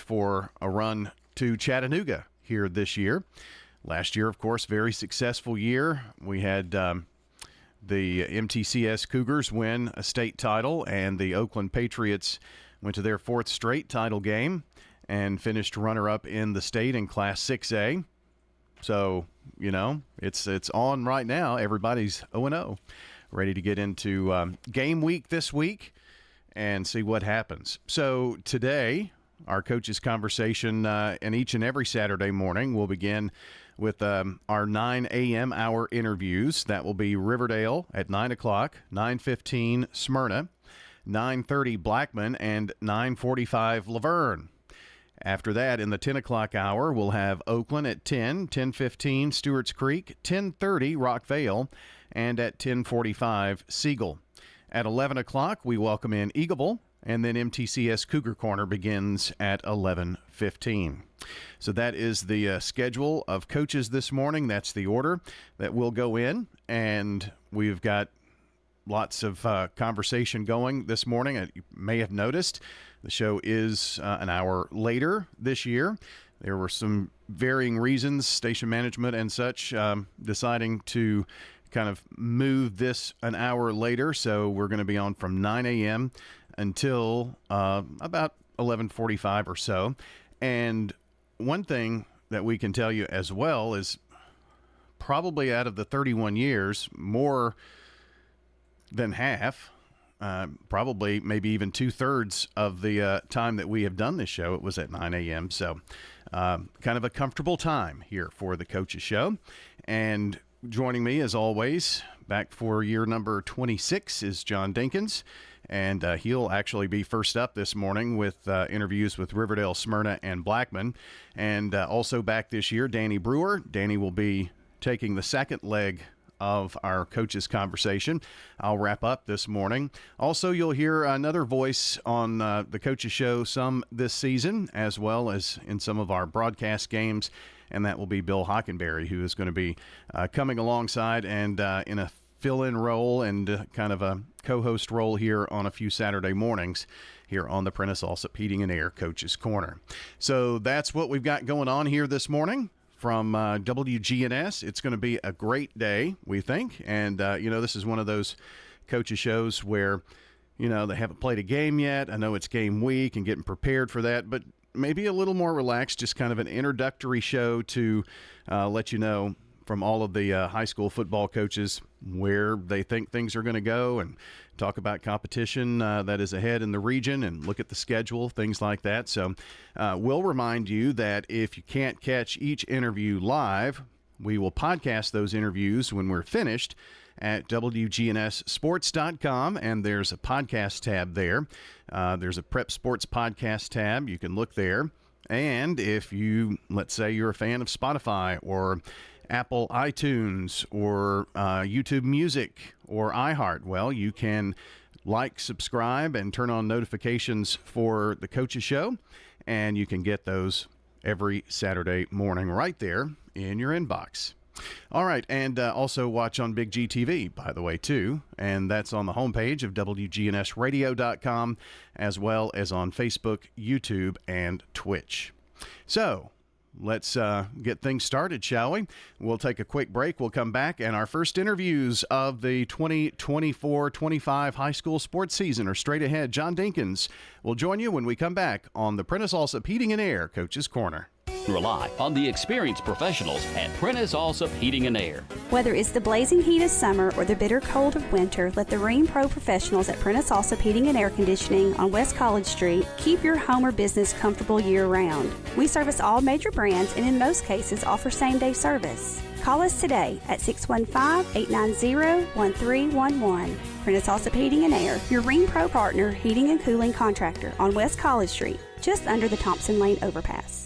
for a run to Chattanooga here this year. Last year, of course, very successful year. We had the MTCS Cougars win a state title, and the Oakland Patriots went to their fourth straight title game and finished runner-up in the state in Class 6A. So, you know, it's on right now. Everybody's 0-0, ready to get into game week this week and see what happens. So today, our coaches' conversation, and each and every Saturday morning, will begin with our 9 a.m. hour interviews. That will be Riverdale at 9 o'clock, 9:15 Smyrna, 9:30 Blackman, and 9:45 Laverne. After that, in the 10 o'clock hour, we'll have Oakland at 10, 10:15 Stewart's Creek, 10:30 Rockvale, and at 10:45 Siegel. At 11 o'clock, we welcome in Eagleville, and then MTCS Cougar Corner begins at 11:15. So that is the schedule of coaches this morning. That's the order that we'll go in, and we've got lots of conversation going this morning. You may have noticed the show is an hour later this year. There were some varying reasons, station management and such, deciding to kind of move this an hour later. So we're going to be on from 9 a.m. until about 11:45 or so. And one thing that we can tell you as well is probably out of the 31 years, more than half, probably maybe even 2/3 of the time that we have done this show, it was at 9 a.m. So kind of a comfortable time here for the Coaches Show. And joining me, as always, back for year number 26 is John Dinkins. And he'll actually be first up this morning with interviews with Riverdale, Smyrna, and Blackman. And also back this year, Danny Brewer. Danny will be taking the second leg of our coaches conversation. I'll wrap up this morning. Also, you'll hear another voice on the Coaches Show some this season, as well as in some of our broadcast games, and that will be Bill Hockenberry, who is going to be coming alongside and in a fill-in role and kind of a co-host role here on a few Saturday mornings here on the Prentice Allsup Heating and Air Coaches Corner. So that's what we've got going on here this morning from WGNS. It's going to be a great day, we think. And, this is one of those coaches shows where, they haven't played a game yet. I know it's game week and getting prepared for that, but maybe a little more relaxed, just kind of an introductory show to let you know from all of the high school football coaches where they think things are going to go and talk about competition that is ahead in the region and look at the schedule, things like that. So we'll remind you that if you can't catch each interview live, we will podcast those interviews when we're finished at WGNSsports.com, and there's a podcast tab there. There's a Prep Sports Podcast tab. You can look there. And if you, let's say you're a fan of Spotify or Apple iTunes or YouTube Music or iHeart, well, you can like, subscribe, and turn on notifications for the Coaches Show, and you can get those every Saturday morning right there in your inbox. All right, and also watch on Big G TV, by the way, too, and that's on the homepage of WGNSradio.com, as well as on Facebook, YouTube, and Twitch. So let's get things started, shall we? We'll take a quick break. We'll come back, and our first interviews of the 2024-25 high school sports season are straight ahead. John Dinkins will join you when we come back on the Prentice Allsup Heating and Air Coaches Corner. Rely on the experienced professionals at Prentice Allsup Heating and Air. Whether it's the blazing heat of summer or the bitter cold of winter, let the Rheem Pro professionals at Prentice Allsup Heating and Air Conditioning on West College Street keep your home or business comfortable year-round. We service all major brands and in most cases offer same-day service. Call us today at 615-890-1311. Prentice Allsup Heating and Air, your Rheem Pro partner heating and cooling contractor on West College Street, just under the Thompson Lane overpass.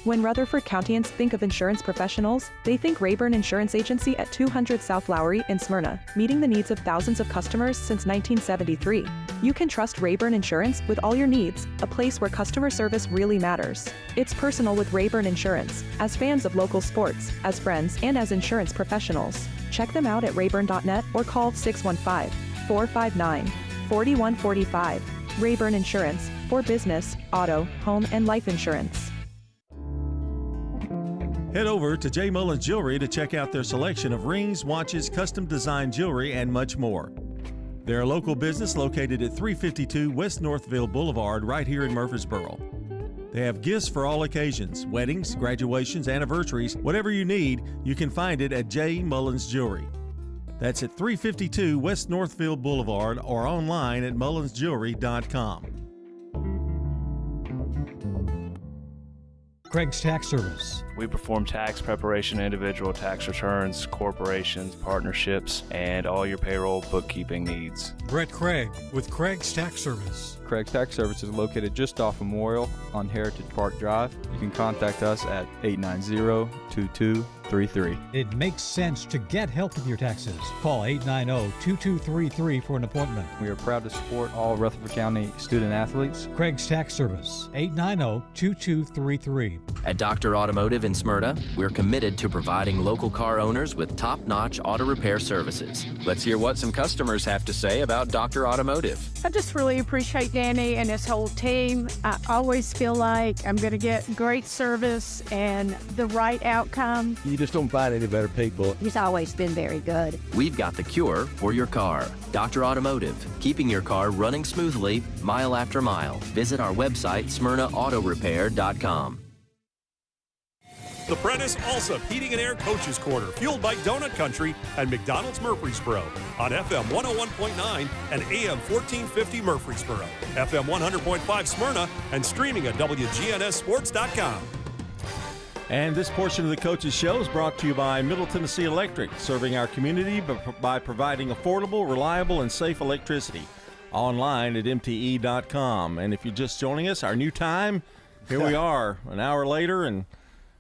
When Rutherford Countyans think of insurance professionals, they think Rayburn Insurance Agency at 200 South Lowry in Smyrna, meeting the needs of thousands of customers since 1973. You can trust Rayburn Insurance with all your needs, a place where customer service really matters. It's personal with Rayburn Insurance, as fans of local sports, as friends, and as insurance professionals. Check them out at rayburn.net or call 615-459-4145. Rayburn Insurance, for business, auto, home, and life insurance. Head over to J. Mullins Jewelry to check out their selection of rings, watches, custom design jewelry, and much more. They're a local business located at 352 West Northville Boulevard right here in Murfreesboro. They have gifts for all occasions, weddings, graduations, anniversaries, whatever you need, you can find it at J. Mullins Jewelry. That's at 352 West Northville Boulevard or online at mullinsjewelry.com. Craig's Tax Service. We perform tax preparation, individual tax returns, corporations, partnerships, and all your payroll bookkeeping needs. Brett Craig with Craig's Tax Service. Craig's Tax Service is located just off Memorial on Heritage Park Drive. You can contact us at 890-2233. It makes sense to get help with your taxes. Call 890-2233 for an appointment. We are proud to support all Rutherford County student athletes. Craig's Tax Service, 890-2233. At Dr. Automotive in Smyrna, we're committed to providing local car owners with top-notch auto repair services. Let's hear what some customers have to say about Dr. Automotive. I just really appreciate Danny and his whole team. I always feel like I'm going to get great service and the right outcome. You just don't find any better people. He's always been very good. We've got the cure for your car. Dr. Automotive, keeping your car running smoothly mile after mile. Visit our website, smyrnaautorepair.com. The Prentice Allsup Heating and Air Coaches Corner, fueled by Donut Country and McDonald's Murfreesboro on FM 101.9 and AM 1450 Murfreesboro, FM 100.5 Smyrna, and streaming at WGNSSports.com. And this portion of the Coaches Show is brought to you by Middle Tennessee Electric, serving our community by providing affordable, reliable, and safe electricity. Online at mte.com. And if you're just joining us, our new time, here we are, an hour later, and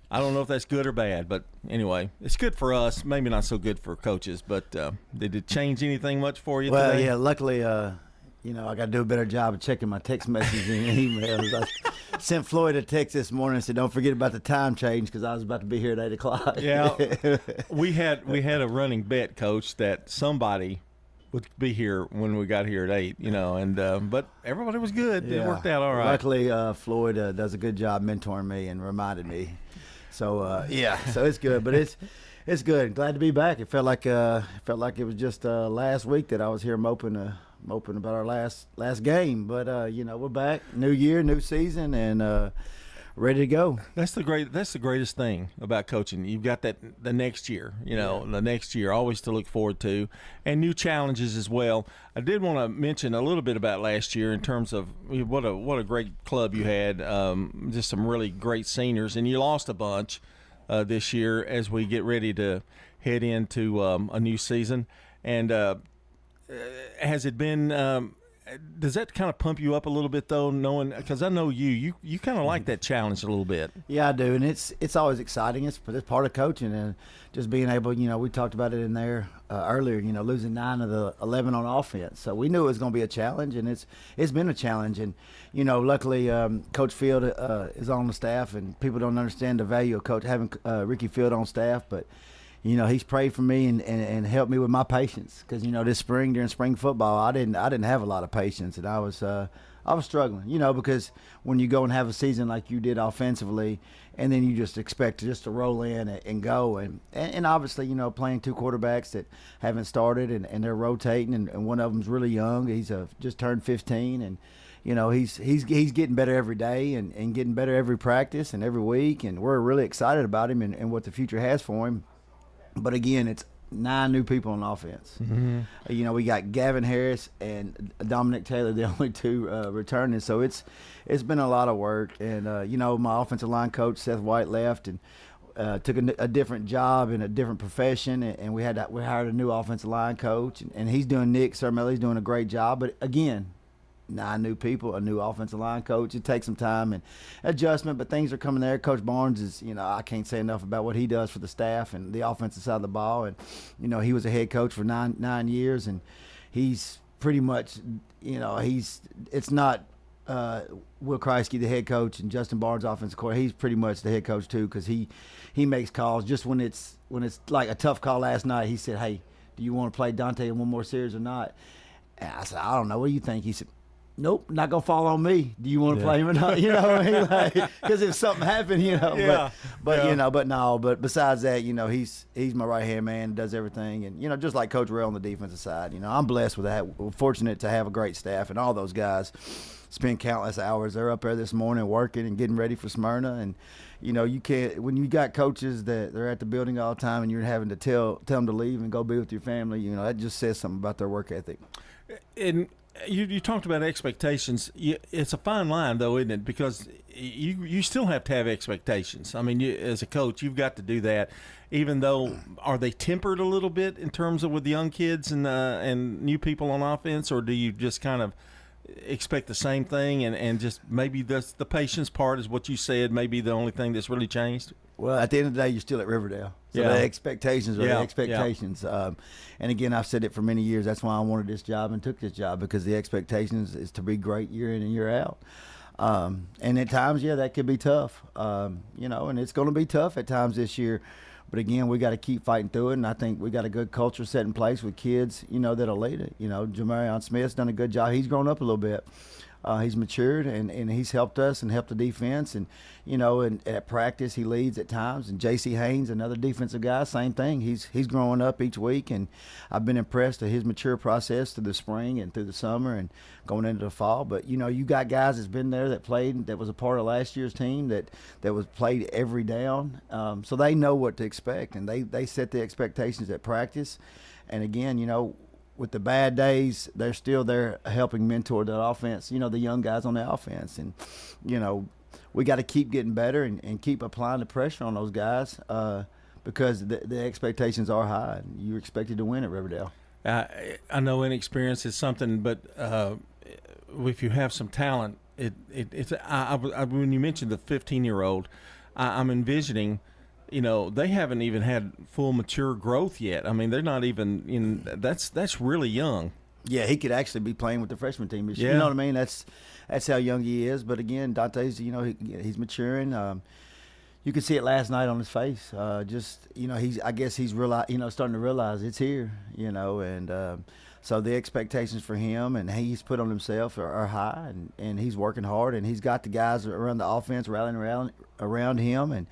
I don't know if that's good or bad, but anyway, it's good for us. Maybe not so good for coaches, but did it change anything much for you Well, today? yeah, luckily, I got to do a better job of checking my text messages and emails. I sent Floyd a text this morning and said, don't forget about the time change because I was about to be here at 8 o'clock. Yeah, we had a running bet, Coach, that somebody would be here when we got here at 8, but everybody was good. Yeah. It worked out all right. Luckily, Floyd does a good job mentoring me and reminded me. So so it's good, but it's good. Glad to be back. It felt like it was just last week that I was here moping about our last game. But we're back, new year, new season, and ready to go. That's the greatest thing about coaching. You've got the next year, the next year always to look forward to, and new challenges as well. I did want to mention a little bit about last year in terms of what a great club you had, just some really great seniors, and you lost a bunch this year as we get ready to head into a new season. And has it been? Does that kind of pump you up a little bit, though, knowing, because I know you kind of like that challenge a little bit? Yeah, I do, and it's always exciting. It's part of coaching, and just being able, we talked about it in there earlier, losing 9 of the 11 on offense. So we knew it was going to be a challenge, and it's been a challenge. And, luckily Coach Field is on the staff, and people don't understand the value of having Ricky Field on staff, but he's prayed for me and helped me with my patience because this spring during spring football I didn't have a lot of patience, and I was struggling because when you go and have a season like you did offensively and then you just expect to roll in and go and obviously playing 2 quarterbacks that haven't started and they're rotating and one of them's really young. He's just turned 15 and he's getting better every day and getting better every practice and every week, and we're really excited about him and what the future has for him. But again, it's 9 new people on offense. Mm-hmm. We got Gavin Harris and Dominic Taylor, the only 2 returning. So it's been a lot of work. And my offensive line coach Seth White left and took a different job in a different profession. And we hired a new offensive line coach, and he's doing Nick Cermelli's doing a great job. But again, 9 new people, a new offensive line coach. It takes some time and adjustment, but things are coming there. Coach Barnes is, I can't say enough about what he does for the staff and the offensive side of the ball. And, he was a head coach for nine years, and he's pretty much, it's not Will Kreisky, the head coach, and Justin Barnes, offensive coordinator. He's pretty much the head coach too, because he makes calls. Just when it's like a tough call last night, he said, "Hey, do you want to play Dante in one more series or not?" And I said, "I don't know. What do you think?" He said, Nope, not gonna fall on me. Do you want to play him or not? You know what I mean? Because if something happened, you know. But besides that, you know, he's my right hand man, does everything, and you know, just like Coach Rell on the defensive side, you know, I'm blessed with that. We're fortunate to have a great staff, and all those guys spend countless hours. They're up there this morning working and getting ready for Smyrna, and you know, you can't when you got coaches that they're at the building all the time, and you're having to tell them to leave and go be with your family. You know, that just says something about their work ethic. And you talked about expectations. It's a fine line, though, isn't it? Because you still have to have expectations. I mean, as a coach, you've got to do that. Even though, are they tempered a little bit in terms of with young kids and new people on offense, or do you just kind of expect the same thing and just maybe the patience part is what you said, maybe the only thing that's really changed? Well, at the end of the day, you're still at Riverdale. So the expectations are the expectations. And again, I've said it for many years. That's why I wanted this job and took this job, because the expectations is to be great year in and year out. And at times, that could be tough. You know, and it's going to be tough at times this year. But again, we got to keep fighting through it. And I think we got a good culture set in place with kids, you know, that'll lead it. You know, Jamarion Smith's done a good job. He's grown up a little bit. He's matured, and he's helped us and helped the defense. And, you know, and at practice he leads at times. And J.C. Haynes, another defensive guy, same thing. He's growing up each week, and I've been impressed with his mature process through the spring and through the summer and going into the fall. But, you know, you got guys that's been there that played, that was a part of last year's team that was played every down. So they know what to expect, and they set the expectations at practice. And, again, you know, with the bad days, they're still there helping mentor the offense, you know, the young guys on the offense. And, you know, we got to keep getting better and keep applying the pressure on those guys because the expectations are high. You're expected to win at Riverdale. I know inexperience is something, but if you have some talent, it's when you mentioned the 15-year-old, I'm envisioning – you know, they haven't even had full mature growth yet. I mean, they're not even that's really young. Yeah, he could actually be playing with the freshman team this year. You know what I mean? That's how young he is. But again, Dante's, you know, he's maturing. You could see it last night on his face. Just, you know, I guess he's starting to realize it's here, you know, and so the expectations for him and he's put on himself are high, and he's working hard, and he's got the guys around the offense rallying around him, and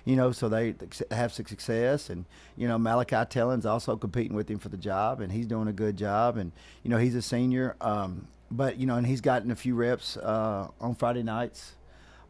you know, so they have success. And, you know, Malachi Tellen's also competing with him for the job, and he's doing a good job. And, you know, he's a senior. But, you know, and he's gotten a few reps on Friday nights.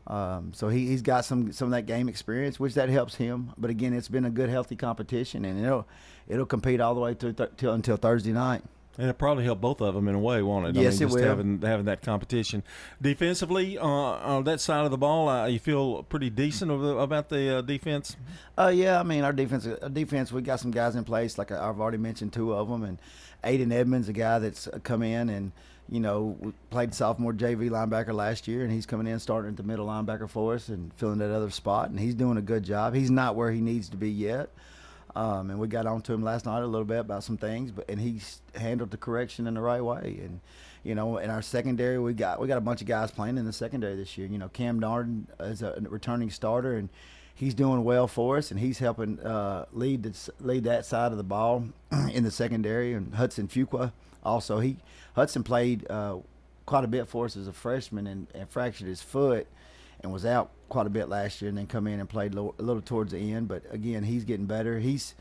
So he's got some of that game experience, which that helps him. But, again, it's been a good, healthy competition, and it'll compete all the way until Thursday night. And it probably helped both of them in a way, won't it? Yes, I mean, it will. Having that competition. Defensively, on that side of the ball, you feel pretty decent about the defense? Yeah, I mean, our defense, we got some guys in place. Like I've already mentioned two of them. And Aiden Edmonds, a guy that's come in and, you know, played sophomore JV linebacker last year, and he's coming in starting at the middle linebacker for us and filling that other spot. And he's doing a good job. He's not where he needs to be yet. And we got on to him last night a little bit about some things, and he's handled the correction in the right way. And, you know, in our secondary, we got a bunch of guys playing in the secondary this year. You know, Cam Darden is a returning starter, and he's doing well for us, and he's helping lead that side of the ball in the secondary. And Hudson Fuqua also. Hudson played quite a bit for us as a freshman and fractured his foot and was out quite a bit last year, and then come in and played a little towards the end. But again, he's getting better. He's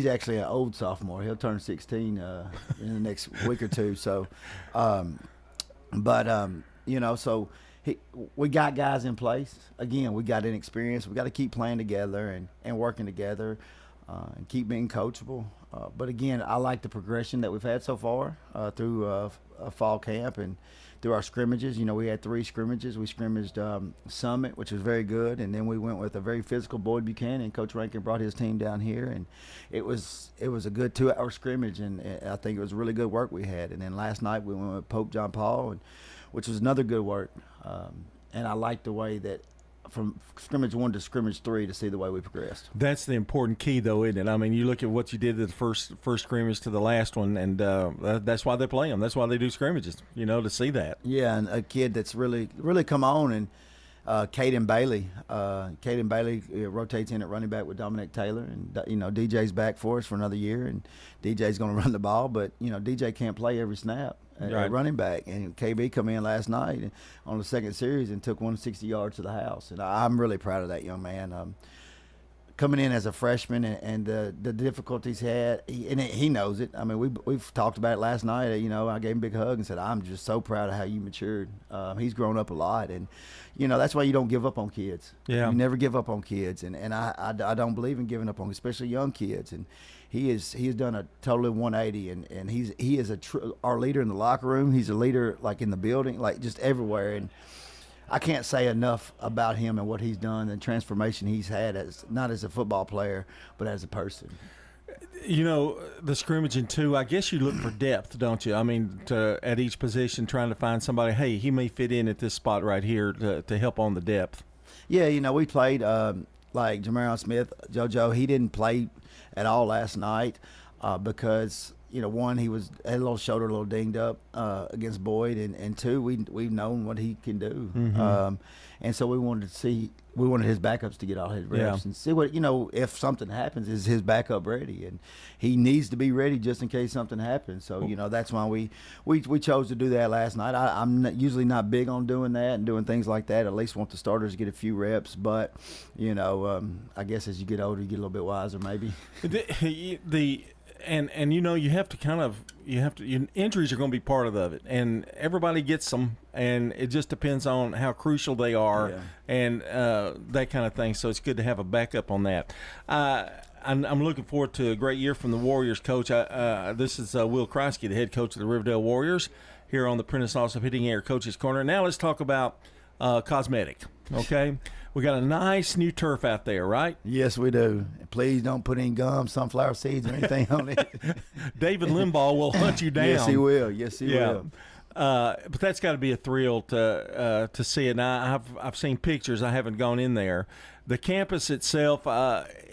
actually an old sophomore. He'll turn 16 in the next week or two. So, you know, so we got guys in place. Again, we got inexperience. We got to keep playing together and working together and keep being coachable. But again, I like the progression that we've had so far through a fall camp and through our scrimmages. You know, we had 3 scrimmages. We scrimmaged Summit, which was very good, and then we went with a very physical Boyd Buchanan. Coach Rankin brought his team down here, and it was a good 2-hour scrimmage, and I think it was really good work we had. And then last night we went with Pope John Paul, which was another good work. And I liked the way that from scrimmage 1 to scrimmage 3 to see the way we progressed. That's the important key, though, isn't it? I mean, you look at what you did at the first scrimmage to the last one, and that's why they play them. That's why they do scrimmages, you know, to see that. Yeah, and a kid that's really come on, and Caden Bailey. Caden Bailey rotates in at running back with Dominic Taylor, and DJ's back for us for another year, and DJ's going to run the ball, but DJ can't play every snap at running back, and KB come in last night on the second series and took 160 yards to the house, and I'm really proud of that young man. Coming in as a freshman and the difficulties he knows it. I mean, we've talked about it last night. I gave him a big hug and said, I'm just so proud of how you matured. He's grown up a lot, and that's why you don't give up on kids. Yeah, you never give up on kids, and I don't believe in giving up on, especially young kids. And he has done a totally 180, and he is our leader in the locker room. He's a leader like in the building, like just everywhere. And I can't say enough about him and what he's done and transformation he's had, as not as a football player, but as a person. The scrimmaging too, I guess you look for depth, don't you? I mean, at each position, trying to find somebody, hey, he may fit in at this spot right here to help on the depth. Yeah, we played like Jamarion Smith, JoJo. He didn't play at all last night because one, he had a little shoulder, a little dinged up against Boyd, and two, we've known what he can do, and so we wanted his backups to get all his reps and see what if something happens, is his backup ready, and he needs to be ready just in case something happens. So that's why we chose to do that last night. I'm usually not big on doing that and doing things like that. At least want the starters to get a few reps, but I guess as you get older, you get a little bit wiser, maybe. And you have to injuries are going to be part of it, and everybody gets them, and it just depends on how crucial they are and that kind of thing. So it's good to have a backup on that. I'm looking forward to a great year from the Warriors, Coach. This is Will Kreisky, the head coach of the Riverdale Warriors, here on the Prentice Allsup Heating Air Coach's Corner. Now let's talk about cosmetic, okay? We got a nice new turf out there, right? Yes, we do. Please don't put any gum, sunflower seeds, or anything on it. David Limbaugh will hunt you down. Yes, he will. Yes, he will. But that's got to be a thrill to see it. Now, I've seen pictures. I haven't gone in there. The campus itself,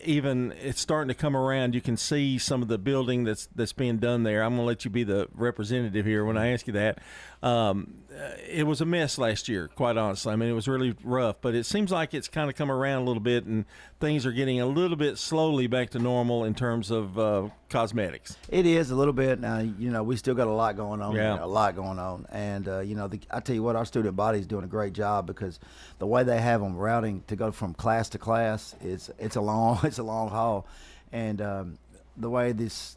even it's starting to come around. You can see some of the building that's being done there. I'm going to let you be the representative here when I ask you that. It was a mess last year, quite honestly. I mean, it was really rough, but it seems like it's kind of come around a little bit, and things are getting a little bit slowly back to normal in terms of cosmetics. It is a little bit. Now, we still got a lot going on. Yeah. A lot going on. And, I tell you what, our student body is doing a great job, because the way they have them routing to go from class to class, it's a long haul. And the way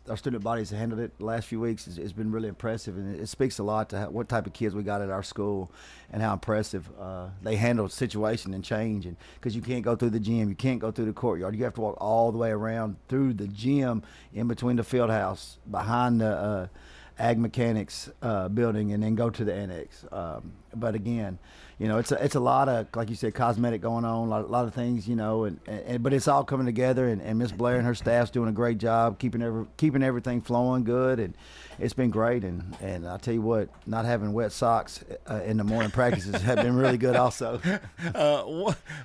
our student bodies have handled it the last few weeks has been really impressive, and it speaks a lot to what type of kids we got at our school and how impressive they handle situation and change. And because you can't go through the gym, you can't go through the courtyard, you have to walk all the way around through the gym, in between the field house, behind the ag mechanics building, and then go to the annex. But again, it's a lot of, like you said, cosmetic going on, a lot of things, but it's all coming together, and Miss Blair and her staff's doing a great job keeping everything flowing good, and it's been great. And I tell you what, not having wet socks in the morning practices have been really good also.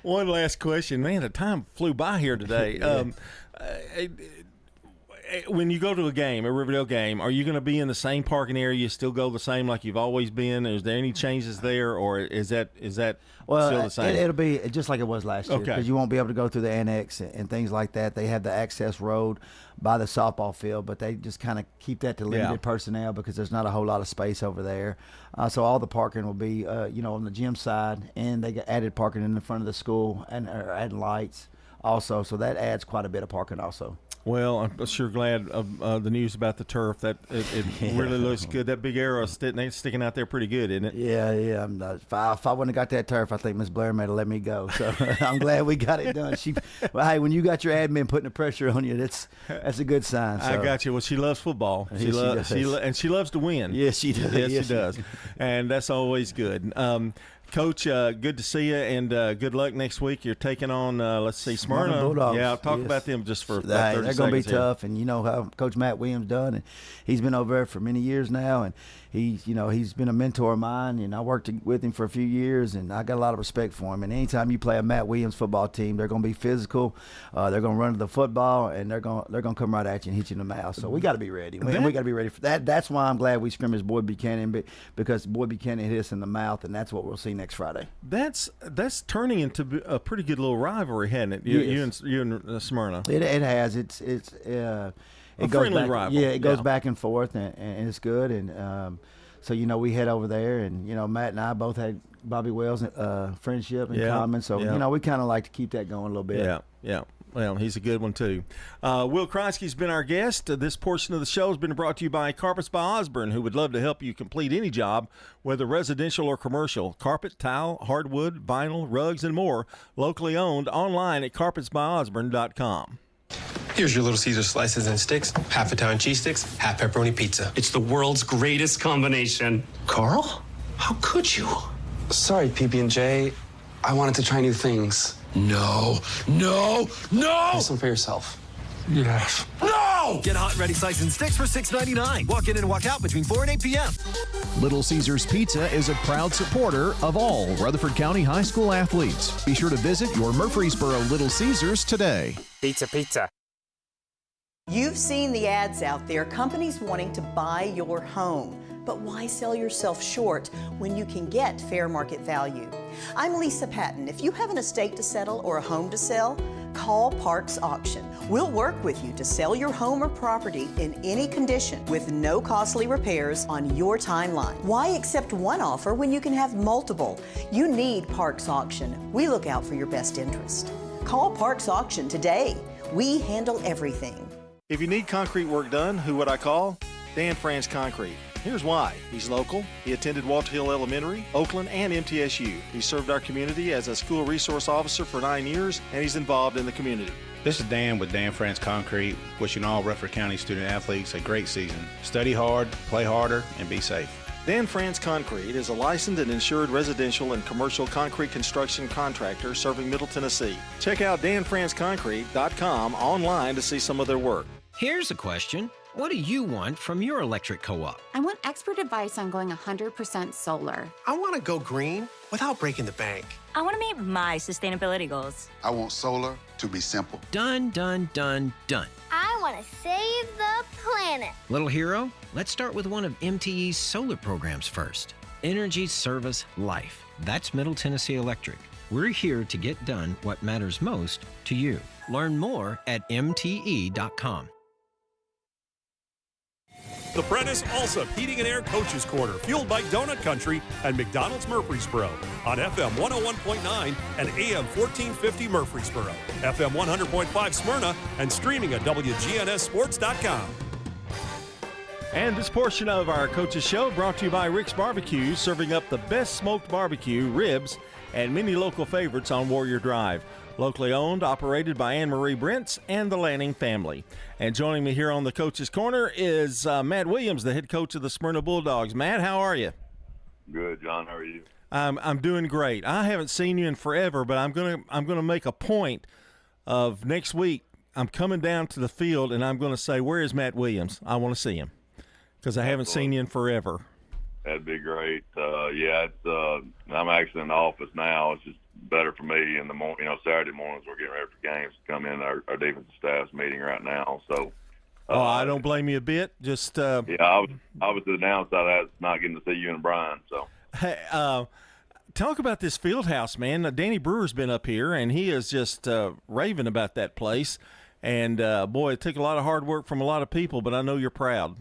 One last question, man. The time flew by here today. When you go to a Riverdale game, are you going to be in the same parking area? You still go the same like you've always been? Is there any changes there, or is that still the same? It'll be just like it was last year, okay, because you won't be able to go through the annex and things like that. They have the access road by the softball field, but they just kind of keep that to limited personnel, because there's not a whole lot of space over there. So all the parking will be, on the gym side, and they got added parking in the front of the school and adding lights also. So that adds quite a bit of parking also. Well, I'm sure glad of the news about the turf. That it really looks good. That big arrow sticking out there pretty good, isn't it? Yeah. If I wouldn't have got that turf, I think Miss Blair may have let me go. So I'm glad we got it done. Hey, when you got your admin putting the pressure on you, that's a good sign. So. I got you. Well, she loves football. She loves to win. Yes, she does. Yes, she does. And that's always good. Coach, good to see you, and good luck next week. You're taking on, Smyrna Bulldogs. Yeah, talk about them just for 30 seconds. They're going to be here. tough, and you know how Coach Matt Williams done, and he's been over there for many years now, and he's been a mentor of mine, and I worked with him for a few years, and I got a lot of respect for him. And anytime you play a Matt Williams football team, they're going to be physical. They're going to run to the football, and they're going to come right at you and hit you in the mouth. So we got to be ready. We got to be ready for that. That's why I'm glad we scrimmaged Boyd Buchanan, because Boyd Buchanan hit us in the mouth, and that's what we'll see next Friday. That's turning into a pretty good little rivalry, hasn't it? You and Smyrna. It has. It's it goes friendly back, rival. Yeah, it goes back and forth, and it's good. And so we head over there, and Matt and I both had Bobby Wells friendship in common. So we kind of like to keep that going a little bit. Yeah. Well, he's a good one, too. Will Kreisky's been our guest. This portion of the show has been brought to you by Carpets by Osborne, who would love to help you complete any job, whether residential or commercial. Carpet, tile, hardwood, vinyl, rugs, and more. Locally owned, online at carpetsbyosborne.com. Here's your Little Caesar slices and sticks, half Italian cheese sticks, half pepperoni pizza. It's the world's greatest combination. Carl? How could you? Sorry, PB&J. I wanted to try new things. No! Have some for yourself. Yes. No! Get hot and ready slices and sticks for $6.99. Walk in and walk out between 4 and 8 p.m. Little Caesars Pizza is a proud supporter of all Rutherford County High School athletes. Be sure to visit your Murfreesboro Little Caesars today. Pizza. You've seen the ads out there, companies wanting to buy your home. But why sell yourself short when you can get fair market value? I'm Lisa Patton. If you have an estate to settle or a home to sell, call Parks Auction. We'll work with you to sell your home or property in any condition with no costly repairs on your timeline. Why accept one offer when you can have multiple? You need Parks Auction. We look out for your best interest. Call Parks Auction today. We handle everything. If you need concrete work done, who would I call? Dan Franz Concrete. Here's why. He's local. He attended Walter Hill Elementary, Oakland, and MTSU. He served our community as a school resource officer for 9 years, and he's involved in the community. This is Dan with Dan France Concrete, wishing all Rutherford County student athletes a great season. Study hard, play harder, and be safe. Dan France Concrete is a licensed and insured residential and commercial concrete construction contractor serving Middle Tennessee. Check out danfranceconcrete.com online to see some of their work. Here's a question. What do you want from your electric co-op? I want expert advice on going 100% solar. I want to go green without breaking the bank. I want to meet my sustainability goals. I want solar to be simple. Done. I want to save the planet. Little hero, let's start with one of MTE's solar programs first. Energy Service Life. That's Middle Tennessee Electric. We're here to get done what matters most to you. Learn more at mte.com. The Prentice Allsup Heating and Air Coaches Corner, fueled by Donut Country and McDonald's Murfreesboro on FM 101.9 and AM 1450 Murfreesboro, FM 100.5 Smyrna, and streaming at WGNSSports.com. And this portion of our Coaches Show brought to you by Rick's Barbecue, serving up the best smoked barbecue, ribs, and many local favorites on Warrior Drive. Locally owned, operated by Anne-Marie Brentz and the Lanning family. And joining me here on the Coach's Corner is Matt Williams, the head coach of the Smyrna Bulldogs. Matt, how are you? Good, John. How are you? I'm doing great. I haven't seen you in forever, but I'm gonna make a point of next week. I'm coming down to the field and I'm going to say, "Where is Matt Williams? I want to see him," because I haven't seen you in forever. That'd be great. I'm actually in the office now. It's just better for me in the morning. Saturday mornings we're getting ready for games to come in. Our defensive staff's meeting right now. So, I don't blame you a bit. Just I was the downside of that, not getting to see you and Brian. So, hey, talk about this field house, man. Danny Brewer's been up here and he is just raving about that place. And boy, it took a lot of hard work from a lot of people, but I know you're proud.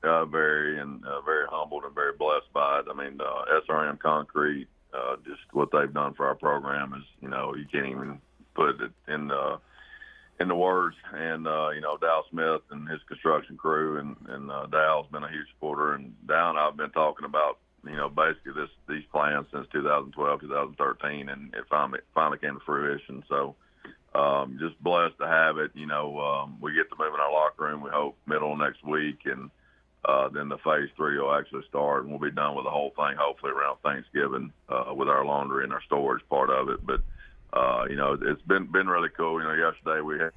Very humbled and very blessed by it. I mean, SRM Concrete, just what they've done for our program is, you can't even put it in the words. And Dow Smith and his construction crew, and Dow's been a huge supporter. And Dow and I've been talking about, basically these plans since 2012, 2013, and it finally came to fruition. So. Just blessed to have it. We get to move in our locker room, we hope, middle of next week, and then the phase 3 will actually start, and we'll be done with the whole thing hopefully around Thanksgiving with our laundry and our storage part of it. But it's been really cool. Yesterday we had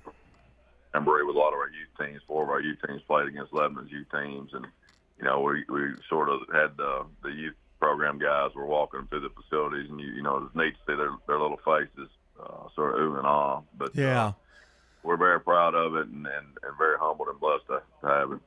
Embry with a lot of our youth teams. 4 of our youth teams played against Lebanon's youth teams, and we sort of had the youth program guys were walking through the facilities, and it was neat to see their little faces sort of ooh and ah. But we're very proud of it and very humbled and blessed to have it.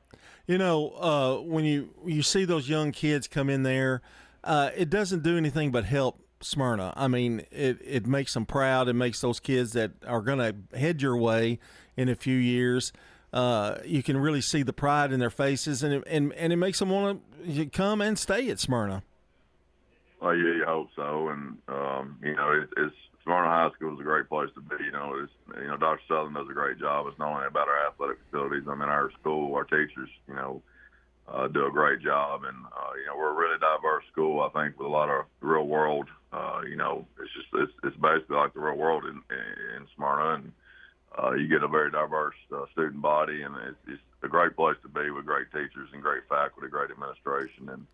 When you see those young kids come in there, it doesn't do anything but help Smyrna. I mean, it makes them proud. It makes those kids that are going to head your way in a few years. You can really see the pride in their faces, and it makes them want to come and stay at Smyrna. Well, yeah, you hope so. And, it's Smyrna High School is a great place to be. Dr. Southern does a great job. It's not only about our athletic facilities. I mean, our school, our teachers, do a great job. And, we're a really diverse school, I think, with a lot of real world. It's basically like the real world in Smyrna. And you get a very diverse student body, and it's a great place to be with great teachers and great faculty, great administration. And,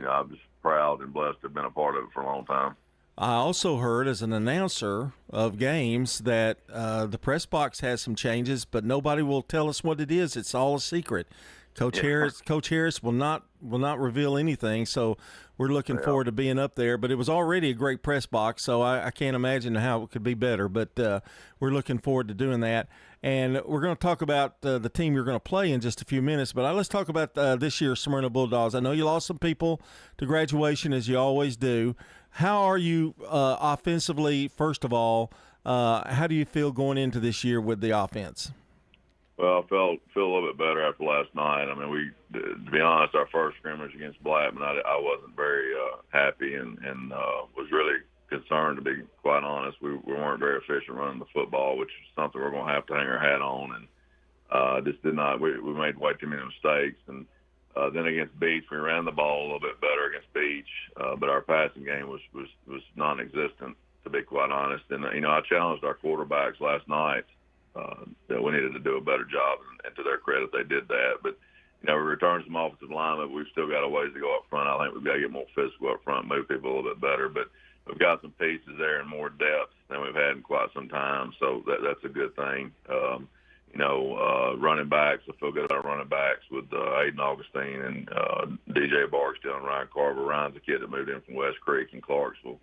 I'm just proud and blessed to have been a part of it for a long time. I also heard as an announcer of games that the press box has some changes, but nobody will tell us what it is. It's all a secret. Coach Harris will not reveal anything, so we're looking forward to being up there. But it was already a great press box, so I can't imagine how it could be better. But we're looking forward to doing that. And we're going to talk about the team you're going to play in just a few minutes. But let's talk about this year's Smyrna Bulldogs. I know you lost some people to graduation, as you always do. How are you offensively, first of all? How do you feel going into this year with the offense? Well, I feel a little bit better after last night. I mean, to be honest, our first scrimmage against Blackman, I wasn't very happy and was really concerned, to be quite honest. We weren't very efficient running the football, which is something we're going to have to hang our hat on. And just did not. We made way too many mistakes. And then against Beach, we ran the ball a little bit better against Beach, but our passing game was non-existent, to be quite honest. And I challenged our quarterbacks last night. That we needed to do a better job, and to their credit, they did that. But, we returned some offensive linemen. We've still got a ways to go up front. I think we've got to get more physical up front, move people a little bit better. But we've got some pieces there and more depth than we've had in quite some time, so that's a good thing. Running backs, I feel good about running backs with Aiden Augustine and DJ Barksdale and Ryan Carver. Ryan's a kid that moved in from West Creek in Clarksville.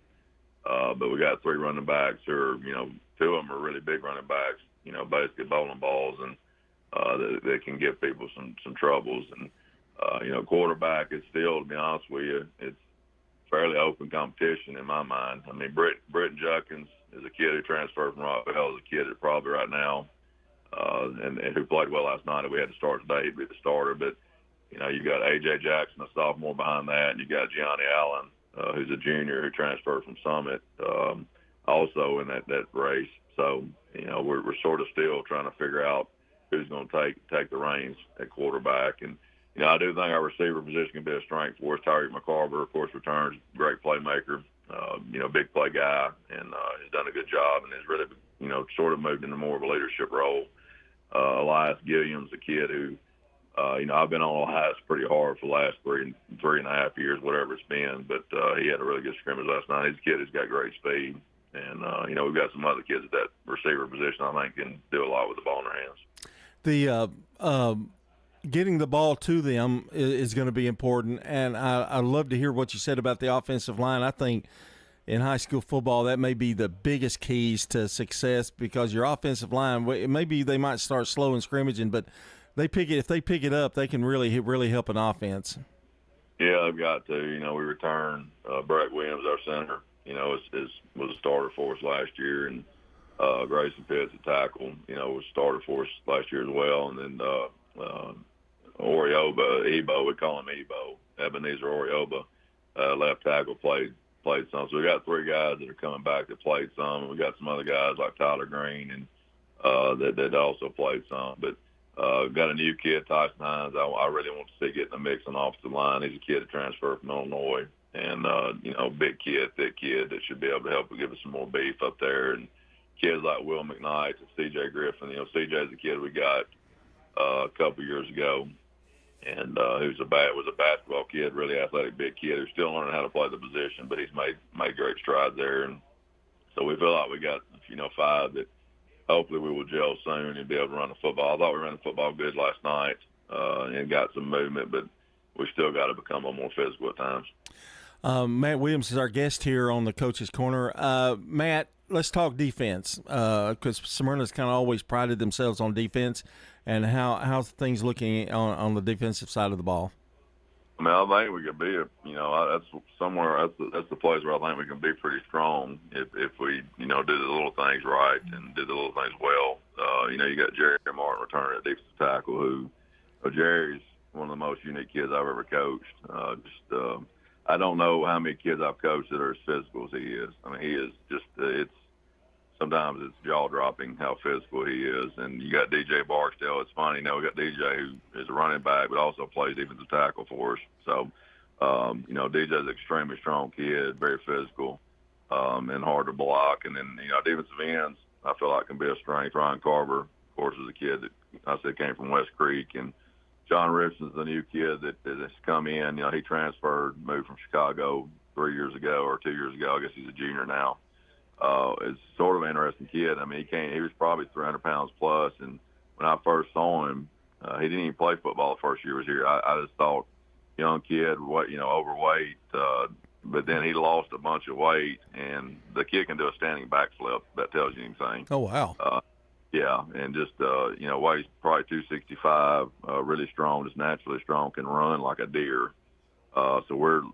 But we got 3 running backs who are, 2 of them are really big running backs, basically bowling balls, and that can give people some troubles. And, quarterback is still, to be honest with you, it's fairly open competition in my mind. I mean, Britton Judkins is a kid who transferred from Rockville, is a kid that probably right now, and who played well last night. If we had to start today, he'd be the starter. But, you got A.J. Jackson, a sophomore behind that, and you got Gianni Allen, who's a junior who transferred from Summit, also in that race. So, we're sort of still trying to figure out who's going to take the reins at quarterback. And, I do think our receiver position can be a strength for us. Tyreek McCarver, of course, returns, great playmaker, big play guy, and has done a good job and has really, sort of moved into more of a leadership role. Elias Gilliam's a kid who, I've been on Elias pretty hard for the last three and a half years, whatever it's been, but he had a really good scrimmage last night. He's a kid who's got great speed. And, we've got some other kids at that receiver position I think can do a lot with the ball in their hands. The getting the ball to them is going to be important, and I love to hear what you said about the offensive line. I think in high school football that may be the biggest keys to success, because your offensive line, maybe they might start slow in scrimmaging, but if they pick it up, they can really help an offense. Yeah, they've got to. We return Brett Williams, our center. Was a starter for us last year, and Grayson Pitts, a tackle, was a starter for us last year as well. And then Ebo, we call him Ebo, Ebenezer Orioba, left tackle, played some. So we got 3 guys that are coming back that played some, and we got some other guys like Tyler Green and that also played some. But got a new kid, Tyson Hines. I really want to see get in the mix on the offensive line. He's a kid that transferred from Illinois. And, big kid, thick kid that should be able to help give us some more beef up there. And kids like Will McKnight and C.J. Griffin. C.J.'s a kid we got a couple years ago, and was a basketball kid, really athletic, big kid who's still learning how to play the position, but he's made great strides there. And so we feel like we got, 5 that hopefully we will gel soon and be able to run the football. I thought we ran the football good last night and got some movement, but we still got to become a little more physical at times. Matt Williams is our guest here on the Coach's Corner. Matt, let's talk defense, because Smyrna's kind of always prided themselves on defense, and how's things looking on the defensive side of the ball? I mean, I think we could be that's somewhere. That's the place where I think we can be pretty strong if we, do the little things right and do the little things well. You got Jerry Martin returning at defensive tackle, who Jerry's one of the most unique kids I've ever coached. I don't know how many kids I've coached that are as physical as he is. I mean, he is just sometimes it's jaw-dropping how physical he is. And you got DJ Barksdale. It's funny, we got DJ, who is a running back but also plays defensive tackle for us. So, DJ's an extremely strong kid, very physical, and hard to block. And then, defensive ends, I feel like can be a strength. Ryan Carver, of course, is a kid that I said came from West Creek. And John Richardson's a new kid that has come in. He transferred, moved from Chicago 3 years ago or 2 years ago. I guess he's a junior now. It's sort of an interesting kid. I mean, he was probably 300 pounds plus, and when I first saw him, he didn't even play football the first year he was here. I just thought, young kid, overweight, but then he lost a bunch of weight, and the kid can do a standing backflip. That tells you anything. Oh, wow. Yeah, and just, weighs probably 265, really strong, just naturally strong, can run like a deer. So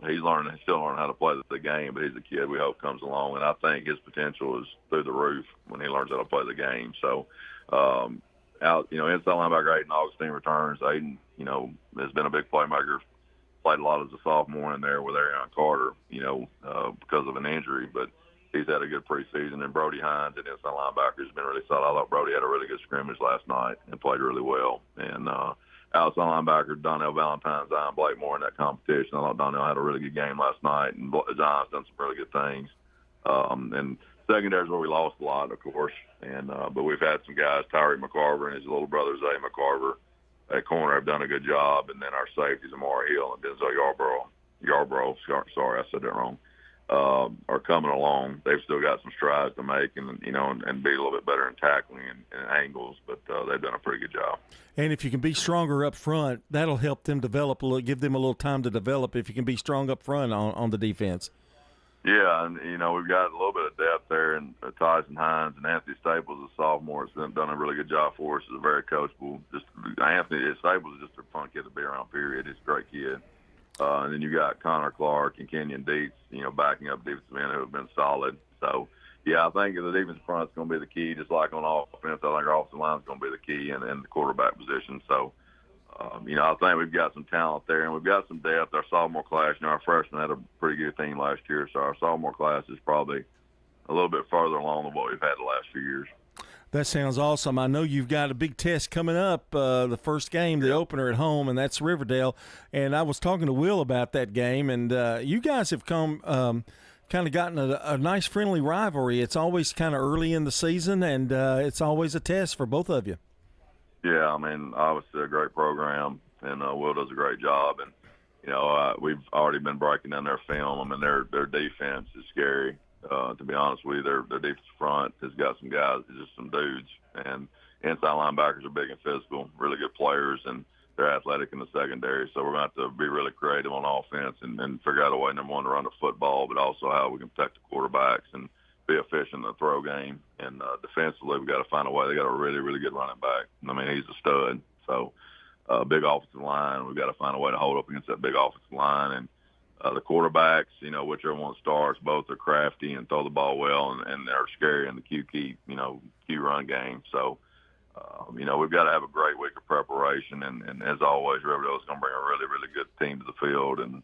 he's still learning how to play the game, but he's a kid we hope comes along, and I think his potential is through the roof when he learns how to play the game. So, inside linebacker Aiden Augustine returns. Aiden, has been a big playmaker, played a lot as a sophomore in there with Arion Carter, because of an injury, but he's had a good preseason. And Brody Hines, an inside linebacker, has been really solid. I thought Brody had a really good scrimmage last night and played really well. And, outside linebacker Donnell Valentine, Zion Blakemore in that competition. I thought Donnell had a really good game last night, and Zion's done some really good things. And secondary is where we lost a lot, of course. And but we've had some guys, Tyree McCarver and his little brother Zay McCarver, at corner have done a good job. And then our safeties, Amari Hill and Denzel Yarborough, sorry, I said that wrong, are coming along. They've still got some strides to make and be a little bit better in tackling and angles, but they've done a pretty good job. And if you can be stronger up front, that'll help them develop a little, give them a little time to develop if you can be strong up front on the defense. Yeah, and, we've got a little bit of depth there, and Tyson Hines and Anthony Staples, a sophomore, has done a really good job for us. He's a very coachable. Anthony Staples is just a fun kid to be around, period. He's a great kid. And then you got Connor Clark and Kenyon Dietz, backing up defensive end who have been solid. So, yeah, I think the defensive front is going to be the key, just like on offense. I think our offensive line is going to be the key and the quarterback position. So, I think we've got some talent there, and we've got some depth. Our sophomore class, our freshmen had a pretty good team last year, so our sophomore class is probably a little bit further along than what we've had the last few years. That sounds awesome. I know you've got a big test coming up, the first game, the opener at home, and that's Riverdale. And I was talking to Will about that game, and you guys have come kind of gotten a nice friendly rivalry. It's always kind of early in the season, and it's always a test for both of you. Yeah, I mean, obviously a great program, and Will does a great job. And, we've already been breaking down their film. I mean, their defense is scary. To be honest with you, their defensive front has got some guys, just some dudes. And inside linebackers are big and physical, really good players, and they're athletic in the secondary. So we're going to have to be really creative on offense and figure out a way, number one, to run the football, but also how we can protect the quarterbacks and be efficient in the throw game. And defensively, we've got to find a way. They got a really, really good running back. I mean, he's a stud. So big offensive line. We've got to find a way to hold up against that big offensive line. And the quarterbacks, whichever one starts, both are crafty and throw the ball well, and they're scary in the Q run game. So, we've got to have a great week of preparation. And as always, Riverdale's going to bring a really, really good team to the field. And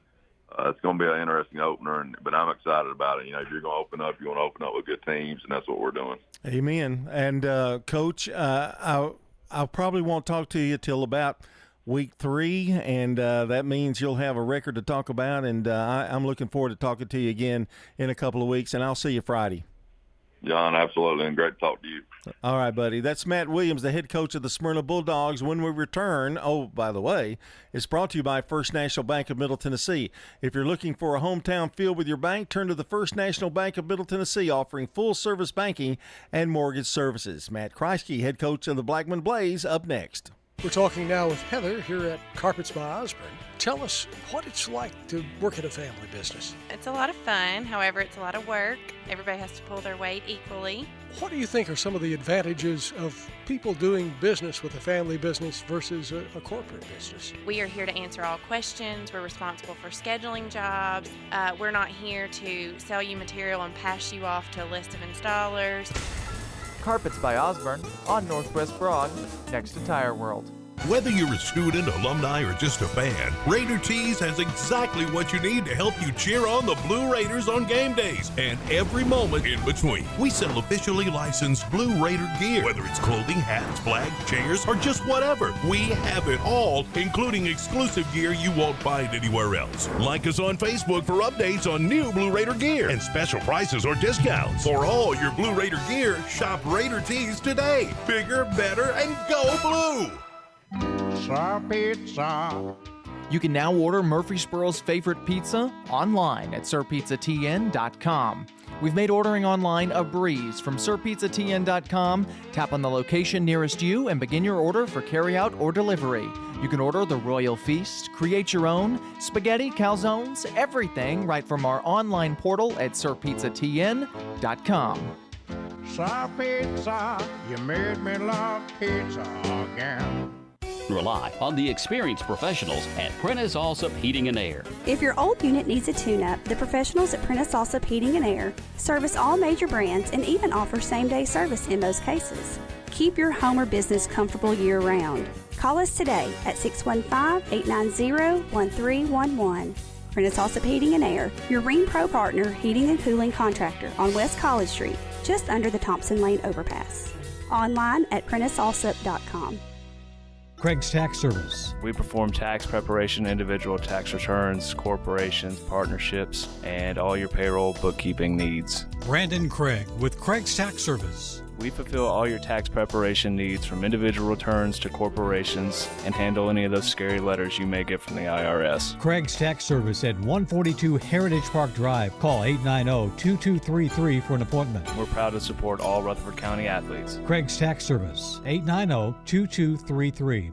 it's going to be an interesting opener, but I'm excited about it. If you're going to open up, you want to open up with good teams, and that's what we're doing. Amen. And, Coach, I probably won't talk to you till about week 3, and that means you'll have a record to talk about, and I'm looking forward to talking to you again in a couple of weeks, and I'll see you Friday. John, absolutely, and great to talk to you. All right, buddy. That's Matt Williams, the head coach of the Smyrna Bulldogs. When we return, by the way, it's brought to you by First National Bank of Middle Tennessee. If you're looking for a hometown feel with your bank, turn to the First National Bank of Middle Tennessee, offering full-service banking and mortgage services. Matt Kreisky, head coach of the Blackman Blaze, up next. We're talking now with Heather here at Carpets by Osborne. Tell us what it's like to work at a family business. It's a lot of fun. However, it's a lot of work. Everybody has to pull their weight equally. what do you think are some of the advantages of people doing business with a family business versus a corporate business? We are here to answer all questions. We're responsible for scheduling jobs. We're not here to sell you material and pass you off to a list of installers. Carpets by Osborne on Northwest Broad, next to Tire World. Whether you're a student, alumni, or just a fan, Raider Tees has exactly what you need to help you cheer on the Blue Raiders on game days and every moment in between. We sell officially licensed Blue Raider gear, whether it's clothing, hats, flags, chairs, or just whatever. We have it all, including exclusive gear you won't find anywhere else. Like us on Facebook for updates on new Blue Raider gear and special prices or discounts. For all your Blue Raider gear, shop Raider Tees today. Bigger, better, and go blue! Sir Pizza. You can now order Murfreesboro's favorite pizza online at sirpizzatn.com. We've made ordering online a breeze. From sirpizzatn.com, tap on the location nearest you and begin your order for carryout or delivery. You can order the Royal Feast, create your own, spaghetti, calzones, everything right from our online portal at sirpizzatn.com. Sir Pizza, you made me love pizza again. Rely on the experienced professionals at Prentice Allsup Heating and Air. If your old unit needs a tune-up, the professionals at Prentice Allsup Heating and Air service all major brands and even offer same-day service in most cases. Keep your home or business comfortable year-round. Call us today at 615-890-1311. Prentice Allsup Heating and Air, your Rheem Pro partner heating and cooling contractor on West College Street, just under the Thompson Lane overpass. Online at PrenticeAllsup.com. Craig's Tax Service. We perform tax preparation, individual tax returns, corporations, partnerships, and all your payroll bookkeeping needs. Brandon Craig with Craig's Tax Service. We fulfill all your tax preparation needs from individual returns to corporations and handle any of those scary letters you may get from the IRS. Craig's Tax Service at 142 Heritage Park Drive. Call 890-2233 for an appointment. We're proud to support all Rutherford County athletes. Craig's Tax Service, 890-2233.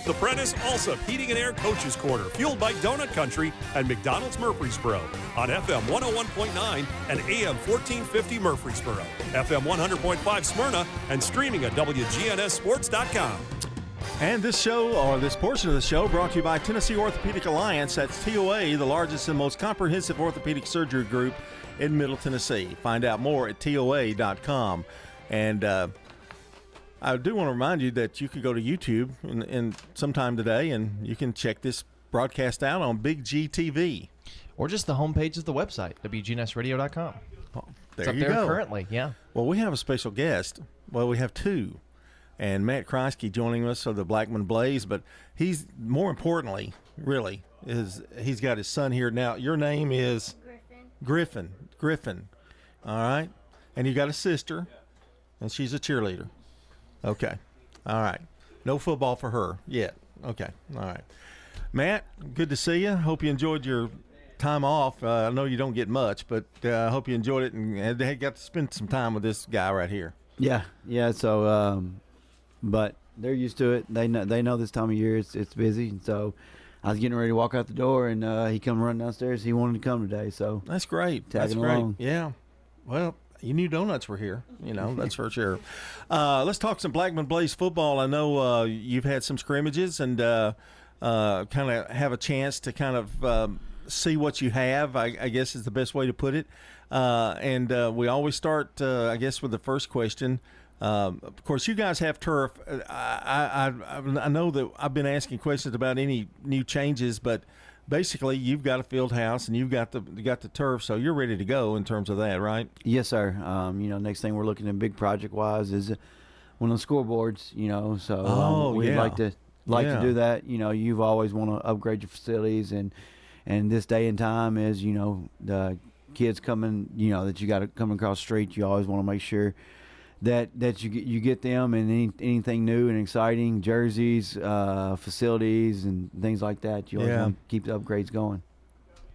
The Prentice Allsup Heating and Air Coaches Corner, fueled by Donut Country and McDonald's Murfreesboro on FM 101.9 and AM 1450 Murfreesboro, FM 100.5 Smyrna, and streaming at WGNSSports.com. And this show, or this portion of the show, brought to you by Tennessee Orthopedic Alliance. That's TOA, the largest and most comprehensive orthopedic surgery group in Middle Tennessee. Find out more at TOA.com. And I do want to remind you that you can go to YouTube in sometime today, and you can check this broadcast out on Big G TV. Or just the homepage of the website, WGNSradio.com. Oh, it's up there currently, yeah. Well, we have a special guest. Well, we have two. And Matt Kreisky joining us of the Blackman Blaze, but he's, more importantly, really, he's got his son here. Now, your name is? Griffin. All right. And you got a sister, and she's a cheerleader. Okay. All right. No football for her yet. Okay. All right. Matt, good to see you. Hope you enjoyed your time off. I know you don't get much, but I hope you enjoyed it and got to spend some time with this guy right here. Yeah. So, but they're used to it. They know this time of year it's busy. And so I was getting ready to walk out the door, and he come running downstairs. He wanted to come today. So that's great. Tagging along. Yeah. Well, you knew Donuts were here, that's for sure. Let's talk some Blackman Blaze football. I know you've had some scrimmages and kind of have a chance to kind of see what you have, I guess is the best way to put it. And we always start, I guess, with the first question. Of course, you guys have turf. I know that I've been asking questions about any new changes, but basically, you've got a field house and you've got the turf, so you're ready to go in terms of that, right? Yes, sir. Next thing we're looking at big project wise is one of the scoreboards. So we'd like to do that. You've always want to upgrade your facilities, and this day and time is the kids coming. That you got to come across the street. You always want to make sure that you get them and anything new and exciting, jerseys, facilities, and things like that. You always want to keep the upgrades going.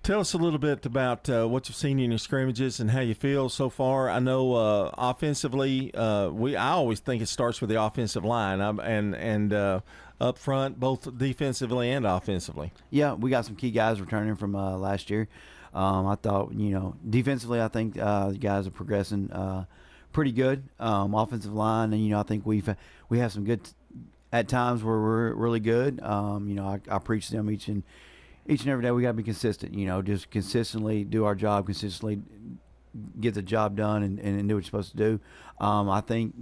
Tell us a little bit about what you've seen in your scrimmages and how you feel so far. I know offensively, I always think it starts with the offensive line and up front, both defensively and offensively. Yeah, we got some key guys returning from last year. I thought, defensively, I think the guys are progressing pretty good offensive line, and I think we have some good at times where we're really good. I preach to them each and every day. We got to be consistent. Just consistently do our job, consistently get the job done, and do what you're supposed to do. I think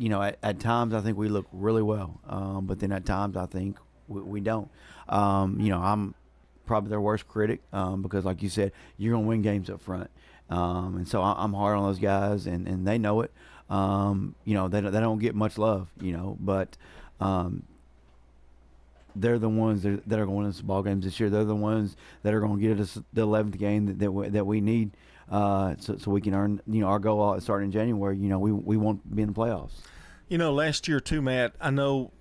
at times I think we look really well, but then at times I think we don't. I'm probably their worst critic because, like you said, you're gonna win games up front, and so I'm hard on those guys, and they know it. They don't get much love, but they're the ones that are going to win us ball games this year. They're the ones that are going to get us the 11th game that we need, so we can earn our goal starting in January. We want to be in the playoffs. Last year too, Matt, I know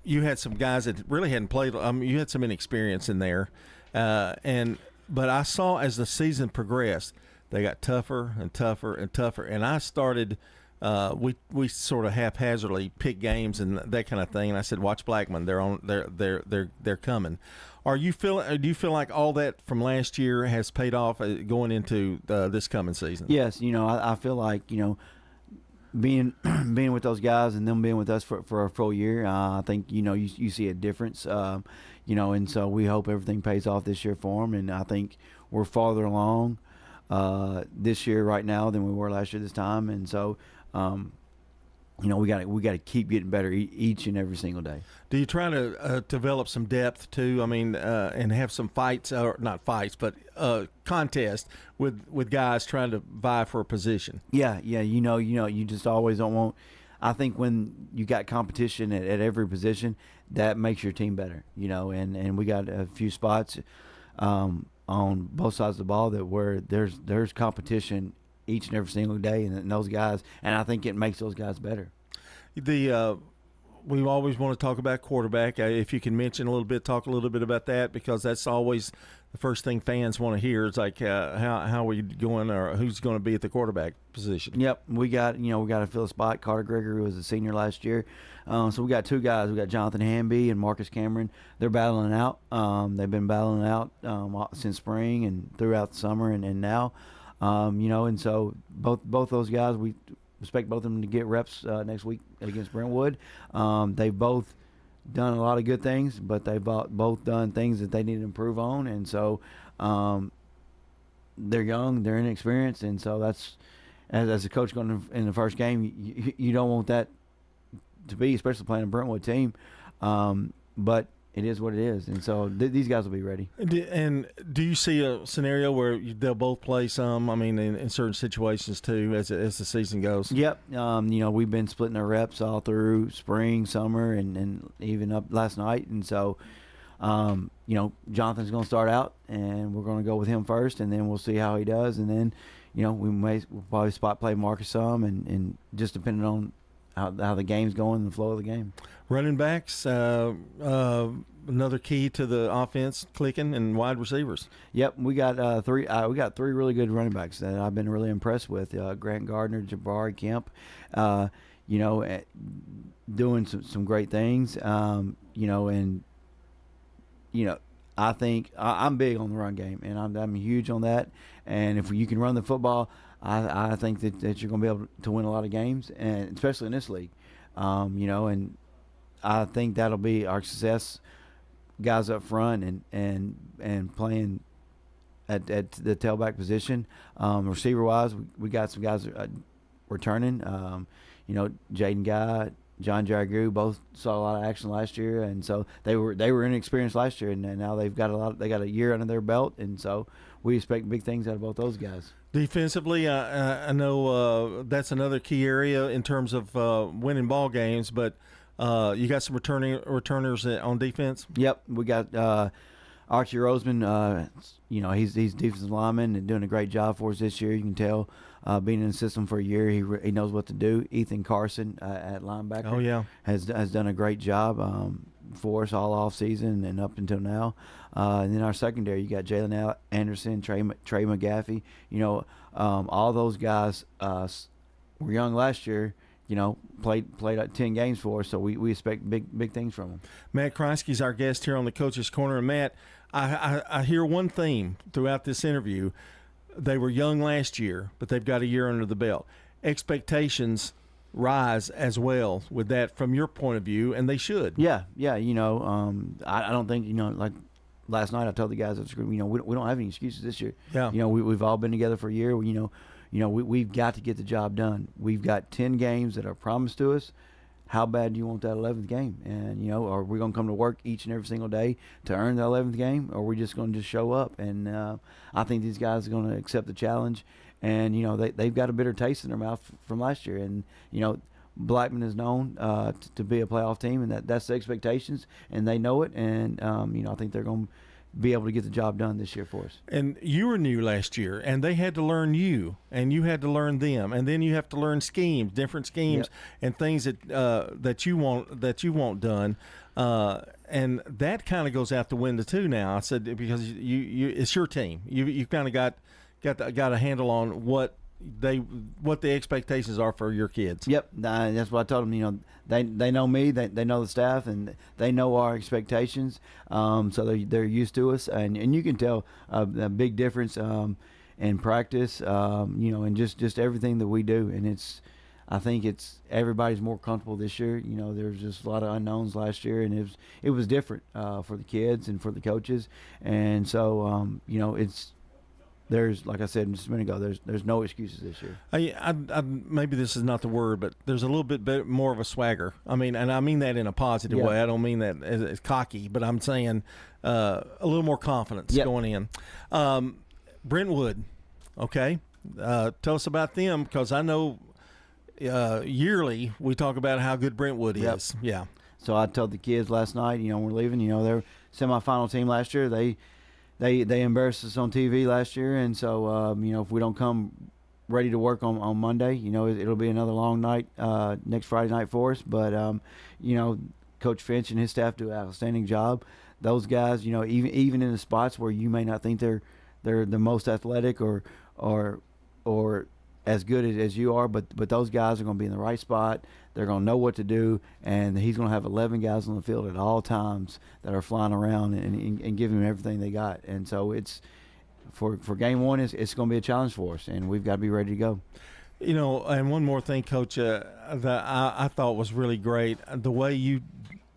you had some guys that really hadn't played. You had some inexperience in there, but I saw as the season progressed, they got tougher and tougher and tougher. And I started. We sort of haphazardly pick games and that kind of thing. And I said, "Watch Blackman. They're on. They're coming." Do you feel like all that from last year has paid off going into this coming season? Yes. I feel like being with those guys and them being with us for a full year. I think you see a difference. And so we hope everything pays off this year for them. And I think we're farther along this year right now than we were last year this time. And so. We got to keep getting better each and every single day. Do you try to develop some depth too? I mean, and have some fights, or not fights, but contests with guys trying to vie for a position. Yeah. You just always don't want. I think when you got competition at every position, that makes your team better. And we got a few spots on both sides of the ball where there's competition each and every single day, and those guys, and I think it makes those guys better. We always want to talk about quarterback. If you can talk a little bit about that, because that's always the first thing fans want to hear. It's like how are you going, or who's going to be at the quarterback position? Yep, we got to fill a spot. Carter Gregory was a senior last year, so we got two guys. We got Jonathan Hamby and Marcus Cameron. They're battling out. They've been battling out since spring and throughout the summer, and now. And so both those guys, we expect both of them to get reps next week against Brentwood. They've both done a lot of good things, but they've both done things that they need to improve on. And so they're young, they're inexperienced, and so that's as a coach going in the first game, you don't want that to be, especially playing a Brentwood team. But it is what it is, and so these guys will be ready. And do you see a scenario where they'll both play some? I mean, in certain situations too, as the season goes. Yep. We've been splitting our reps all through spring, summer, and even up last night. And so, Jonathan's going to start out, and we're going to go with him first, and then we'll see how he does, and then, we'll probably spot play Marcus some, and just depending on how the game's going and the flow of the game. Running backs, another key to the offense, clicking, and wide receivers. Yep, we got three. We got three really good running backs that I've been really impressed with. Grant Gardner, Jabari Kemp, doing some great things. I think I'm big on the run game, and I'm huge on that. And if you can run the football, I think that you're going to be able to win a lot of games, and especially in this league. And I think that'll be our success, guys up front and playing at the tailback position. Receiver wise, we got some guys returning. Jaden Guy, John Jaragu both saw a lot of action last year, and so they were inexperienced last year, and now they got a year under their belt, and so we expect big things out of both those guys. Defensively, I know that's another key area in terms of winning ball games, but you got some returners on defense. Yep, we got Archie Roseman. He's defensive lineman and doing a great job for us this year. You can tell, being in the system for a year, he knows what to do. Ethan Carson at linebacker. Oh yeah, has done a great job for us all off season and up until now. And then our secondary, you got Jalen Anderson, Trey McGaffey. All those guys were young last year. Played 10 games for us, so we expect big things from them. Matt Kreisky's our guest here on the Coach's Corner. And Matt, I hear one theme throughout this interview. They were young last year, but they've got a year under the belt. expectations rise as well with that from your point of view, and they should. Yeah. You know, I don't think, you know, like last night I told the guys at the group, you know, we don't have any excuses this year. Yeah. You know, we've all been together for a year. We've got to get the job done. We've got 10 games that are promised to us. How bad do you want that 11th game? And, you know, are we going to come to work each and every single day to earn the 11th game, or are we just going to just show up? And I think these guys are going to accept the challenge. And, you know, they've got a bitter taste in their mouth from last year. And, you know, Blackman is known to be a playoff team, and that's the expectations, and they know it. And, you know, I think they're going to be able to get the job done this year for us. And you were new last year, and they had to learn you, and you had to learn them, and then you have to learn schemes, different schemes, and things that you want done, and that kind of goes out the window too now. I said because you it's your team. You kind of got a handle on what the expectations are for your kids. Yep, that's what I told them. You know, they know me, they know the staff, and they know our expectations. So they're used to us, and you can tell a big difference in practice. You know, and just everything that we do, and I think everybody's more comfortable this year. You know, there's just a lot of unknowns last year, and it was different for the kids and for the coaches, and so you know there's, like I said just a minute ago, there's no excuses this year. I maybe this is not the word, but there's a little bit more of a swagger. I mean, and I mean that in a positive way. I don't mean that as cocky, but I'm saying a little more confidence going in. Brentwood, okay, tell us about them, because I know yearly we talk about how good Brentwood is. Yeah. So I told the kids last night, you know, we're leaving. You know, they're semifinal team last year. They embarrassed us on TV last year, and so you know, if we don't come ready to work on Monday, you know, it'll be another long night next Friday night for us. But you know, Coach Finch and his staff do an outstanding job. Those guys, you know, even in the spots where you may not think they're the most athletic or as good as you are, but those guys are going to be in the right spot. They're going to know what to do, and he's going to have 11 guys on the field at all times that are flying around and giving them everything they got. And so it's for game one, it's going to be a challenge for us, and we've got to be ready to go. You know, and one more thing, Coach, that I thought was really great, the way you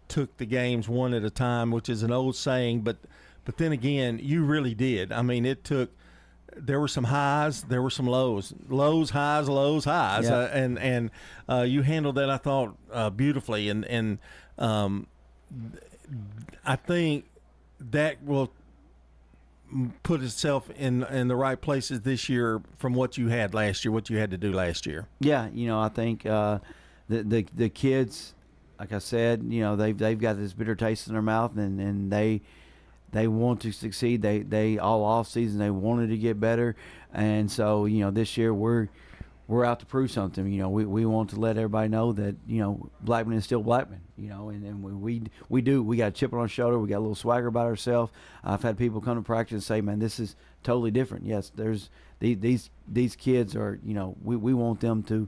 took the games one at a time, which is an old saying, but then again, you really did. I mean, there were some highs, there were some lows, highs, Yeah. And you handled that, I thought, beautifully, and I think that will put itself in the right places this year from what you had last year, what you had to do last year. Yeah, you know, I think the kids, like I said, you know, they've got this bitter taste in their mouth, and they want to succeed. They all off season they wanted to get better, and so, you know, this year we're out to prove something. You know, we want to let everybody know that, you know, Blackman is still Blackman. You know, and we got a chip on our shoulder. We got a little swagger about ourselves. I've had people come to practice and say, "Man, this is totally different." Yes, there's these kids are, you know, we want them to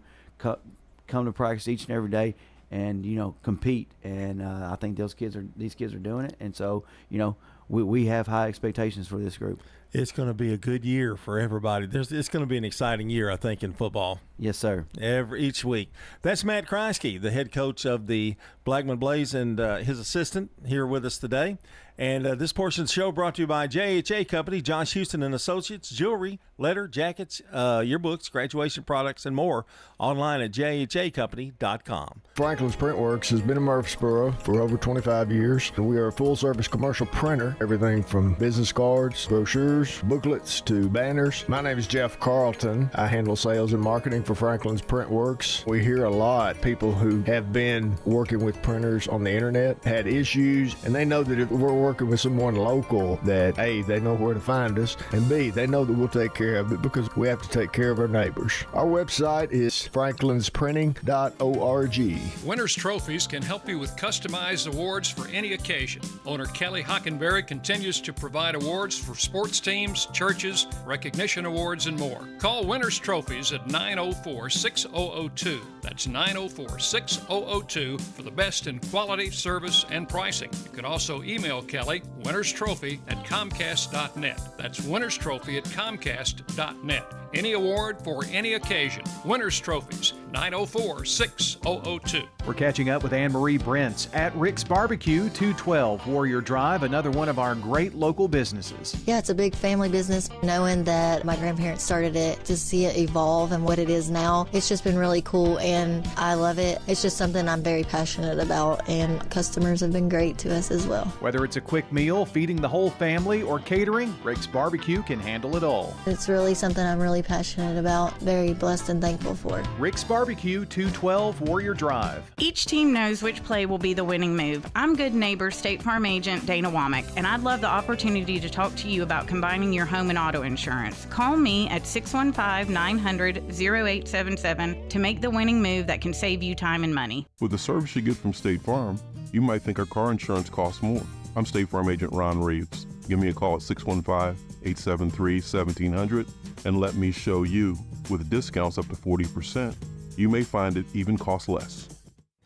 come to practice each and every day and, you know, compete. And I think these kids are doing it. And so, you know, we have high expectations for this group. It's going to be a good year for everybody. It's going to be an exciting year, I think, in football. Yes, sir. Each week. That's Matt Kreisky, the head coach of the Blackman Blaze, and his assistant here with us today. And this portion of the show brought to you by JHA Company, Josh Houston and Associates, jewelry, letter, jackets, yearbooks, graduation products, and more. Online at jhacompany.com. Franklin's Printworks has been in Murfreesboro for over 25 years. We are a full-service commercial printer, everything from business cards, brochures, booklets, to banners. My name is Jeff Carlton. I handle sales and marketing for Franklin's Printworks. We hear a lot people who have been working with printers on the internet, had issues, and they know that if we're working with someone local, that A, they know where to find us, and B, they know that we'll take care of it because we have to take care of our neighbors. Our website is franklinsprinting.org. Winners Trophies can help you with customized awards for any occasion. Owner Kelly Hockenberry continues to provide awards for sports teams, churches, recognition awards, and more. Call Winners Trophies at 904-6002. That's 904-6002 for the best in quality, service, and pricing. You can also email Kelly, winnerstrophy@comcast.net. That's winnerstrophy@comcast.net. Any award for any occasion. Winners Trophies, 904-6002. We're catching up with Anne-Marie Brents at Rick's Barbecue, 212 Warrior Drive, another one of our great local businesses. Yeah, it's a big family business. Knowing that my grandparents started it, to see it evolve and what it is now, it's just been really cool, and I love it. It's just something I'm very passionate about, and customers have been great to us as well. Whether it's a quick meal, feeding the whole family, or catering, Rick's Barbecue can handle it all. It's really something I'm really passionate about, very blessed and thankful for. Rick's Barbecue, 212 Warrior Drive. Each team knows which play will be the winning move. I'm good neighbor State Farm agent Dana Womack, and I'd love the opportunity to talk to you about combining your home and auto insurance. Call me at 615-900-0877 to make the winning move that can save you time and money. With the service you get from State Farm, you might think our car insurance costs more. I'm State Farm agent Ron Reeves. Give me a call at 615-873-1700 and let me show you. With discounts up to 40%, you may find it even costs less.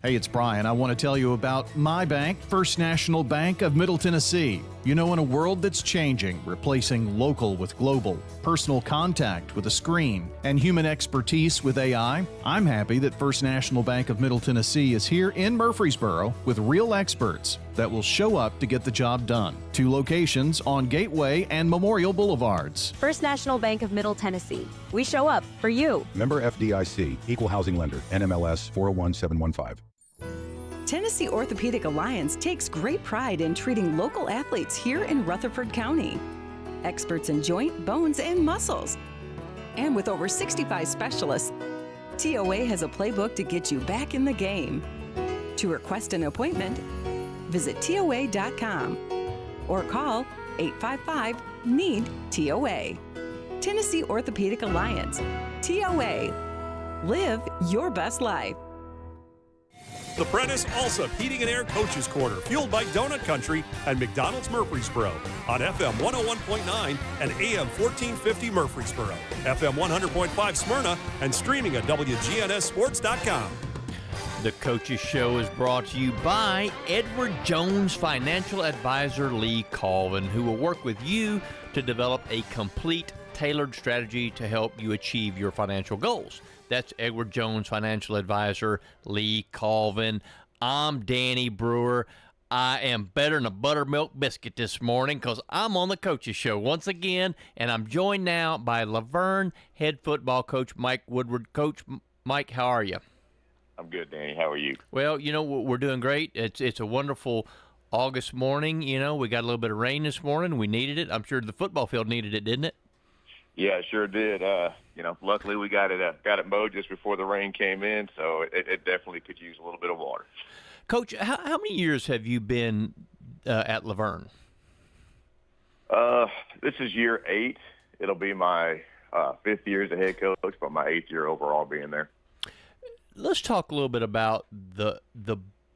Hey, it's Brian. I want to tell you about my bank, First National Bank of Middle Tennessee. You know, in a world that's changing, replacing local with global, personal contact with a screen, and human expertise with AI, I'm happy that First National Bank of Middle Tennessee is here in Murfreesboro with real experts that will show up to get the job done. 2 locations on Gateway and Memorial Boulevards. First National Bank of Middle Tennessee. We show up for you. Member FDIC, Equal Housing Lender, NMLS 401715. Tennessee Orthopedic Alliance takes great pride in treating local athletes here in Rutherford County. Experts in joint, bones, and muscles. And with over 65 specialists, TOA has a playbook to get you back in the game. To request an appointment, visit TOA.com or call 855-NEED-TOA. Tennessee Orthopedic Alliance. TOA. Live your best life. The Prentice Allsup Heating and Air Coaches Corner, fueled by Donut Country and McDonald's Murfreesboro on FM 101.9 and AM 1450 Murfreesboro, FM 100.5 Smyrna, and streaming at WGNSSports.com. The Coaches Show is brought to you by Edward Jones Financial Advisor Lee Colvin, who will work with you to develop a complete, tailored strategy to help you achieve your financial goals. That's Edward Jones Financial Advisor Lee Colvin. I'm Danny Brewer. I am better than a buttermilk biscuit this morning because I'm on the Coaches Show once again, and I'm joined now by Laverne head football coach Mike Woodward. Coach Mike, how are you? I'm good, Danny. How are you? Well, you know, we're doing great. It's a wonderful August morning. You know, we got a little bit of rain this morning. We needed it. I'm sure the football field needed it, didn't it? Yeah, it sure did. You know, luckily we got it mowed just before the rain came in, so it definitely could use a little bit of water. Coach, how many years have you been at Laverne? This is year 8. It'll be my 5th year as a head coach, but my 8th year overall being there. Let's talk a little bit about the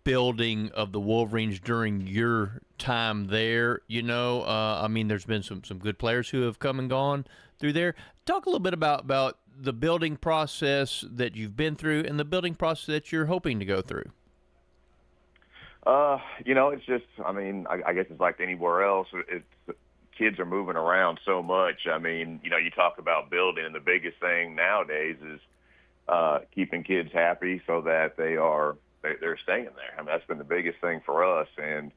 building of the Wolverines during your time there. You know, I mean, there's been some good players who have come and gone through there. Talk a little bit about the building process that you've been through and the building process that you're hoping to go through. You know, it's just, I mean, I guess it's like anywhere else. Kids are moving around so much. I mean, you know, you talk about building, and the biggest thing nowadays is keeping kids happy so that they're staying there. I mean, that's been the biggest thing for us. And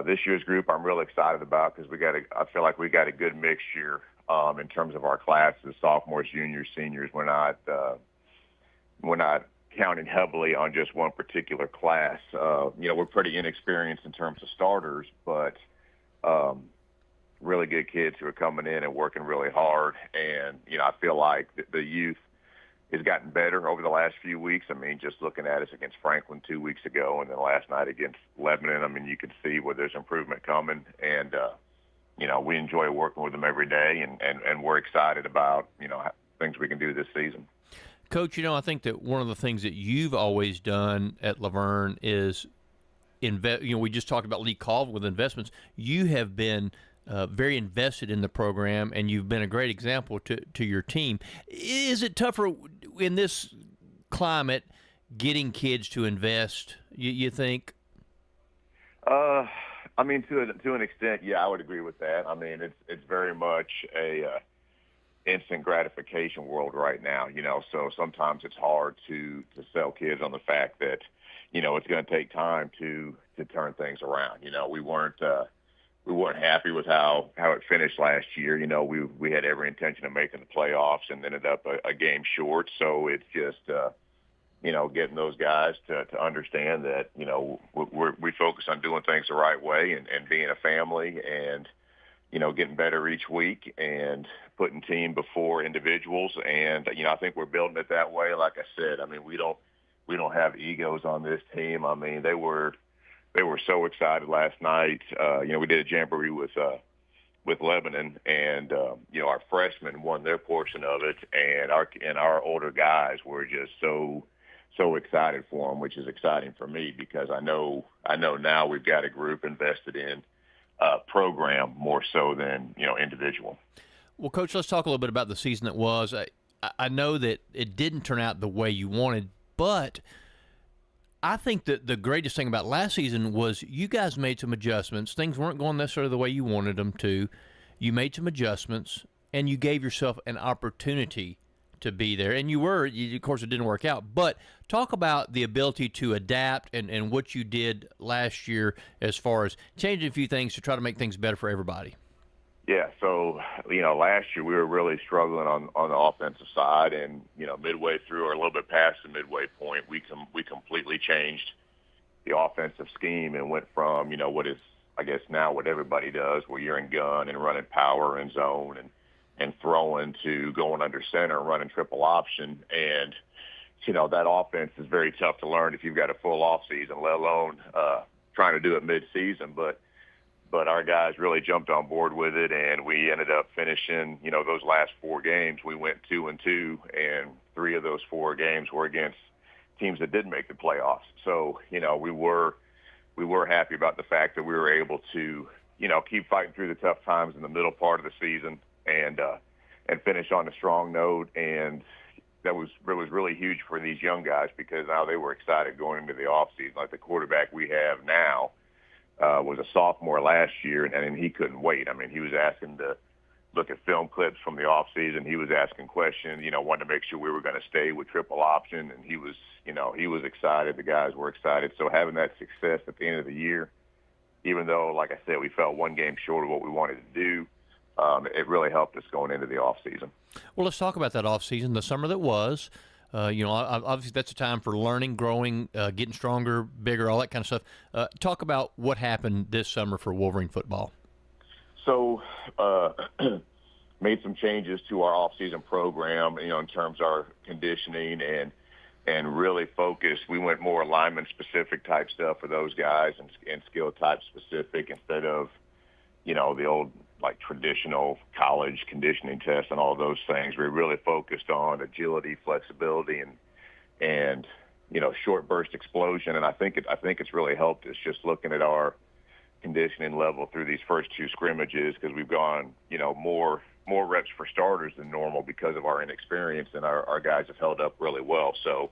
this year's group I'm really excited about because I feel like we got a good mixture in terms of our classes, sophomores, juniors, seniors. We're not counting heavily on just one particular class. You know, we're pretty inexperienced in terms of starters, but really good kids who are coming in and working really hard. And, you know, I feel like the youth has gotten better over the last few weeks. I mean, just looking at us against Franklin 2 weeks ago and then last night against Lebanon, I mean, you can see where there's improvement coming. And, you know, we enjoy working with them every day, and we're excited about, you know, things we can do this season. Coach, you know, I think that one of the things that you've always done at Laverne is invest. You know, we just talked about Lee Colvin with investments. You have been very invested in the program, and you've been a great example to your team. Is it tougher in this climate getting kids to invest, you think? I mean, to an extent, yeah, I would agree with that. I mean, it's very much instant gratification world right now, so sometimes it's hard to sell kids on the fact that, it's going to take time to turn things around. We weren't happy with how it finished last year. We had every intention of making the playoffs and ended up a game short. So it's just, getting those guys to understand that, we focus on doing things the right way and being a family and, getting better each week and putting team before individuals. And, I think we're building it that way. Like I said, I mean, we don't have egos on this team. I mean, they were so excited last night. We did a jamboree with Lebanon, and our freshmen won their portion of it, and our older guys were just so excited for them, which is exciting for me because I know now we've got a group invested in program more so than individual. Well, Coach, let's talk a little bit about the season that was. I know that it didn't turn out the way you wanted, but I think that the greatest thing about last season was you guys made some adjustments. Things weren't going necessarily the way you wanted them to. You made some adjustments, and you gave yourself an opportunity to be there. And of course, it didn't work out. But talk about the ability to adapt and what you did last year as far as changing a few things to try to make things better for everybody. Yeah, so, last year we were really struggling on the offensive side, and, midway through or a little bit past the midway point, we completely changed the offensive scheme and went from, what is, I guess, now what everybody does, where you're in gun and running power and zone and throwing to going under center and running triple option. And, that offense is very tough to learn if you've got a full off season, let alone trying to do it mid-season. But our guys really jumped on board with it, and we ended up finishing, those last 4 games. We went 2-2, and 3 of those 4 games were against teams that didn't make the playoffs. So, we were happy about the fact that we were able to, keep fighting through the tough times in the middle part of the season and finish on a strong note. And that was really huge for these young guys because now they were excited going into the offseason. Like the quarterback we have now, was a sophomore last year, and he couldn't wait. I mean, he was asking to look at film clips from the off season. He was asking questions, wanted to make sure we were going to stay with triple option, and he was excited. The guys were excited. So having that success at the end of the year, even though, like I said, we fell 1 game short of what we wanted to do, it really helped us going into the off season. Well, let's talk about that off season, the summer that was. Obviously that's a time for learning, growing, getting stronger, bigger, all that kind of stuff. Talk about what happened this summer for Wolverine football. So, made some changes to our off-season program, in terms of our conditioning and really focused. We went more alignment-specific type stuff for those guys and skill-type specific instead of, the old traditional college conditioning tests and all those things. We really focused on agility, flexibility, and short burst explosion. And I think it's really helped us just looking at our conditioning level through these first 2 scrimmages because we've gone more reps for starters than normal because of our inexperience, and our guys have held up really well. So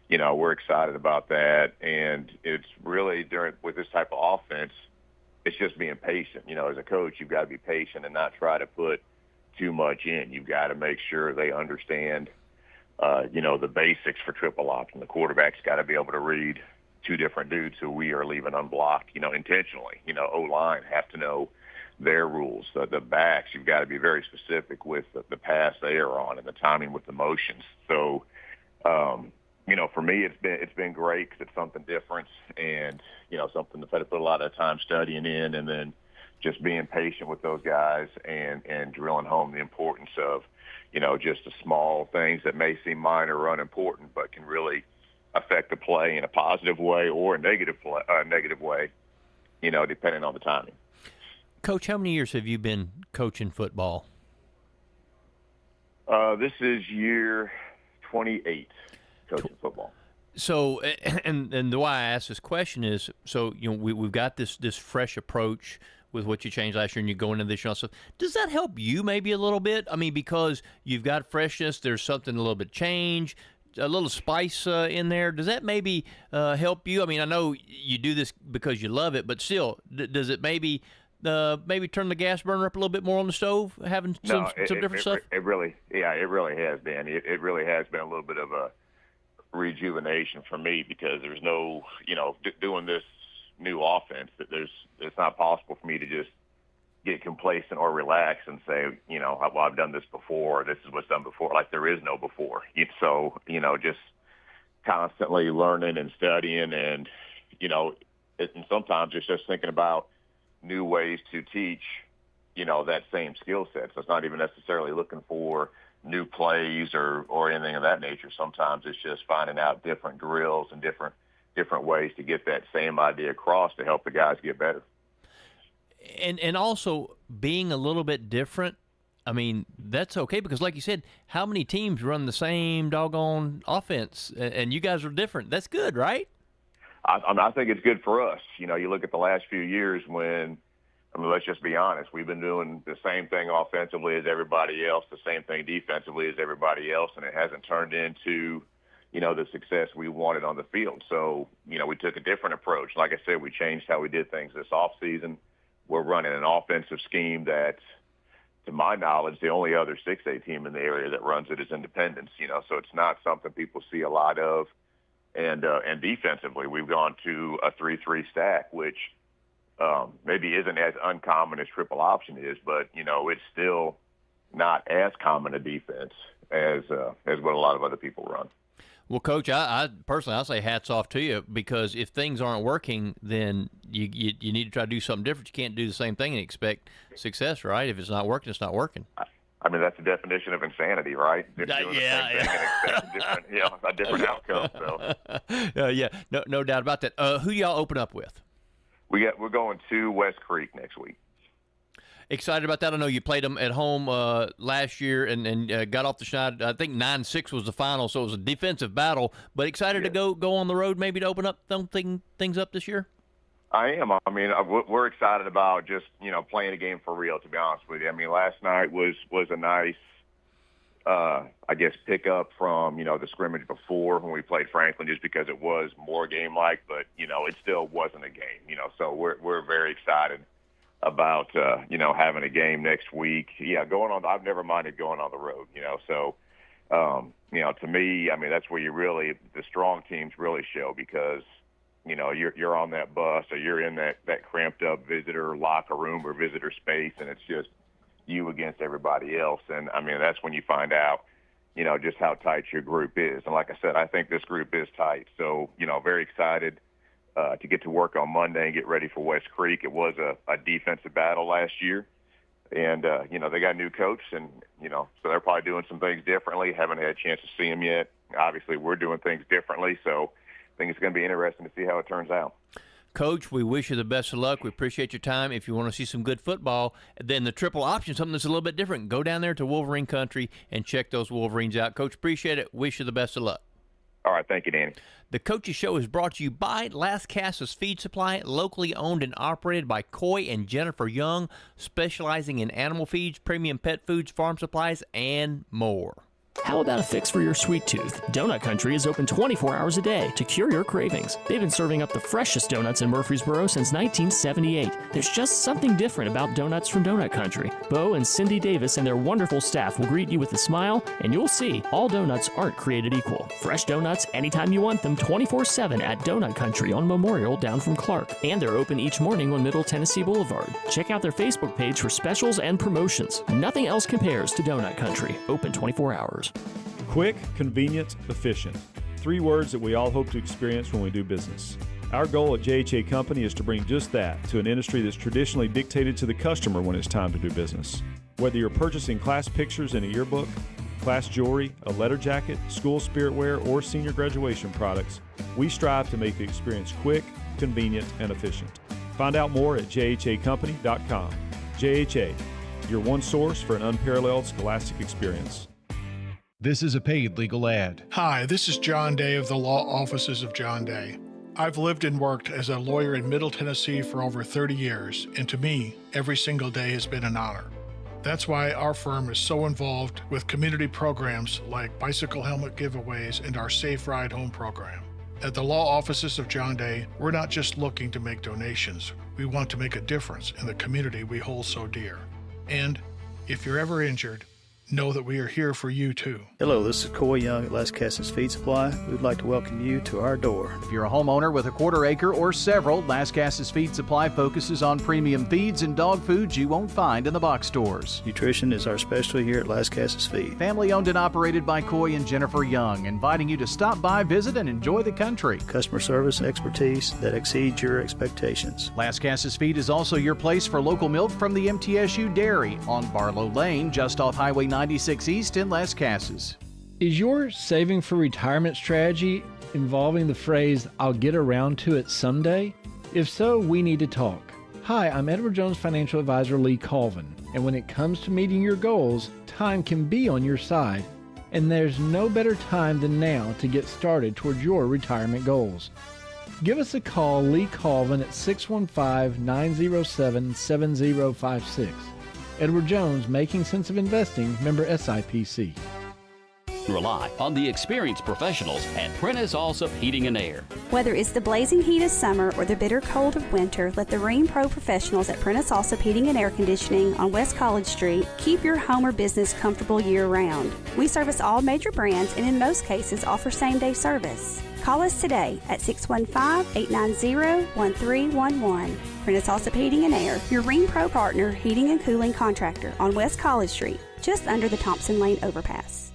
we're excited about that, and it's really with this type of offense, it's just being patient. As a coach, you've got to be patient and not try to put too much in. You've got to make sure they understand, the basics for triple option. The quarterback's got to be able to read 2 different dudes who we are leaving unblocked, intentionally. O-line have to know their rules. The backs, you've got to be very specific with the pass they are on and the timing with the motions. So, for me, it's been great because it's something different and, something that I put a lot of time studying in, and then just being patient with those guys and drilling home the importance of, just the small things that may seem minor or unimportant, but can really affect the play in a positive way or a negative way, depending on the timing. Coach, how many years have you been coaching football? This is year 28 coaching football. So, and the why I ask this question is, so we've got this fresh approach with what you changed last year, and you go into this year also. Does that help you maybe a little bit? I mean, because you've got freshness, there's something a little bit change, a little spice in there. Does that maybe help you? I mean, I know you do this because you love it, but still, does it maybe maybe turn the gas burner up a little bit more on the stove, having some different stuff? It really has been. It really has been a little bit of a rejuvenation for me because there's no, doing this new offense that it's not possible for me to just get complacent or relax and say, well, I've done this before. This is what's done before. Like there is no before. So, just constantly learning and studying and, and sometimes it's just thinking about new ways to teach, that same skill set. So it's not even necessarily looking for new plays or anything of that nature. Sometimes it's just finding out different drills and different ways to get that same idea across to help the guys get better. And also being a little bit different, I mean, that's okay because like you said, how many teams run the same doggone offense and you guys are different? That's good, right? I think it's good for us. You look at the last few years let's just be honest. We've been doing the same thing offensively as everybody else, the same thing defensively as everybody else, and it hasn't turned into, the success we wanted on the field. So, we took a different approach. Like I said, we changed how we did things this offseason. We're running an offensive scheme that, to my knowledge, the only other 6A team in the area that runs it is Independence, so it's not something people see a lot of. And defensively, we've gone to a 3-3 stack, which maybe isn't as uncommon as triple option is, but, it's still not as common a defense as what a lot of other people run. Well, Coach, I personally, I'll say hats off to you because if things aren't working, then you need to try to do something different. You can't do the same thing and expect success, right? If it's not working, it's not working. I mean, that's the definition of insanity, right? Just doing the same thing and expect a different outcome. So. No doubt about that. Who y'all open up with? We're going to West Creek next week. Excited about that. I know you played them at home last year and got off the shot. I think 9-6 was the final, so it was a defensive battle. But excited to go on the road maybe to open up things up this year? I am. I mean, we're excited about just, playing a game for real, to be honest with you. I mean, last night was a nice, pickup from, the scrimmage before when we played Franklin just because it was more game-like. But, it still wasn't a game, So we're very excited about, having a game next week. Yeah, I've never minded going on the road, So, to me, I mean, that's where the strong teams really show because, you're on that bus or you're in that cramped up visitor locker room or visitor space and it's just you against everybody else. And, I mean, that's when you find out, just how tight your group is. And like I said, I think this group is tight. So, very excited to get to work on Monday and get ready for West Creek. It was a defensive battle last year. And, they got a new coach and, so they're probably doing some things differently. Haven't had a chance to see them yet. Obviously, we're doing things differently. So I think it's going to be interesting to see how it turns out. Coach, we wish you the best of luck. We appreciate your time. If you want to see some good football, then the triple option, something that's a little bit different, go down there to Wolverine Country and check those Wolverines out. Coach, appreciate it. Wish you the best of luck. All right. Thank you, Danny. The Coaches Show is brought to you by Las Casas Feed Supply, locally owned and operated by Coy and Jennifer Young, specializing in animal feeds, premium pet foods, farm supplies, and more. How about a fix for your sweet tooth? Donut Country is open 24 hours a day to cure your cravings. They've been serving up the freshest donuts in Murfreesboro since 1978. There's just something different about donuts from Donut Country. Bo and Cindy Davis and their wonderful staff will greet you with a smile, and you'll see all donuts aren't created equal. Fresh donuts anytime you want them 24/7 at Donut Country on Memorial down from Clark. And they're open each morning on Middle Tennessee Boulevard. Check out their Facebook page for specials and promotions. Nothing else compares to Donut Country. Open 24 hours. Quick, convenient, efficient. 3 words that we all hope to experience when we do business. Our goal at JHA Company is to bring just that to an industry that's traditionally dictated to the customer when it's time to do business. Whether you're purchasing class pictures in a yearbook, class jewelry, a letter jacket, school spirit wear, or senior graduation products, we strive to make the experience quick, convenient, and efficient. Find out more at jhacompany.com. JHA, your one source for an unparalleled scholastic experience. This is a paid legal ad. Hi, this is John Day of the Law Offices of John Day. I've lived and worked as a lawyer in Middle Tennessee for over 30 years, and to me, every single day has been an honor. That's why our firm is so involved with community programs like bicycle helmet giveaways and our Safe Ride Home program. At the law offices of John Day, we're not just looking to make donations. We want to make a difference in the community we hold so dear. And if you're ever injured, know that we are here for you too. Hello, this is Coy Young at Las Casas Feed Supply. We'd like to welcome you to our door. If you're a homeowner with a quarter acre or several, Las Casas Feed Supply focuses on premium feeds and dog foods you won't find in the box stores. Nutrition is our specialty here at Las Casas Feed. Family owned and operated by Coy and Jennifer Young, inviting you to stop by, visit, and enjoy the country. Customer service expertise that exceeds your expectations. Las Casas Feed is also your place for local milk from the MTSU Dairy on Barlow Lane, just off Highway 96 East in Las Casas. Is your saving for retirement strategy involving the phrase, "I'll get around to it someday"? If so, we need to talk. Hi, I'm Edward Jones Financial Advisor Lee Colvin, and when it comes to meeting your goals, time can be on your side, and there's no better time than now to get started towards your retirement goals. Give us a call, Lee Colvin, at 615-907-7056. Edward Jones, Making Sense of Investing, member SIPC. Rely on the experienced professionals at Prentice Allsup Heating and Air. Whether it's the blazing heat of summer or the bitter cold of winter, let the Rheem Pro professionals at Prentice Allsup Heating and Air Conditioning on West College Street keep your home or business comfortable year-round. We service all major brands and in most cases offer same-day service. Call us today at 615-890-1311. Prentice Allsup Heating and Air, your Rheem Pro partner heating and cooling contractor on West College Street, just under the Thompson Lane overpass.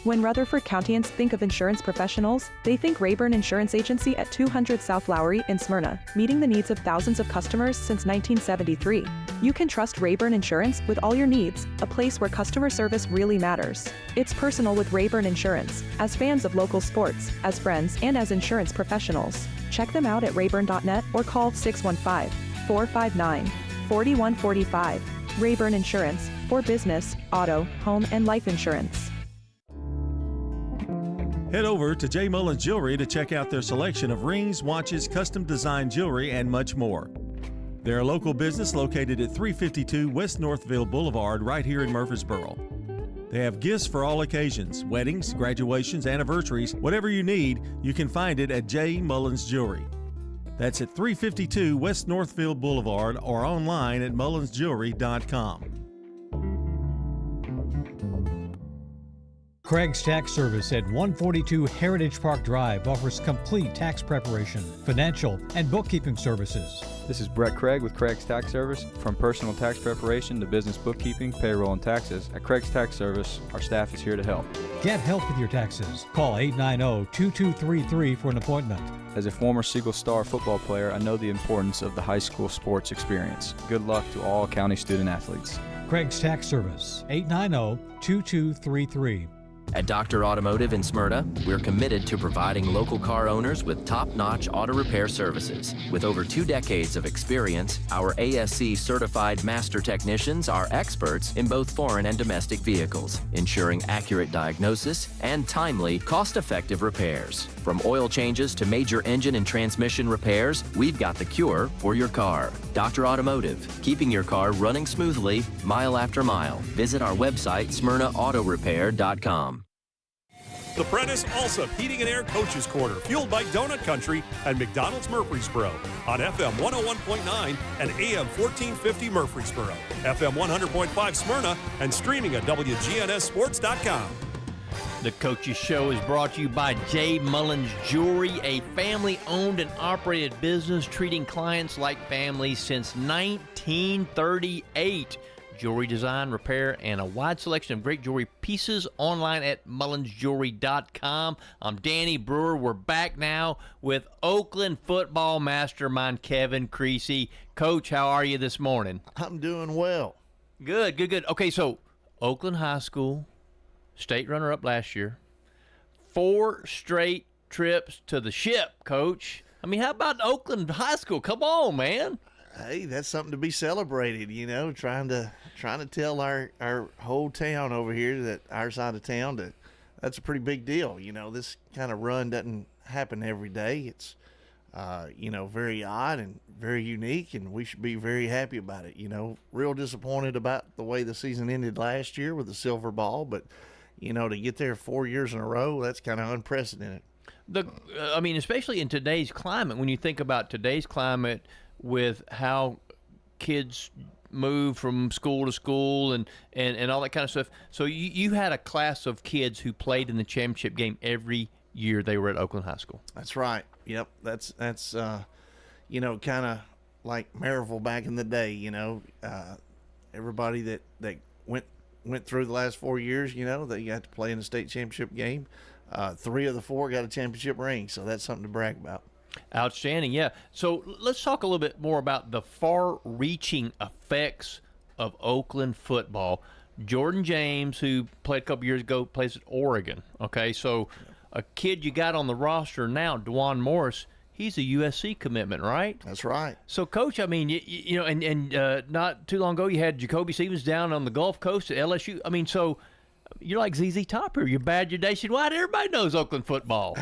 When Rutherford Countyans think of insurance professionals, they think Rayburn Insurance Agency at 200 South Lowry in Smyrna, meeting the needs of thousands of customers since 1973. You can trust Rayburn Insurance with all your needs, a place where customer service really matters. It's personal with Rayburn Insurance, as fans of local sports, as friends, and as insurance professionals. Check them out at rayburn.net or call 615-459-4145. Rayburn Insurance, for business, auto, home, and life insurance. Head over to J. Mullins Jewelry to check out their selection of rings, watches, custom designed jewelry, and much more. They're a local business located at 352 West Northville Boulevard right here in Murfreesboro. They have gifts for all occasions, weddings, graduations, anniversaries, whatever you need, you can find it at J. Mullins Jewelry. That's at 352 West Northville Boulevard or online at mullinsjewelry.com. Craig's Tax Service at 142 Heritage Park Drive offers complete tax preparation, financial, and bookkeeping services. This is Brett Craig with Craig's Tax Service. From personal tax preparation to business bookkeeping, payroll, and taxes, at Craig's Tax Service, our staff is here to help. Get help with your taxes. Call 890-2233 for an appointment. As a former Siegel Star football player, I know the importance of the high school sports experience. Good luck to all county student athletes. Craig's Tax Service, 890-2233. At Dr. Automotive in Smyrna, we're committed to providing local car owners with top-notch auto repair services. With over 2 decades of experience, our ASC certified master technicians are experts in both foreign and domestic vehicles, ensuring accurate diagnosis and timely, cost-effective repairs. From oil changes to major engine and transmission repairs, we've got the cure for your car. Dr. Automotive, keeping your car running smoothly, mile after mile. Visit our website, smyrnaautorepair.com. The Prentice Allsup Heating and Air Coaches Corner, fueled by Donut Country and McDonald's Murfreesboro on FM 101.9 and AM 1450 Murfreesboro, FM 100.5 Smyrna, and streaming at WGNSSports.com. The Coaches Show is brought to you by J. Mullins Jewelry, a family-owned and operated business treating clients like family since 1938. Jewelry design, repair, and a wide selection of great jewelry pieces online at mullinsjewelry.com. I'm Danny Brewer. We're back now with Oakland football mastermind Kevin Creasy. Coach, how are you this morning? I'm doing well. Good. Okay, so Oakland High School, state runner-up last year. 4 straight trips to the ship, Coach. I mean, how about Oakland High School? Come on, man. Hey, that's something to be celebrated, trying to tell our whole town over here, that our side of town, that that's a pretty big deal. This kind of run doesn't happen every day. It's, very odd and very unique, and we should be very happy about it. Real disappointed about the way the season ended last year with the silver ball, but, to get there 4 years in a row, that's kind of unprecedented. Especially in today's climate, when you think about today's climate with how kids move from school to school and all that kind of stuff. So you had a class of kids who played in the championship game every year they were at Oakland High School. That's right. Yep. That's kind of like Maryville back in the day. Everybody that went through the last 4 years, they got to play in a state championship game. 3 of the 4 got a championship ring, so that's something to brag about. Outstanding, yeah. So let's talk a little bit more about the far-reaching effects of Oakland football. Jordan James, who played a couple years ago, plays at Oregon. Okay, so a kid you got on the roster now, Dwan Morris, he's a USC commitment, right? That's right. So, Coach, I mean, not too long ago you had Jacoby Stevens down on the Gulf Coast at LSU. I mean, so you're like ZZ Top here. You're bad, you're nationwide. Everybody knows Oakland football.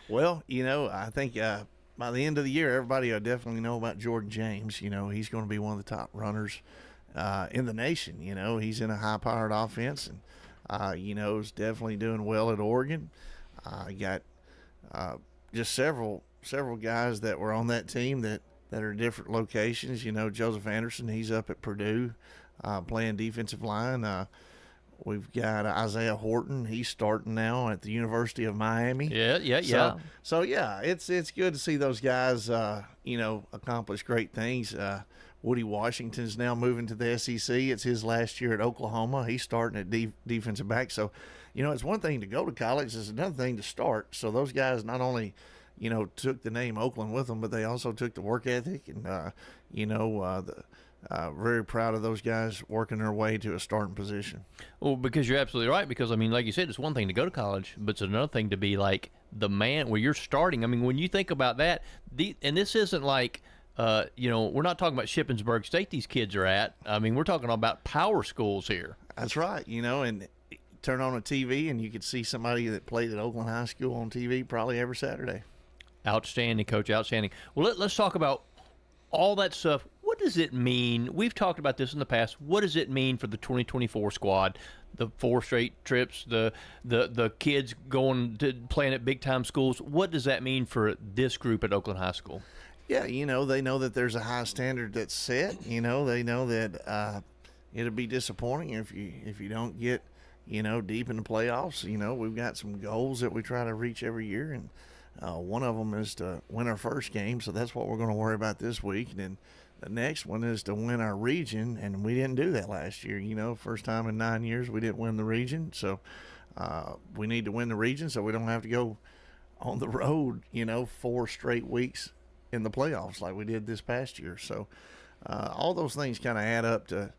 Well, I think by the end of the year, everybody will definitely know about Jordan James. He's going to be one of the top runners in the nation. He's in a high-powered offense and, is definitely doing well at Oregon. Got just several guys that were on that team that are different locations. Joseph Anderson, he's up at Purdue playing defensive line. We've got Isaiah Horton. He's starting now at the University of Miami. Yeah. So yeah, it's good to see those guys, accomplish great things. Woody Washington's now moving to the SEC. It's his last year at Oklahoma. He's starting at defensive back. So, it's one thing to go to college. It's another thing to start. So those guys not only, took the name Oakland with them, but they also took the work ethic and, very proud of those guys working their way to a starting position. Well, because you're absolutely right. Because, like you said, it's one thing to go to college, but it's another thing to be like the man where you're starting. When you think about that, and this isn't like, we're not talking about Shippensburg State these kids are at. We're talking about power schools here. That's right. And turn on a TV and you could see somebody that played at Oakland High School on TV probably every Saturday. Outstanding, Coach, outstanding. Well, let's talk about all that stuff. What does it mean? We've talked about this in the past. What does it mean for the 2024 squad? The 4 straight trips, the kids going to playing at big-time schools. What does that mean for this group at Oakland High School? Yeah, they know that there's a high standard that's set. They know that it'll be disappointing if you don't get, deep in the playoffs. We've got some goals that we try to reach every year, and one of them is to win our first game, so that's what we're going to worry about this week. And then the next one is to win our region, and we didn't do that last year. First time in 9 years we didn't win the region, so we need to win the region so we don't have to go on the road, 4 straight weeks in the playoffs like we did this past year. So all those things kind of add up to,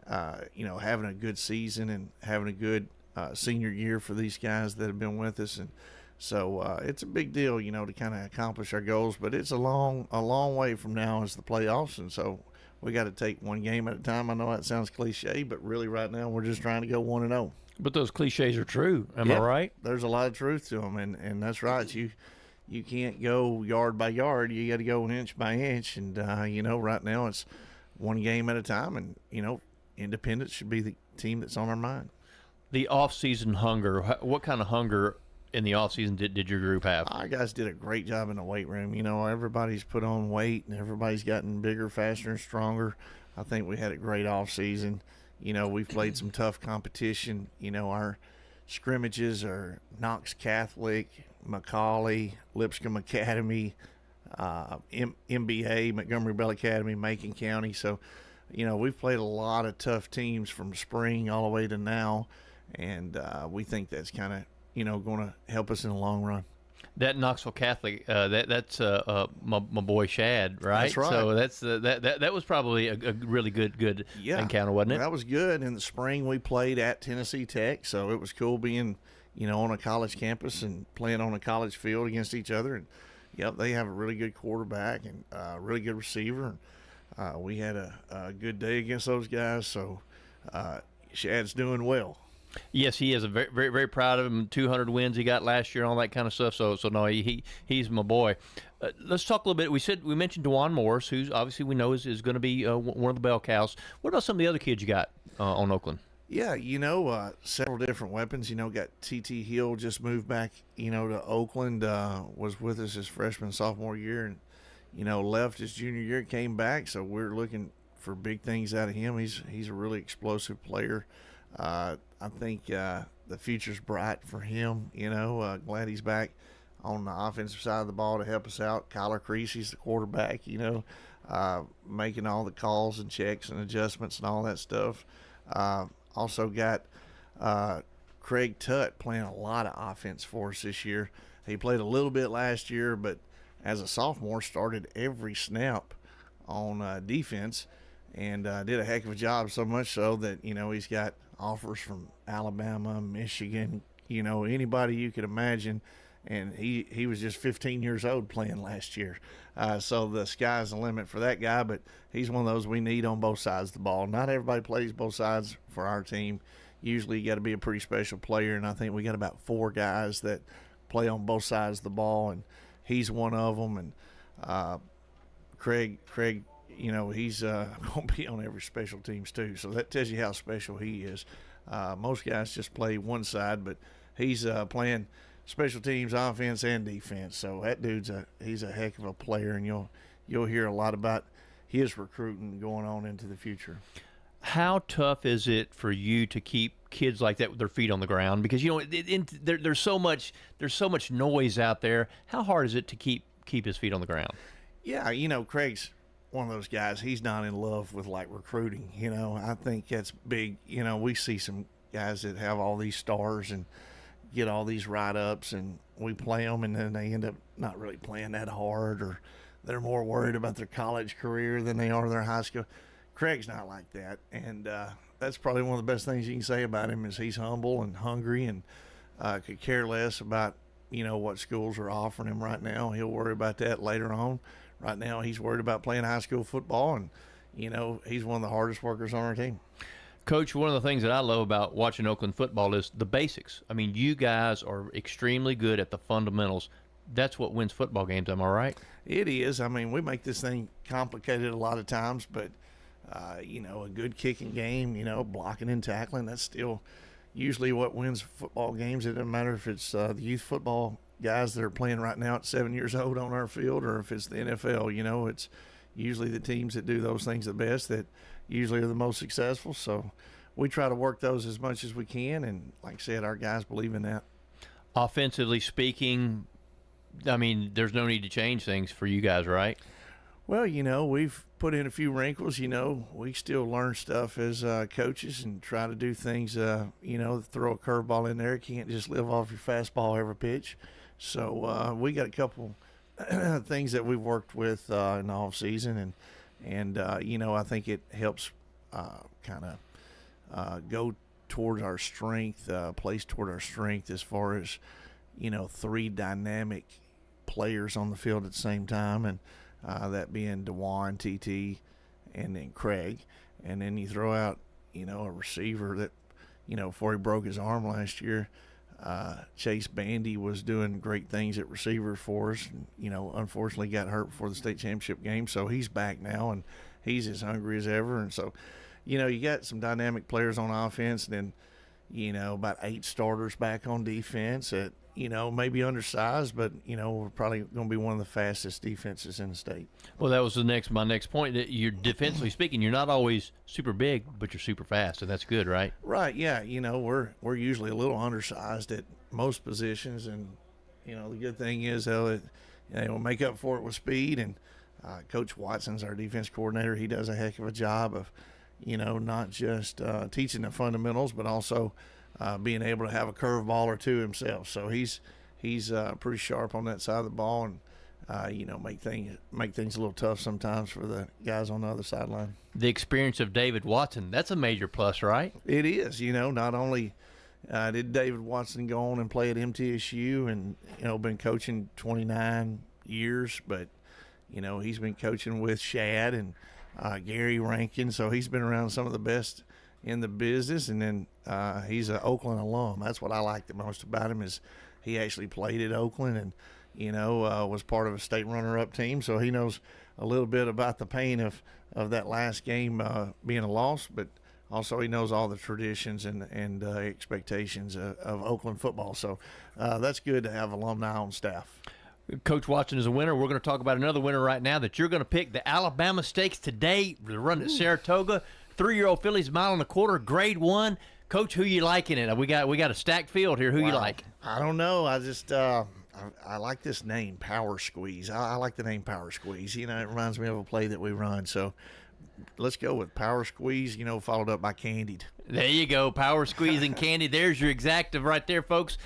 having a good season and having a good senior year for these guys that have been with us. And so it's a big deal, to kind of accomplish our goals, but it's a long way from now is the playoffs. And so we got to take one game at a time. I know that sounds cliche, but really right now we're just trying to go 1-0. But those cliches are true. Am I right? There's a lot of truth to them. And that's right. You can't go yard by yard. You got to go inch by inch. And, right now it's one game at a time. And, Independence should be the team that's on our mind. The off-season hunger, what kind of hunger in the off-season did your group have? Our guys did a great job in the weight room. Everybody's put on weight, and everybody's gotten bigger, faster, and stronger. I think we had a great off-season. We've played some tough competition. Our scrimmages are Knox Catholic, McCallie, Lipscomb Academy, MBA, Montgomery Bell Academy, Macon County. So, we've played a lot of tough teams from spring all the way to now, and we think that's kind of, going to help us in the long run. That Knoxville Catholic, that's my boy Shad, right? That's right. So that's that was probably a really good encounter, wasn't it? That was good. In the spring, we played at Tennessee Tech, so it was cool being, on a college campus and playing on a college field against each other. And they have a really good quarterback and a really good receiver. And we had a good day against those guys, so Shad's doing well. Yes, he is. Very, very, very proud of him. 200 wins he got last year, and all that kind of stuff. So no, he's my boy. Let's talk a little bit. We mentioned Dwan Morris, who's obviously we know is going to be one of the bell cows. What about some of the other kids you got on Oakland? Yeah, several different weapons. Got T.T. Hill just moved back, to Oakland, was with us his freshman, sophomore year, and, left his junior year, came back. So we're looking for big things out of him. He's a really explosive player. I think the future's bright for him. Glad he's back on the offensive side of the ball to help us out. Kyler Creasy's the quarterback, making all the calls and checks and adjustments and all that stuff. Also got Craig Tutt playing a lot of offense for us this year. He played a little bit last year, but as a sophomore started every snap on defense and did a heck of a job, so much so that, he's got offers from Alabama, Michigan, anybody you could imagine. And he was just 15 years old playing last year. So the sky's the limit for that guy, but he's one of those we need on both sides of the ball. Not everybody plays both sides for our team. Usually you got to be a pretty special player, and I think we got about 4 guys that play on both sides of the ball, and he's one of them. And Craig, he's going to be on every special teams too. So that tells you how special he is. Most guys just play one side, but he's playing special teams, offense, and defense. So that he's a heck of a player, and you'll hear a lot about his recruiting going on into the future. How tough is it for you to keep kids like that with their feet on the ground? Because there's so much noise out there. How hard is it to keep his feet on the ground? Yeah, Craig's one of those guys. He's not in love with recruiting. I think that's big. We see some guys that have all these stars and get all these write-ups, and we play them, and then they end up not really playing that hard, or they're more worried about their college career than they are their high school. Craig's not like that, and that's probably one of the best things you can say about him is he's humble and hungry and could care less about what schools are offering him right now. He'll worry about that later on. Right now he's worried about playing high school football, and he's one of the hardest workers on our team. Coach, one of the things that I love about watching Oakland football is the basics. I mean, you guys are extremely good at the fundamentals. That's what wins football games, am I right? It is. I mean, we make this thing complicated a lot of times, but, a good kicking game, blocking and tackling, that's still usually what wins football games. It doesn't matter if it's the youth football guys that are playing right now at 7 years old on our field or if it's the NFL. It's usually the teams that do those things the best that usually are the most successful. So we try to work those as much as we can, and like I said, our guys believe in that. Offensively speaking, I mean, there's no need to change things for you guys, right? Well, we've put in a few wrinkles. We still learn stuff as coaches and try to do things, throw a curveball in there. Can't just live off your fastball every pitch. So we got a couple things that we've worked with in the off season, and I think it helps kind of go toward our strength, place toward our strength as far as 3 dynamic players on the field at the same time, and that being DeJuan, TT, and then Craig. And then you throw out a receiver that before he broke his arm last year, Chase Bandy was doing great things at receiver for us. Unfortunately got hurt before the state championship game, so he's back now, and he's as hungry as ever. And so, you got some dynamic players on offense, and then, about 8 starters back on defense at, maybe undersized, but, we're probably going to be one of the fastest defenses in the state. Well, that was my next point. That you're defensively speaking, you're not always super big, but you're super fast, and that's good, right? Right, yeah. We're usually a little undersized at most positions, and, the good thing is, though, we'll make up for it with speed, and Coach Watson's our defense coordinator. He does a heck of a job of, not just teaching the fundamentals, but also being able to have a curveball or 2 himself. So he's pretty sharp on that side of the ball, and make things a little tough sometimes for the guys on the other sideline. The experience of David Watson, that's a major plus, right? It is. Not only did David Watson go on and play at MTSU and been coaching 29 years, but he's been coaching with Shad and Gary Rankin, so he's been around some of the best in the business. And then he's an Oakland alum. That's what I like the most about him, is he actually played at Oakland and was part of a state runner-up team, so he knows a little bit about the pain of that last game being a loss. But also he knows all the traditions and expectations of Oakland football. So that's good to have alumni on staff. Coach Watson is a winner. We're going to talk about another winner right now that you're going to pick. The Alabama Stakes today, run at Saratoga. 3-year-old fillies, 1.25 miles, grade 1. Coach, who you like in it? We got a stacked field here. Who you like? I don't know. I just I like this name, Power Squeeze. I like the name Power Squeeze. You know, it reminds me of a play that we run. So let's go with Power Squeeze, followed up by Candied. There you go, Power Squeeze and Candy. There's your exactive right there, folks.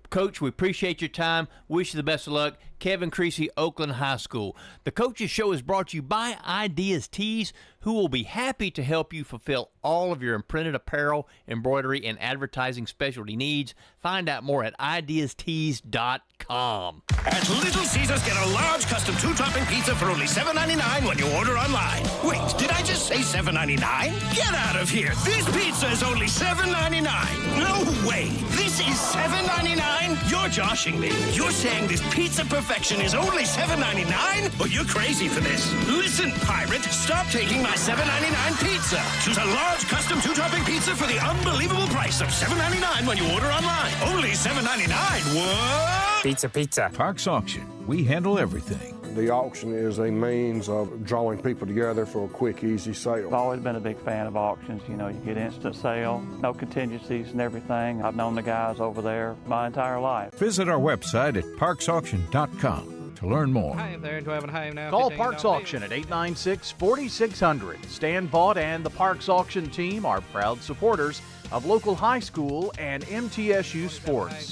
Coach, we appreciate your time. Wish you the best of luck. Kevin Creasy, Oakland High School. The Coaches Show is brought to you by Ideas Tees, who will be happy to help you fulfill all of your imprinted apparel, embroidery, and advertising specialty needs. Find out more at ideastees.com. At Little Caesars, get a large custom 2-topping pizza for only $7.99 when you order online. Wait, did I just say $7.99? Get out of here. This pizza is only $7.99. No way. This is $7.99? You're joshing me. You're saying this pizza perfection is only $7.99? Well, you're crazy for this. Listen, pirate, stop taking my $7.99 pizza. Choose a large custom 2-topping pizza for the unbelievable price of $7.99 when you order online. Only $7.99. What? Pizza. Parks Auction. We handle everything. The auction is a means of drawing people together for a quick, easy sale. I've always been a big fan of auctions. You get instant sale, no contingencies and everything. I've known the guys over there my entire life. Visit our website at parksauction.com to learn more. Hi there, do I have a home now? Call Parks Auction at 896-4600. Stan Vaught and the Parks Auction team are proud supporters of local high school and MTSU sports.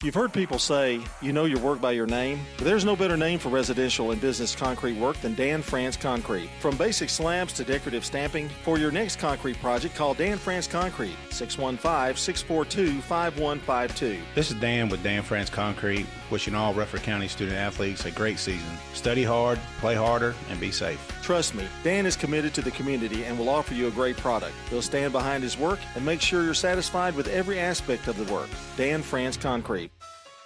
You've heard people say, you know your work by your name, but there's no better name for residential and business concrete work than Dan France Concrete. From basic slabs to decorative stamping, for your next concrete project, call Dan France Concrete, 615-642-5152. This is Dan with Dan France Concrete, wishing all Rutherford County student athletes a great season. Study hard, play harder, and be safe. Trust me, Dan is committed to the community and will offer you a great product. He'll stand behind his work and make sure you're satisfied with every aspect of the work. Dan France Concrete.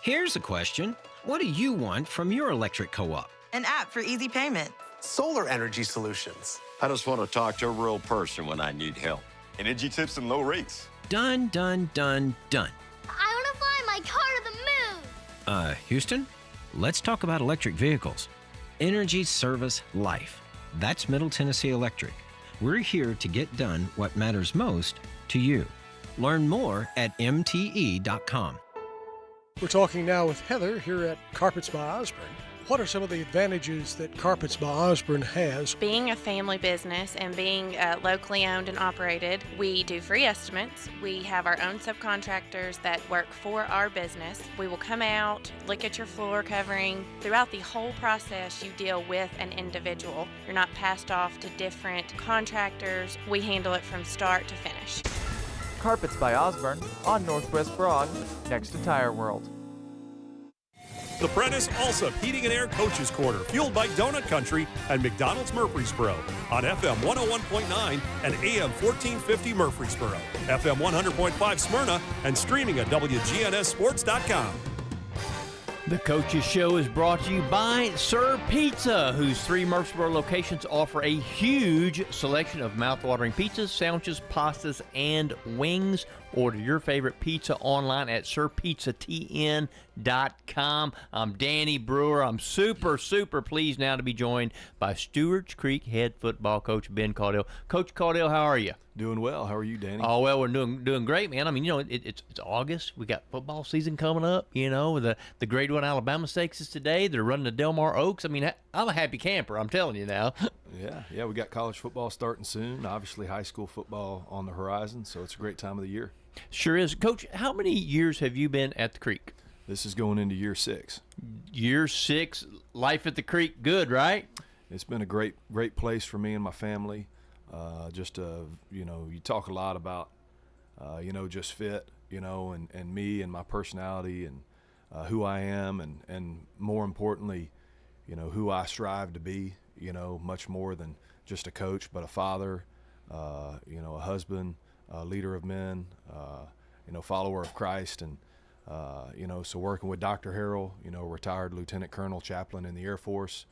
Here's a question. What do you want from your electric co-op? An app for easy payment. Solar energy solutions. I just want to talk to a real person when I need help. Energy tips and low rates. Done. I want to fly my car to the moon. Houston, let's talk about electric vehicles. Energy Service Life. That's Middle Tennessee Electric. We're here to get done what matters most to you. Learn more at mte.com. We're talking now with Heather here at Carpets by Osborne. What are some of the advantages that Carpets by Osborne has? Being a family business and being locally owned and operated, we do free estimates. We have our own subcontractors that work for our business. We will come out, look at your floor covering. Throughout the whole process, you deal with an individual. You're not passed off to different contractors. We handle it from start to finish. Carpets by Osborne on Northwest Broad, next to Tire World. The Prentice Allsup Heating and Air Coaches Corner, fueled by Donut Country and McDonald's Murfreesboro on FM 101.9 and AM 1450 Murfreesboro, FM 100.5 Smyrna, and streaming at WGNSSports.com. The Coaches Show is brought to you by Sir Pizza, whose 3 Murfreesboro locations offer a huge selection of mouthwatering pizzas, sandwiches, pastas, and wings. Order your favorite pizza online at sirpizzatn.com. I'm Danny Brewer. I'm super pleased now to be joined by Stewart's Creek head football coach Ben Caudill. Coach Caudill, how are you? Doing well. How are you, Danny? Oh, well, we're doing great, man. I mean, it's August. We got football season coming up. The Grade 1 Alabama Stakes is today. They're running the Del Mar Oaks. I mean, I'm a happy camper, I'm telling you now. Yeah, we got college football starting soon. Obviously, high school football on the horizon, so it's a great time of the year. Sure is. Coach, how many years have you been at the Creek? This is going into year 6. Year 6, life at the Creek, good, right? It's been a great place for me and my family. You talk a lot about, just fit, and me and my personality and who I am and more importantly, who I strive to be, much more than just a coach, but a father, a husband, a leader of men, follower of Christ. And, so working with Dr. Harrell, retired Lieutenant Colonel chaplain in the Air Force,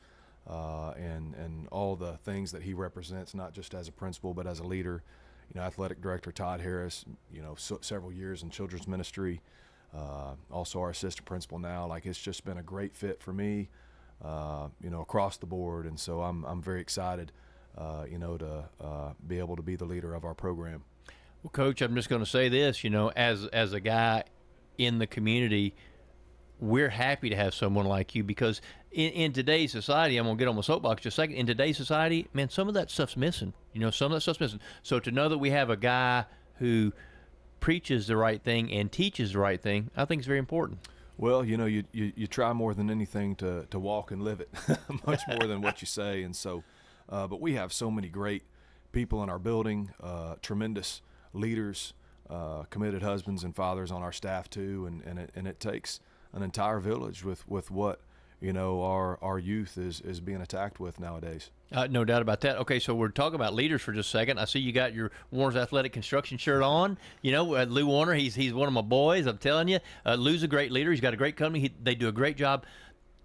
and all the things that he represents, not just as a principal but as a leader. Athletic director Todd Harris, several years in children's ministry, also our assistant principal now. Like, it's just been a great fit for me, across the board, and so I'm very excited, to be able to be the leader of our program. Well, Coach, I'm just going to say this, as a guy in the community, we're happy to have someone like you, because in today's society, I'm going to get on my soapbox just a second. In today's society, man, some of that stuff's missing. Some of that stuff's missing. So to know that we have a guy who preaches the right thing and teaches the right thing, I think is very important. Well, you try more than anything to walk and live it, much more than what you say. And so, but we have so many great people in our building, tremendous leaders, committed husbands and fathers on our staff too, and it takes an entire village with what our youth is being attacked with nowadays. No doubt about that. Okay, so we're talking about leaders for just a second. I see you got your Warner's Athletic Construction shirt on. Lou Warner, he's one of my boys. I'm telling you, Lou's a great leader. He's got a great company. They do a great job.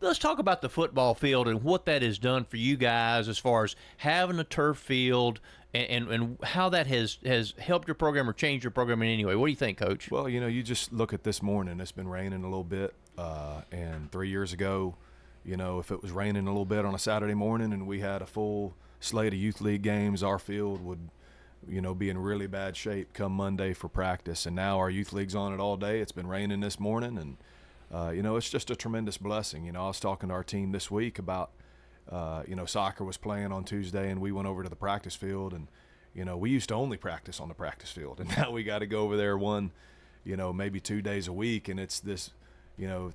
Let's talk about the football field and what that has done for you guys as far as having a turf field and how that has helped your program or changed your program in any way. What do you think, Coach? Well, you just look at this morning. It's been raining a little bit, and 3 years ago, if it was raining a little bit on a Saturday morning and we had a full slate of youth league games, our field would, be in really bad shape come Monday for practice. And now our youth league's on it all day. It's been raining this morning, and it's just a tremendous blessing. I was talking to our team this week about, soccer was playing on Tuesday, and we went over to the practice field, and, we used to only practice on the practice field, and now we got to go over there maybe 2 days a week, and it's this,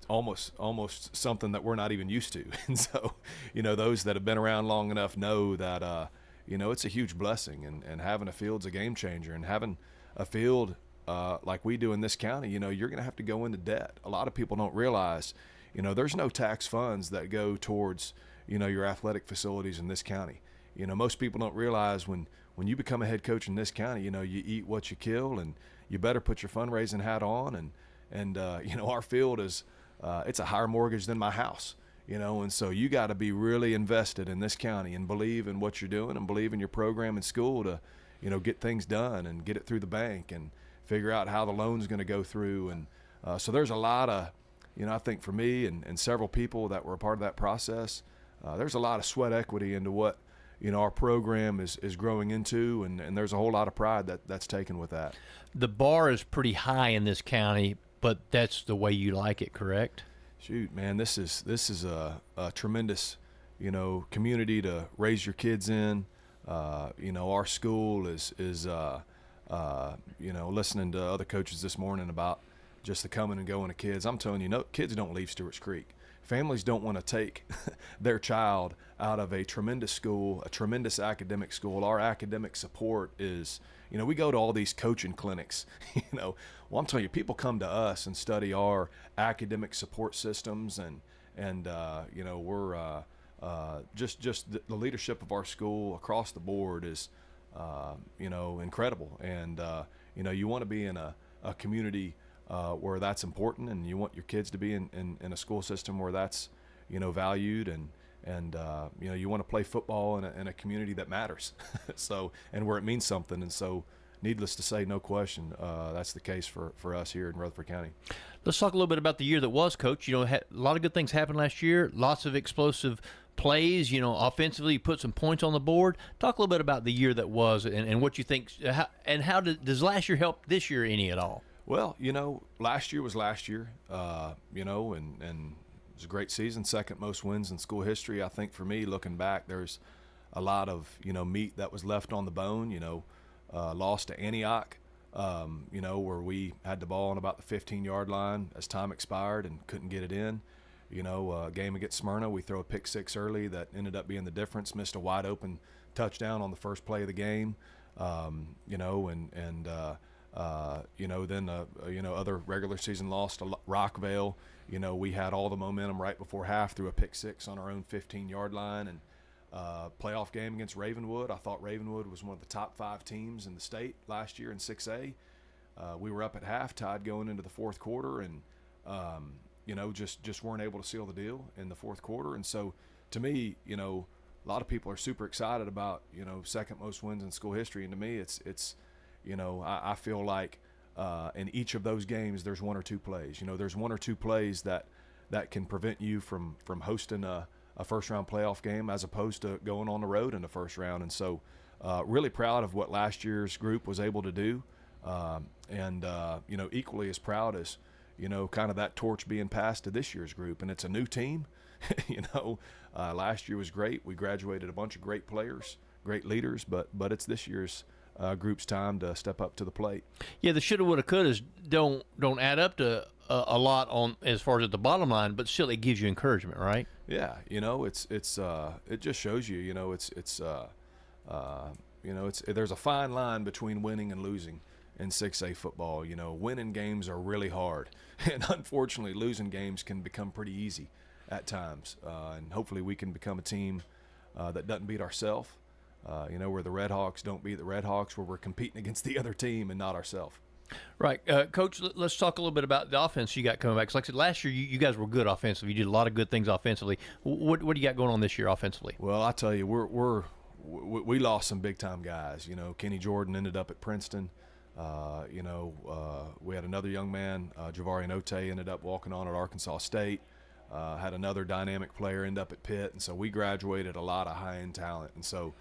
almost something that we're not even used to. And so, those that have been around long enough know that, it's a huge blessing, and having a field's a game changer, and having a field like we do in this county, you're going to have to go into debt. A lot of people don't realize, there's no tax funds that go towards, your athletic facilities in this county. Most people don't realize when you become a head coach in this county, you eat what you kill, and you better put your fundraising hat on. And our field is, it's a higher mortgage than my house, and so you got to be really invested in this county and believe in what you're doing and believe in your program and school to, get things done and get it through the bank and figure out how the loan's going to go through. And so there's a lot of, I think for me and several people that were a part of that process, there's a lot of sweat equity into what, our program is growing into, and there's a whole lot of pride that's taken with that. The bar is pretty high in this county, but that's the way you like it, correct? Shoot, man, this is a tremendous, community to raise your kids in. Our school is listening to other coaches this morning about just the coming and going of kids. I'm telling you, kids don't leave Stewart's Creek. Families don't want to take their child out of a tremendous school, a tremendous academic school. Our academic support is, we go to all these coaching clinics, well, I'm telling you, people come to us and study our academic support systems, and we're just the leadership of our school across the board is, incredible. And, you want to be in a community where that's important, and you want your kids to be in a school system where that's, valued, and you want to play football in a community that matters. So, and where it means something. And so, needless to say, no question, that's the case for us here in Rutherford County. Let's talk a little bit about the year that was, Coach. A lot of good things happened last year, lots of explosive plays, offensively, you put some points on the board. Talk a little bit about the year that was and what you think, how does last year help this year any at all? Well, last year was last year, and it was a great season, second most wins in school history. I think for me, looking back, there's a lot of, meat that was left on the bone, lost to Antioch, where we had the ball on about the 15-yard line as time expired and couldn't get it in. Game against Smyrna, we throw a pick six early that ended up being the difference, missed a wide open touchdown on the first play of the game, then other regular season loss to Rockvale. We had all the momentum right before half, through a pick six on our own 15-yard line. And playoff game against Ravenwood, I thought Ravenwood was one of the top 5 teams in the state last year in 6A. We were up at half, tied going into the fourth quarter, and just weren't able to seal the deal in the fourth quarter. And so, to me, a lot of people are super excited about second most wins in school history. And to me, it's I feel like in each of those games there's one or two plays. There's one or two plays that can prevent you from hosting a first round playoff game as opposed to going on the road in the first round. And so, really proud of what last year's group was able to do, and equally as proud as kind of that torch being passed to this year's group. And it's a new team. Last year was great. We graduated a bunch of great players, great leaders, but it's this year's group's time to step up to the plate. Yeah, the shoulda, woulda, couldas don't add up to a lot on as far as at the bottom line, but still it gives you encouragement, right? Yeah, it just shows you, there's a fine line between winning and losing in 6A football. Winning games are really hard, and unfortunately losing games can become pretty easy at times. And hopefully we can become a team that doesn't beat ourselves, where the Red Hawks don't beat the Red Hawks, where we're competing against the other team and not ourselves. Right. Coach, let's talk a little bit about the offense you got coming back. 'Cause like I said, last year you guys were good offensively. You did a lot of good things offensively. What do you got going on this year offensively? Well, I tell you, we lost some big-time guys. Kenny Jordan ended up at Princeton. We had another young man, Javarian Ote, ended up walking on at Arkansas State. Had another dynamic player end up at Pitt. And so we graduated a lot of high-end talent. And so,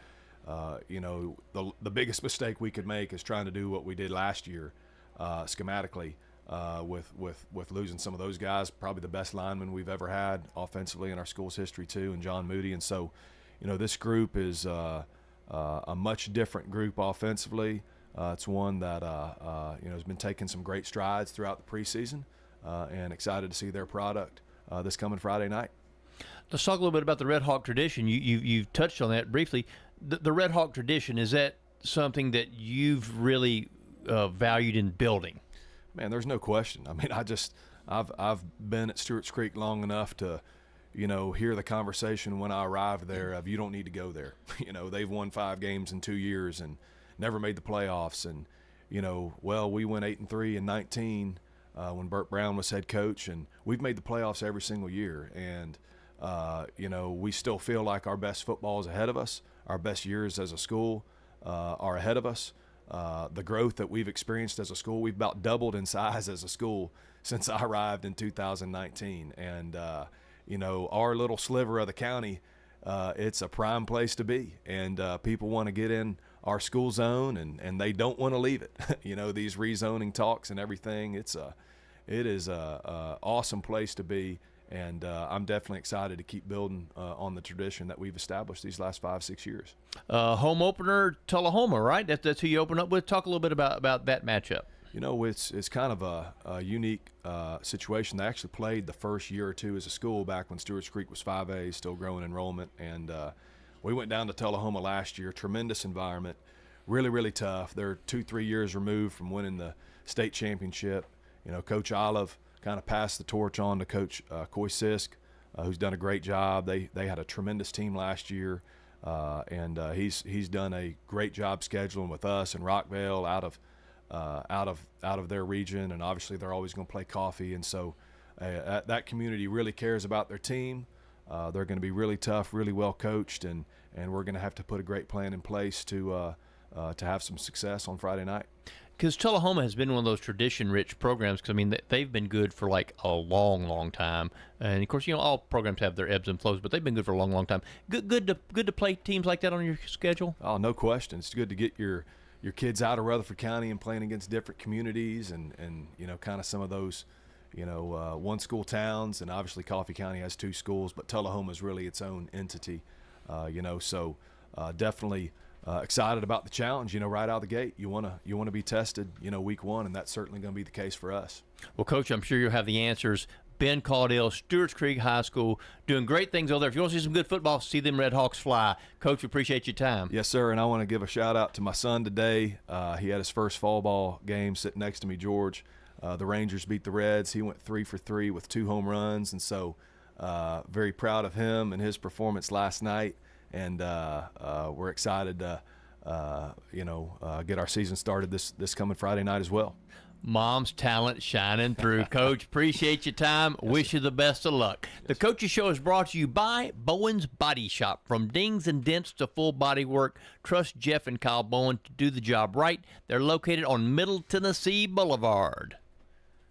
the biggest mistake we could make is trying to do what we did last year schematically with losing some of those guys, probably the best lineman we've ever had offensively in our school's history too, and John Moody. And so, this group is a much different group offensively. It's one that has been taking some great strides throughout the preseason, and excited to see their product this coming Friday night. Let's talk a little bit about the Red Hawk tradition. You've touched on that briefly. The Red Hawk tradition, is that something that you've really valued in building? Man, there's no question. I mean, I've been at Stewart's Creek long enough to, hear the conversation when I arrived there of you don't need to go there. They've won 5 games in 2 years and never made the playoffs. And, we went 8-3 in 19 when Burt Brown was head coach, and we've made the playoffs every single year. And, we still feel like our best football is ahead of us. Our best years as a school are ahead of us. The growth that we've experienced as a school, we've about doubled in size as a school since I arrived in 2019. And, our little sliver of the county, it's a prime place to be. And people want to get in our school zone, and they don't want to leave it. These rezoning talks and everything, it is a awesome place to be. And I'm definitely excited to keep building on the tradition that we've established these last 5-6 years. Home opener, Tullahoma, right? That's who you open up with. Talk a little bit about that matchup. It's kind of a unique situation. They actually played the first year or two as a school back when Stewart's Creek was 5A, still growing enrollment. And we went down to Tullahoma last year. Tremendous environment, really, really tough. They're 2-3 years removed from winning the state championship. Coach Olive kind of passed the torch on to Coach Coy Sisk, who's done a great job. They had a tremendous team last year, and he's done a great job scheduling with us and Rockville out of their region, and obviously they're always going to play Coffee. And so that community really cares about their team. They're going to be really tough, really well coached, and we're going to have to put a great plan in place to have some success on Friday night. Because Tullahoma has been one of those tradition-rich programs. Because I mean, they've been good for like a long, long time. And of course, all programs have their ebbs and flows, but they've been good for a long, long time. Good to play teams like that on your schedule. Oh, no question. It's good to get your kids out of Rutherford County and playing against different communities and kind of some of those one school towns. And obviously, Coffee County has 2 schools, but Tullahoma is really its own entity. So definitely. Excited about the challenge, right out of the gate. You want to be tested, week 1, and that's certainly going to be the case for us. Well, Coach, I'm sure you'll have the answers. Ben Caudill, Stewart's Creek High School, doing great things over there. If you want to see some good football, see them Red Hawks fly. Coach, we appreciate your time. Yes, sir, and I want to give a shout-out to my son today. He had his first fall ball game sitting next to me, George. The Rangers beat the Reds. He went 3 for 3 with 2 home runs, and so very proud of him and his performance last night. And we're excited to, get our season started this coming Friday night as well. Mom's talent shining through. Coach, appreciate your time. Wish you the best of luck. The Coaches Show is brought to you by Bowen's Body Shop. From dings and dents to full body work, trust Jeff and Kyle Bowen to do the job right. They're located on Middle Tennessee Boulevard.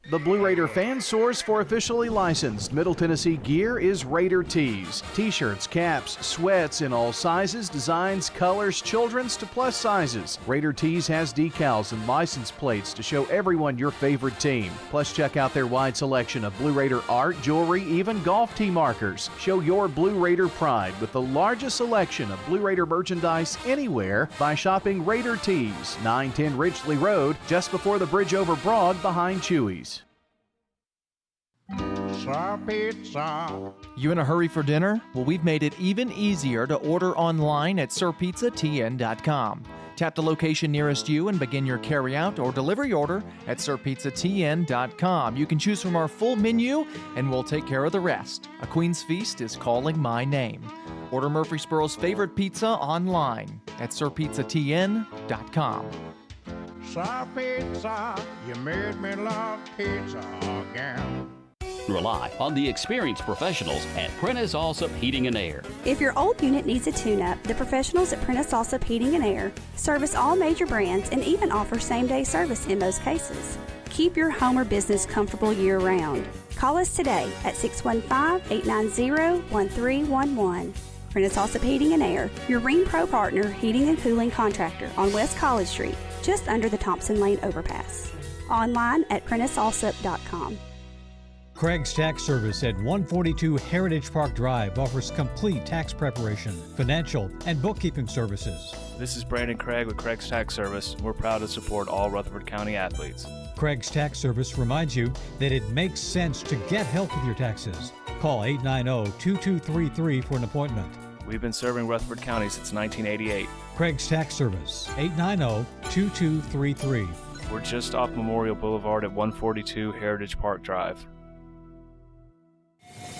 The Blue Raider fan source for officially licensed Middle Tennessee gear is Raider Tees. T-shirts, caps, sweats in all sizes, designs, colors, children's to plus sizes. Raider Tees has decals and license plates to show everyone your favorite team. Plus, check out their wide selection of Blue Raider art, jewelry, even golf tee markers. Show your Blue Raider pride with the largest selection of Blue Raider merchandise anywhere by shopping Raider Tees, 910 Ridgely Road, just before the bridge over Broad behind Chewy's. Pizza. You in a hurry for dinner? Well, we've made it even easier to order online at sirpizzatn.com. Tap the location nearest you and begin your carryout or delivery order at sirpizzatn.com. You can choose from our full menu and we'll take care of the rest. A Queen's Feast is calling my name. Order Murfreesboro's favorite pizza online at sirpizzatn.com. Sir Pizza, you made me love pizza again. Rely on the experienced professionals at Prentice Allsup Heating and Air. If your old unit needs a tune-up, the professionals at Prentice Allsup Heating and Air service all major brands and even offer same-day service in most cases. Keep your home or business comfortable year-round. Call us today at 615-890-1311. Prentice Allsup Heating and Air, your Ring Pro partner heating and cooling contractor on West College Street, just under the Thompson Lane overpass. Online at PrenticeAllsup.com. Craig's Tax Service at 142 Heritage Park Drive offers complete tax preparation, financial, and bookkeeping services. This is Brandon Craig with Craig's Tax Service. We're proud to support all Rutherford County athletes. Craig's Tax Service reminds you that it makes sense to get help with your taxes. Call 890-2233 for an appointment. We've been serving Rutherford County since 1988. Craig's Tax Service, 890-2233. We're just off Memorial Boulevard at 142 Heritage Park Drive.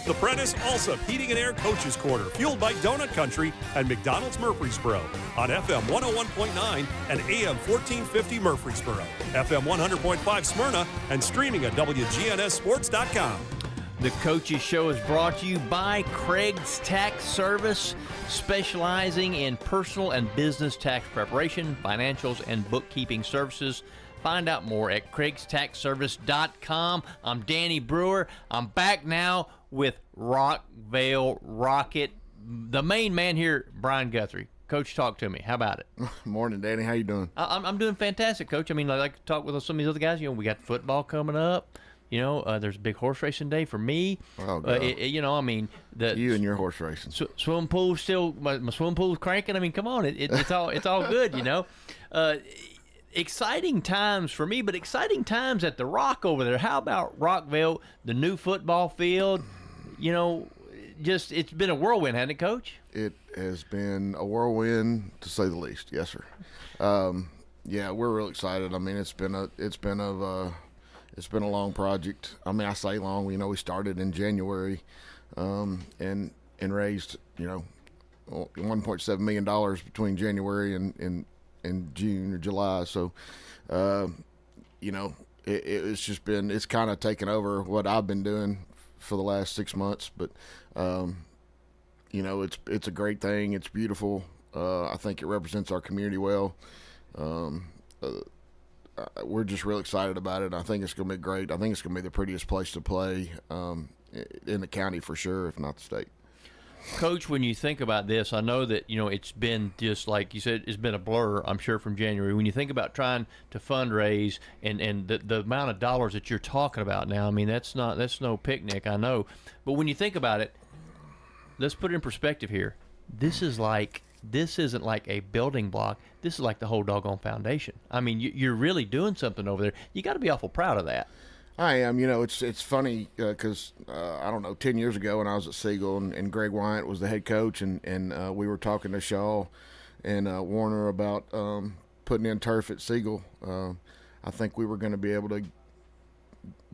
The Prentice Allsup Heating and Air Coaches Corner, fueled by Donut Country and McDonald's Murfreesboro on FM 101.9 and AM 1450 Murfreesboro, FM 100.5 Smyrna, and streaming at WGNSSports.com. The Coaches Show is brought to you by Craig's Tax Service, specializing in personal and business tax preparation, financials, and bookkeeping services. Find out more at craigstaxservice.com. I'm Danny Brewer. I'm back now with Rockvale Rocket, the main man here, Brian Guthrie. Coach, talk to me. How about it? Morning, Danny. How you doing? I'm doing fantastic, Coach. I mean, I like to talk with some of these other guys. You know, we got football coming up. You know, there's a big horse racing day for me. Oh, God. You know, I mean, you and your horse racing. Swim pool still, my swim pool's cranking. I mean, come on, it's all good. You know, exciting times for me, but exciting times at the Rock over there. How about Rockvale, the new football field? You know, just it's been a whirlwind, hasn't it, Coach? It has been a whirlwind, to say the least. Yes, sir. Yeah, we're real excited. I mean, it's been a long project. I mean, I say long. You know, we started in January, and raised, you know, $1.7 million between January and June or July. So, you know, it's just been, it's kind of taken over what I've been doing for the last 6 months. But, you know, it's a great thing. It's beautiful. I think it represents our community well. We're just real excited about it. I think it's going to be great. I think it's going to be the prettiest place to play in the county for sure, if not the state. Coach, when you think about this, I know that, you know, it's been just like you said, it's been a blur, I'm sure, from January. When you think about trying to fundraise and the amount of dollars that you're talking about now, I mean, that's no picnic, I know. But when you think about it, let's put it in perspective here. This isn't like a building block. This is like the whole doggone foundation. I mean, you're really doing something over there. You got to be awful proud of that. I am. You know, it's funny because, I don't know, 10 years ago when I was at Siegel and Greg Wyatt was the head coach and we were talking to Shaw and Warner about putting in turf at Siegel. I think we were going to be able to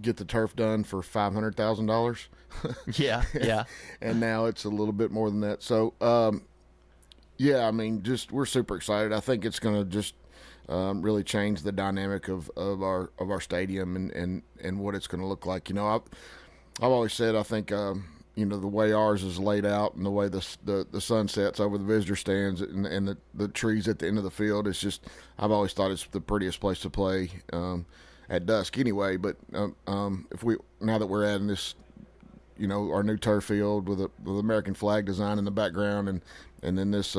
get the turf done for $500,000. Yeah. And now it's a little bit more than that. So, yeah, I mean, we're super excited. I think it's going to really change the dynamic of our stadium and what it's going to look like. I've always said I think the way ours is laid out and the way the sun sets over the visitor stands and the trees at the end of the field, it's just, I've always thought it's the prettiest place to play at dusk anyway. But now that we're adding this, our new turf field with the American flag design in the background and then this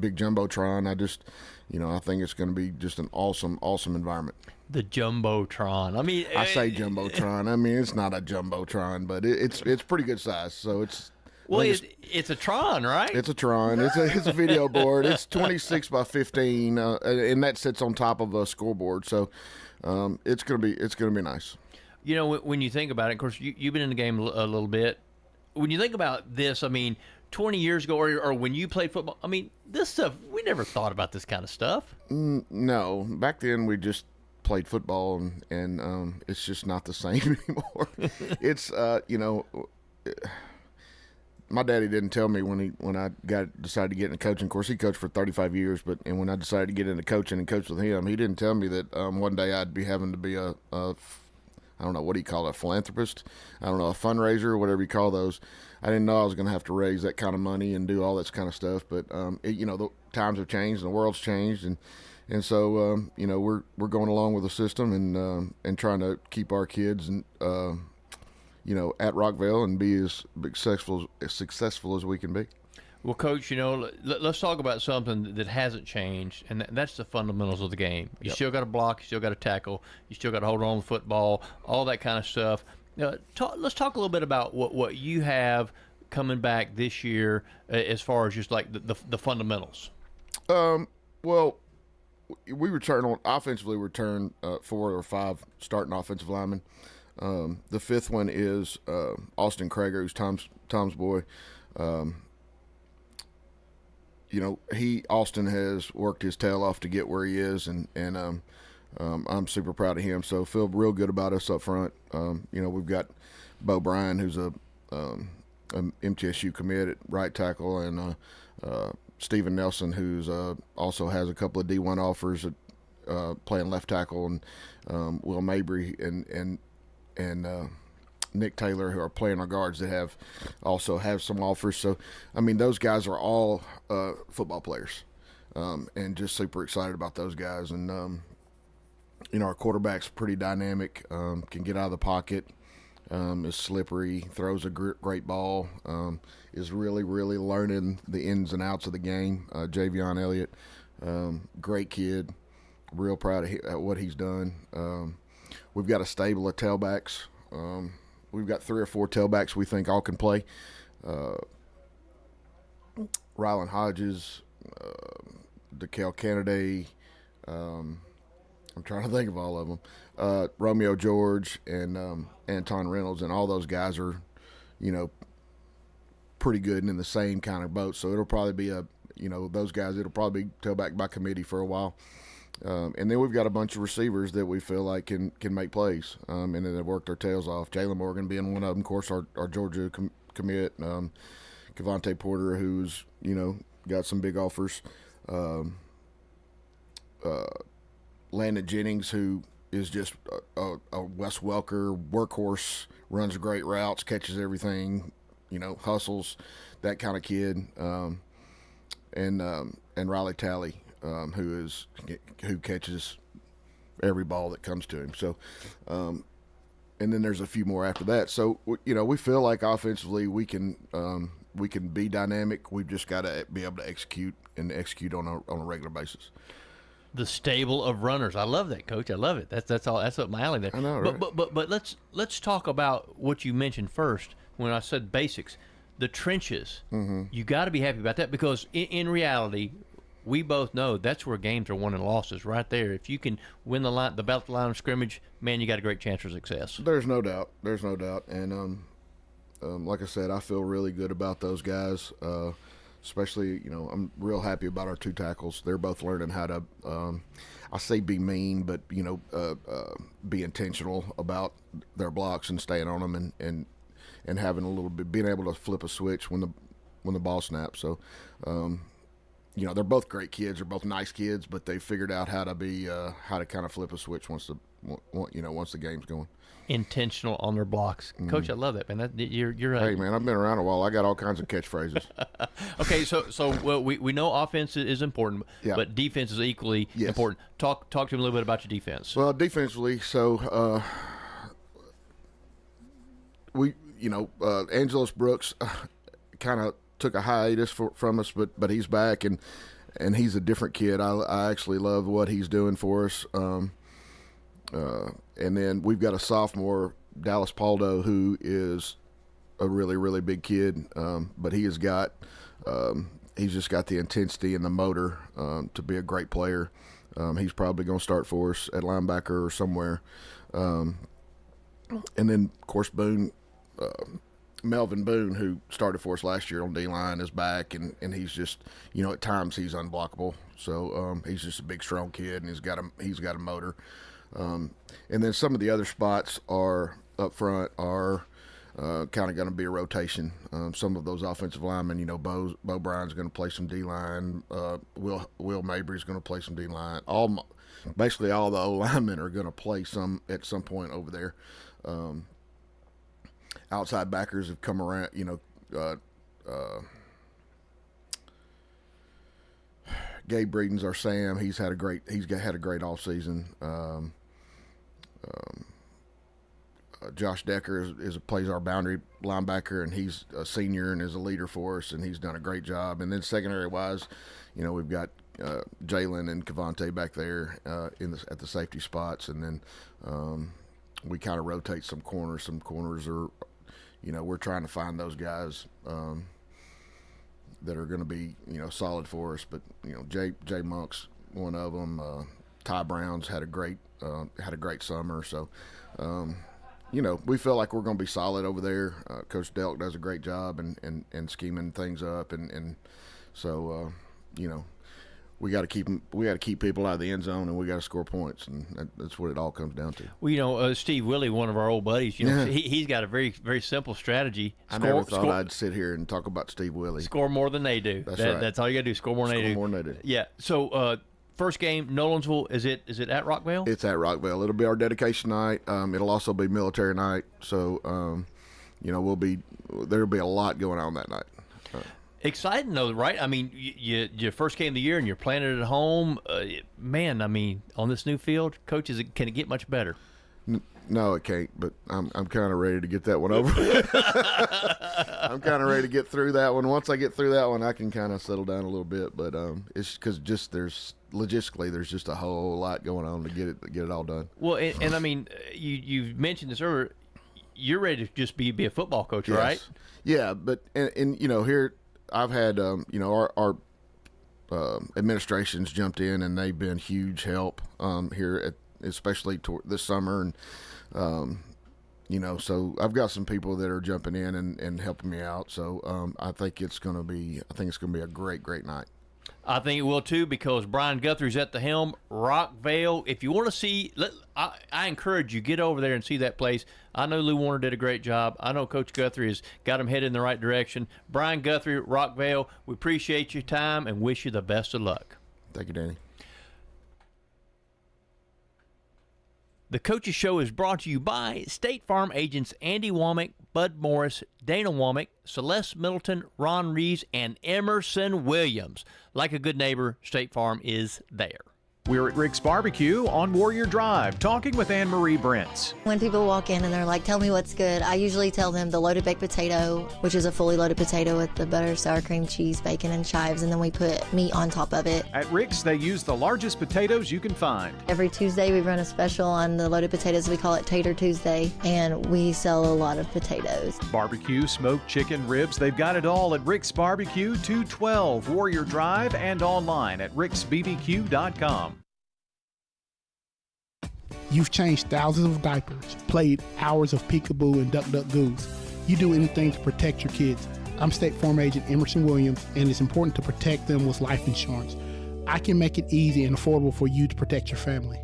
big jumbotron, I think it's going to be just an awesome environment. The jumbotron. I say jumbotron. It's not a jumbotron, but it's pretty good size. So it's it's a Tron, right? It's a Tron. It's a video board. It's 26 by 15, and that sits on top of a scoreboard. So it's gonna be nice. When you think about it, of course, you've been in the game a little bit. When you think about this, 20 years ago or when you played football, this stuff, we never thought about this kind of stuff. No. Back then, we just played football, and it's just not the same anymore. It's, my daddy didn't tell me when I decided to get into coaching. Of course, he coached for 35 years, and when I decided to get into coaching and coach with him, he didn't tell me that one day I'd be having to be a I don't know, what do you call it, a philanthropist? I don't know, a fundraiser, whatever you call those. I didn't know I was going to have to raise that kind of money and do all this kind of stuff. But, the times have changed and the world's changed. And so, we're going along with the system and trying to keep our kids and, at Rockville and be as successful as we can be. Well, Coach, let's talk about something that hasn't changed, and that's the fundamentals of the game. You still got to block, you still got to tackle, you still got to hold on to the football, all that kind of stuff. Let's talk a little bit about what you have coming back this year as far as just like the fundamentals. Well, we offensively return 4 or 5 starting offensive linemen. The 5th one is Austin Krager, who's Tom's boy. Austin has worked his tail off to get where he is, and I'm super proud of him. So feel real good about us up front. We've got Bo Bryan, who's an MTSU commit at right tackle, and Steven Nelson, who's also has a couple of D1 offers at playing left tackle, and Will Mabry and Nick Taylor, who are playing our guards, that also have some offers. So, those guys are all football players, and just super excited about those guys. And, our quarterback's pretty dynamic, can get out of the pocket, is slippery, throws a great ball, is really, really learning the ins and outs of the game. Javion Elliott, great kid, real proud of what he's done. We've got a stable of tailbacks. We've got 3 or 4 tailbacks we think all can play. Rylan Hodges, DeKale Kennedy, I'm trying to think of all of them. Romeo George and Anton Reynolds, and all those guys are, pretty good and in the same kind of boat. So it'll probably be those guys, it'll probably be tailback by committee for a while. And then we've got a bunch of receivers that we feel like can make plays, and then they've worked their tails off. Jalen Morgan being one of them, of course, our Georgia commit. Kevontae Porter, who's, got some big offers. Landon Jennings, who is just a Wes Welker workhorse, runs great routes, catches everything, hustles, that kind of kid. And Riley Talley, who catches every ball that comes to him. So, and then there's a few more after that. So, we feel like offensively we can be dynamic. We've just got to be able to execute on a regular basis. The stable of runners. I love that, Coach. I love it. That's all. That's up my alley there. I know, right? But let's talk about what you mentioned first when I said basics. The trenches. Mm-hmm. You got to be happy about that, because in reality, we both know that's where games are won and losses, right there. If you can win the line of scrimmage, man, you got a great chance for success. There's no doubt. And like I said, I feel really good about those guys. Especially, I'm real happy about our 2 tackles. They're both learning how to, I say be mean, but be intentional about their blocks and staying on them, and having a little bit, being able to flip a switch when the ball snaps. So, they're both great kids. They're both nice kids, but they figured out how to kind of flip a switch once the game's going. Intentional on their blocks. Coach, I love that, man. You're Hey, man, I've been around a while. I got all kinds of catchphrases. Okay, so we know offense is important, but defense is equally important. Talk to me a little bit about your defense. Well, defensively, so Angelos Brooks kind of took a hiatus from us, but he's back, and he's a different kid. I actually love what he's doing for us. And then we've got a sophomore, Dallas Paldo, who is a really, really big kid, but he's just got the intensity and the motor to be a great player. He's probably going to start for us at linebacker or somewhere. And then, of course, Melvin Boone, who started for us last year on D-line, is back, and he's just, at times he's unblockable. So he's just a big, strong kid, and he's got a motor. And then some of the other spots up front are kind of going to be a rotation. Some of those offensive linemen, Bo Bryan's going to play some D-line. Will Mabry's going to play some D-line. Basically all the O-linemen are going to play at some point over there. Outside backers have come around, Gabe Breeden's our Sam. He's had a great off season. Josh Decker plays our boundary linebacker, and he's a senior and is a leader for us, and he's done a great job. And then secondary wise, we've got Jalen and Cavante back there at the safety spots, and then we kind of rotate some corners. Some corners are, we're trying to find those guys that are going to be, solid for us. But Jay Monk's one of them. Ty Brown's had a great summer. So, we feel like we're going to be solid over there. Coach Delk does a great job and scheming things up, and so we got to keep people out of the end zone, and we got to score points, and that's what it all comes down to. Well, Steve Willie, one of our old buddies, he's got a very, very simple strategy. I never thought I'd sit here and talk about Steve Willie. Score more than they do. That's right. That's all you got to do. Score more than they do. Yeah. So first game, Nolensville. Is it at Rockvale? It's at Rockvale. It'll be our dedication night. It'll also be military night. So there'll be a lot going on that night. Exciting though, right? I mean, your first game of the year and you're playing it at home. Man, I mean, on this new field, coaches, can it get much better? No, it can't. But I'm kind of ready to get that one over. I'm kind of ready to get through that one. Once I get through that one, I can kind of settle down a little bit. But it's because there's just a whole lot going on to get it all done. Well, and I mean, you mentioned this earlier. You're ready to just be a football coach, yes. Right? Yeah, but and here. I've had, our administrations jumped in, and they've been huge help here, especially this summer. And, so I've got some people that are jumping in and helping me out. So I think it's going to be a great, great night. I think it will too, because Brian Guthrie's at the helm. Rockvale, if you want to see, I encourage you, get over there and see that place. I know Lou Warner did a great job. I know Coach Guthrie has got him headed in the right direction. Brian Guthrie, Rockvale, we appreciate your time and wish you the best of luck. Thank you, Danny. The Coaches Show is brought to you by State Farm agents Andy Womack, Bud Morris, Dana Womack, Celeste Middleton, Ron Reeves, and Emerson Williams. Like a good neighbor, State Farm is there. We're at Rick's Barbecue on Warrior Drive, talking with Anne-Marie Brents. When people walk in and they're like, tell me what's good, I usually tell them the loaded baked potato, which is a fully loaded potato with the butter, sour cream, cheese, bacon, and chives, and then we put meat on top of it. At Rick's, they use the largest potatoes you can find. Every Tuesday, we run a special on the loaded potatoes. We call it Tater Tuesday, and we sell a lot of potatoes. Barbecue, smoked chicken, ribs, they've got it all at Rick's Barbecue, 212 Warrior Drive, and online at ricksbbq.com. You've changed thousands of diapers, played hours of peekaboo and duck goose. You do anything to protect your kids. I'm State Farm agent Emerson Williams, and it's important to protect them with life insurance. I can make it easy and affordable for you to protect your family.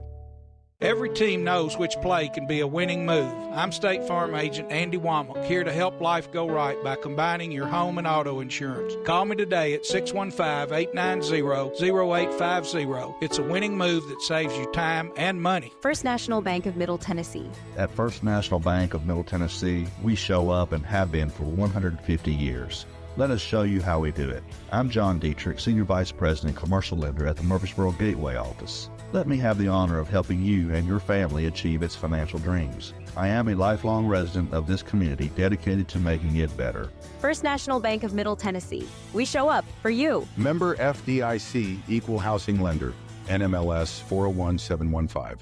Every team knows which play can be a winning move. I'm State Farm Agent Andy Womack, here to help life go right by combining your home and auto insurance. Call me today at 615-890-0850. It's a winning move that saves you time and money. First National Bank of Middle Tennessee. At First National Bank of Middle Tennessee, we show up and have been for 150 years. Let us show you how we do it. I'm John Dietrich, Senior Vice President, Commercial Lender at the Murfreesboro Gateway office. Let me have the honor of helping you and your family achieve its financial dreams. I am a lifelong resident of this community dedicated to making it better. First National Bank of Middle Tennessee. We show up for you. Member FDIC, Equal Housing Lender, NMLS 401715.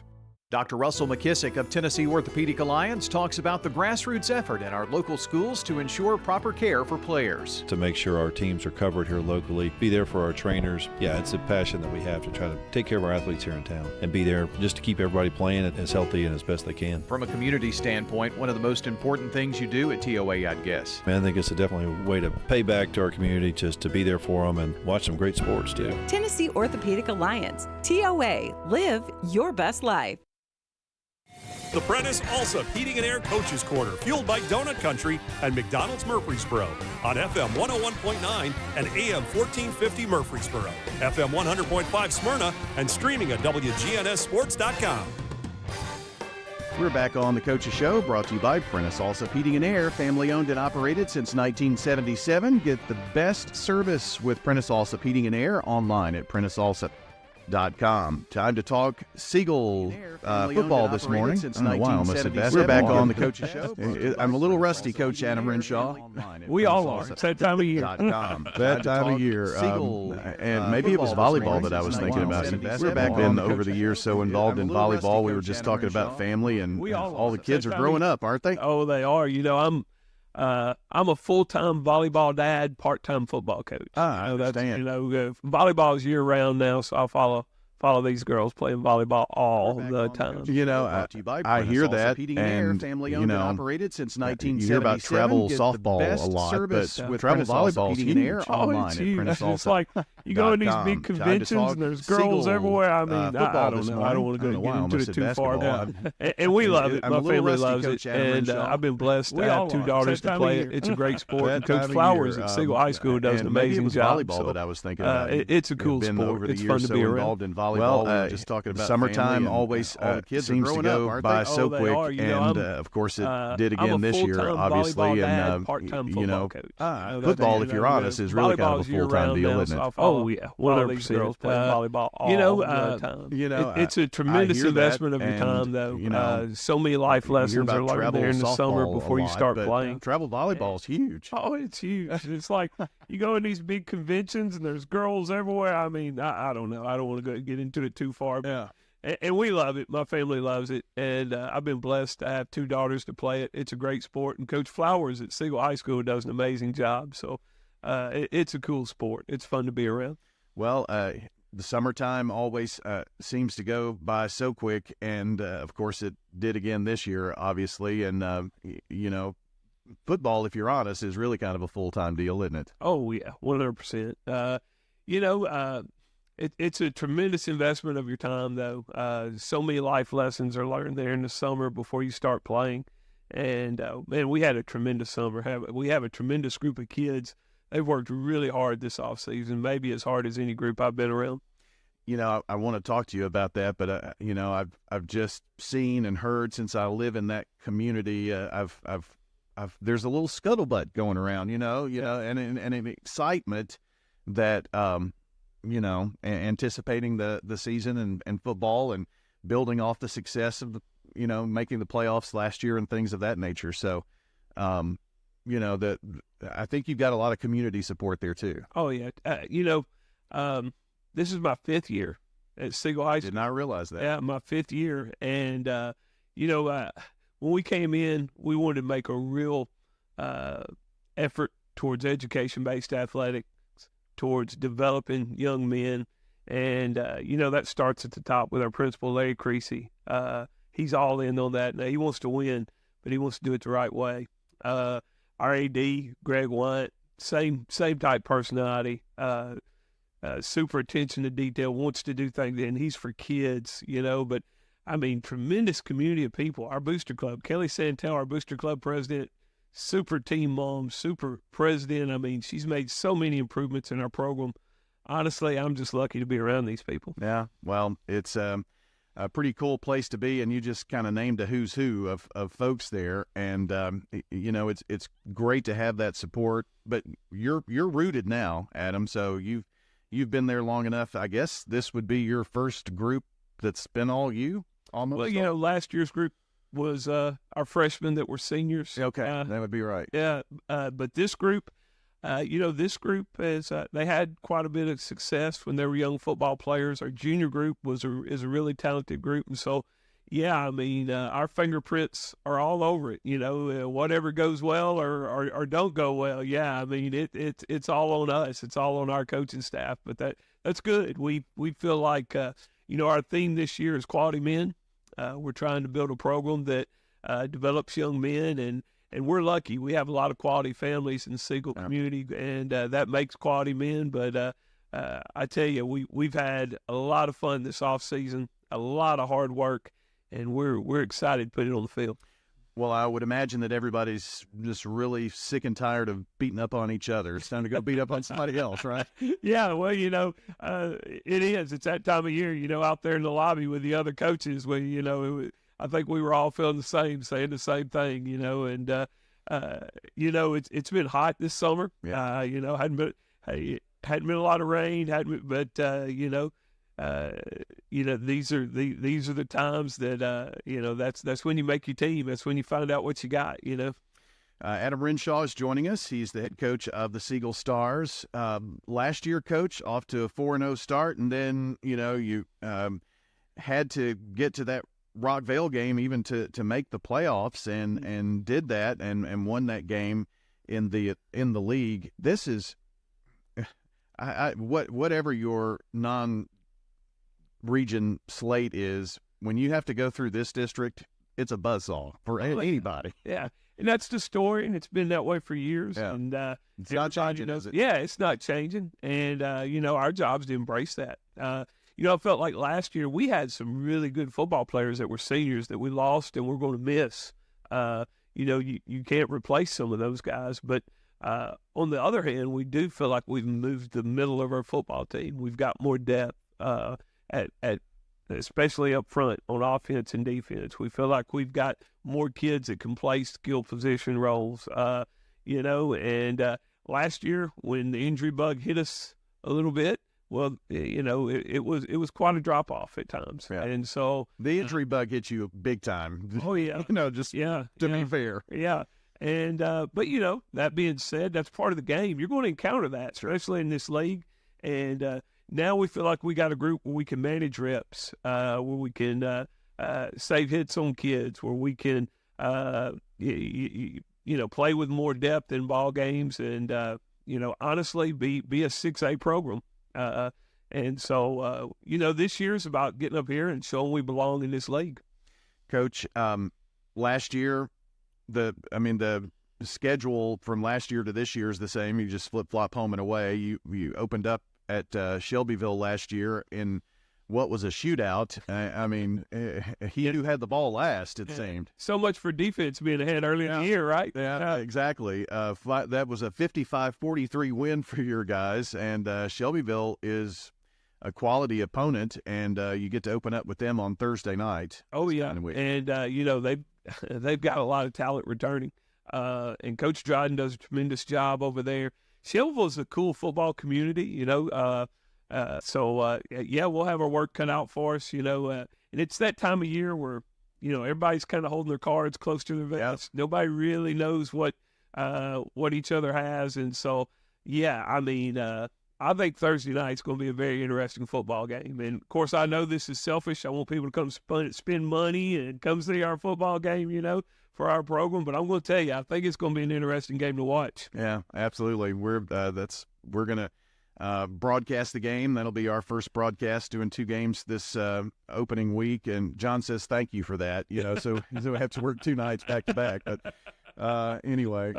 Dr. Russell McKissick of Tennessee Orthopedic Alliance talks about the grassroots effort in our local schools to ensure proper care for players. To make sure our teams are covered here locally, be there for our trainers. Yeah, it's a passion that we have to try to take care of our athletes here in town and be there just to keep everybody playing as healthy and as best they can. From a community standpoint, one of the most important things you do at TOA, I'd guess. I think it's definitely a way to pay back to our community, just to be there for them and watch some great sports too. Tennessee Orthopedic Alliance, TOA, live your best life. The Prentice Allsup Heating and Air Coaches Corner, fueled by Donut Country and McDonald's Murfreesboro on FM 101.9 and AM 1450 Murfreesboro, FM 100.5 Smyrna, and streaming at WGNSSports.com. We're back on the Coach's Show, brought to you by Prentice Allsup Heating and Air, family owned and operated since 1977. Get the best service with Prentice Allsup Heating and Air online at PrenticeAllsup.com. Time to talk Seagull football this morning. We're back on the Coach's Show. I'm a little rusty, Coach Adam Renshaw. We all are. It's that time of year. That time of year. And maybe it was volleyball that I was thinking about. We're back in over the years so involved in volleyball. We were just talking about family, and all the kids are growing up, aren't they? Oh, they are. You know, I'm a full-time volleyball dad, part-time football coach. I understand. Volleyball is year-round now, so I follow these girls playing volleyball all the time. You know, I hear that, and operated since 1977. You hear about travel softball a lot, but travel volleyball is huge. It's huge. It's like you go in these big conventions, and there's girls everywhere. I mean, I don't know. I don't want to get into it too far down. And we love it. My family loves it, and I've been blessed to have two daughters to play it. It's a great sport. And Coach Flowers at Siegel High School does an amazing job. Volleyball that I was thinking about. It's a cool sport. It's fun to be around. Well, just talking about summertime always seems to go by so quick, and of course it did again this year, obviously. And football, if you're honest, is really kind of a full-time deal, isn't it? Oh yeah, 100%. Volleyball all the time. It's a tremendous investment of your time, though. So many life lessons are learned there in the summer before you start playing. Travel volleyball is huge. Oh, it's huge. It's like you go in these big conventions and there's girls everywhere. I mean, I don't know. I don't want to get into it too far. Yeah. And we love it. My family loves it. And I've been blessed to have two daughters to play it. It's a great sport. And Coach Flowers at Siegel High School does an amazing job. So it's a cool sport. It's fun to be around. Well, the summertime always seems to go by so quick. And, of course, it did again this year, obviously. And, football, if you're honest, is really kind of a full-time deal, isn't it? Oh, yeah, 100%. It's a tremendous investment of your time, though. So many life lessons are learned there in the summer before you start playing. And, man, we had a tremendous summer. We have a tremendous group of kids. They've worked really hard this offseason, maybe as hard as any group I've been around. You know, I want to talk to you about that, but I've just seen and heard since I live in that community. There's a little scuttlebutt going around, and an excitement that anticipating the season and football and building off the success of making the playoffs last year and things of that nature. So, I think you've got a lot of community support there too. Oh yeah, this is my 5th year at Siegel High School. Did not realize that. Yeah, my 5th year, and when we came in, we wanted to make a real effort towards education-based athletics, towards developing young men, and that starts at the top with our principal, Larry Creasy. He's all in on that. Now, he wants to win, but he wants to do it the right way. Our AD, Greg White, same type personality, super attention to detail, wants to do things, and he's for kids, but I mean, tremendous community of people. Our booster club, Kelly Santel, our booster club president, super team mom, super president. I mean, she's made so many improvements in our program. Honestly, I'm just lucky to be around these people. Yeah, well, it's a pretty cool place to be, and you just kind of named a who's who of folks there, and it's great to have that support. But you're rooted now, Adam. So you've been there long enough. I guess this would be your first group that's been all you almost. Well, last year's group was our freshmen that were seniors. Okay, that would be right. Yeah, but this group. This group they had quite a bit of success when they were young football players. Our junior group is a really talented group, and so, I mean, our fingerprints are all over it. Whatever goes well or don't go well. Yeah, I mean, it's all on us. It's all on our coaching staff. But that's good. We feel like our theme this year is quality men. We're trying to build a program that develops young men, and we're lucky. We have a lot of quality families in the Siegel community, and that makes quality men. But I tell you, we've had a lot of fun this off season, a lot of hard work, and we're excited to put it on the field. Well, I would imagine that everybody's just really sick and tired of beating up on each other. It's time to go beat up on somebody else, right? Yeah, well, it is. It's that time of year, out there in the lobby with the other coaches when, I think we were all feeling the same, saying the same thing, and it's been hot this summer. Yeah. Hadn't been a lot of rain, but these are the times that that's when you make your team. That's when you find out what you got. Adam Renshaw is joining us. He's the head coach of the Siegel Stars. Last year, coach, off to a 4-0 start, and then you had to get to that Rockvale game even to make the playoffs, and did that and won that game in the league. This is whatever your non-region slate is, when you have to go through this district, it's a buzzsaw for anybody. Yeah, and that's the story, and it's been that way for years. Yeah. And it's not changing, is it? Yeah, it's not changing, and our job is to embrace that. I felt like last year we had some really good football players that were seniors that we lost and we're going to miss. You can't replace some of those guys. But on the other hand, we do feel like we've moved the middle of our football team. We've got more depth especially up front on offense and defense. We feel like we've got more kids that can play skill position roles. And last year when the injury bug hit us a little bit, well, it was quite a drop off at times, and so the injury bug hit you big time. Oh yeah, to be fair, yeah. And but that being said, that's part of the game. You're going to encounter that, especially in this league. And now we feel like we got a group where we can manage reps, where we can save hits on kids, where we can play with more depth in ball games, and honestly, be a 6A program. And so, this year is about getting up here and showing we belong in this league. Coach, last year, the schedule from last year to this year is the same. You just flip-flop home and away. You opened up at Shelbyville last year in what was a shootout. He who had the ball last, it seemed. So much for defense being ahead early in the year, right? Yeah, exactly. That was a 55-43 win for your guys, and Shelbyville is a quality opponent, and you get to open up with them on Thursday night. Oh, yeah, and they've got a lot of talent returning, and Coach Dryden does a tremendous job over there. Shelbyville is a cool football community, So we'll have our work cut out for us, and it's that time of year where, everybody's kind of holding their cards close to their vest. Yep. Nobody really knows what each other has. And so, I think Thursday night's going to be a very interesting football game. And of course, I know this is selfish. I want people to come spend money and come see our football game, for our program. But I'm going to tell you, I think it's going to be an interesting game to watch. Yeah, absolutely. We're going to broadcast the game. That'll be our first broadcast, doing 2 games this opening week. And John says thank you for that. So we have to work 2 nights back to back. But anyway,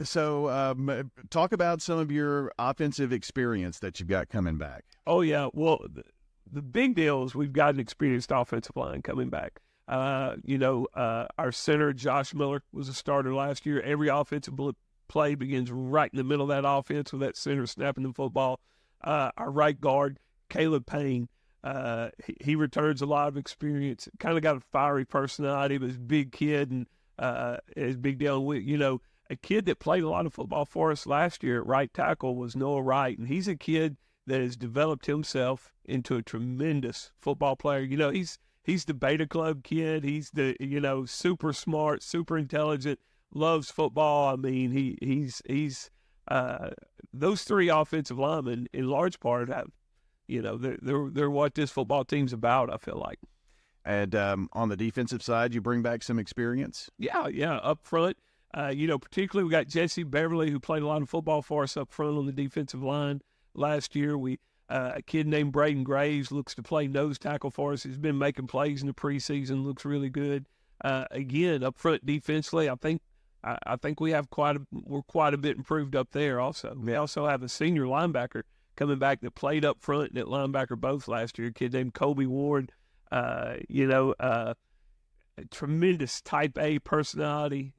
so talk about some of your offensive experience that you've got coming back. Oh yeah, well, the big deal is we've got an experienced offensive line coming back. Our center, Josh Miller, was a starter last year. Every offensive play begins right in the middle of that offense with that center snapping the football. Our right guard, Caleb Payne, he returns a lot of experience. Kind of got a fiery personality, but he's a big kid and is big deal. A kid that played a lot of football for us last year at right tackle was Noah Wright, and he's a kid that has developed himself into a tremendous football player. He's the Beta Club kid. He's the, super smart, super intelligent, loves football. I mean, he's those three offensive linemen in large part have, they're what this football team's about, I feel like. And on the defensive side, you bring back some experience? Yeah, up front. Particularly we got Jesse Beverly, who played a lot of football for us up front on the defensive line last year. A kid named Braden Graves looks to play nose tackle for us. He's been making plays in the preseason, looks really good. Again, up front defensively, I think we're quite a bit improved up there also. We also have a senior linebacker coming back that played up front and at linebacker both last year, a kid named Kobe Ward. A tremendous type A personality.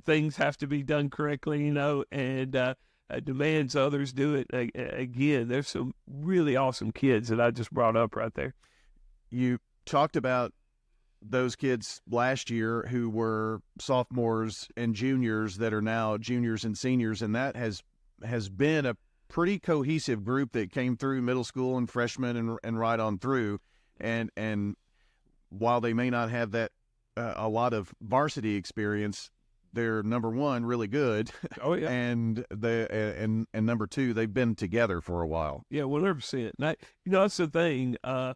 Things have to be done correctly, and demands others do it. Again, there's some really awesome kids that I just brought up right there. You talked about those kids last year who were sophomores and juniors that are now juniors and seniors, and that has been a pretty cohesive group that came through middle school and freshmen and right on through. And while they may not have that a lot of varsity experience, they're number one, really good. Oh yeah, and number two, they've been together for a while. Yeah, 100%. That's the thing. I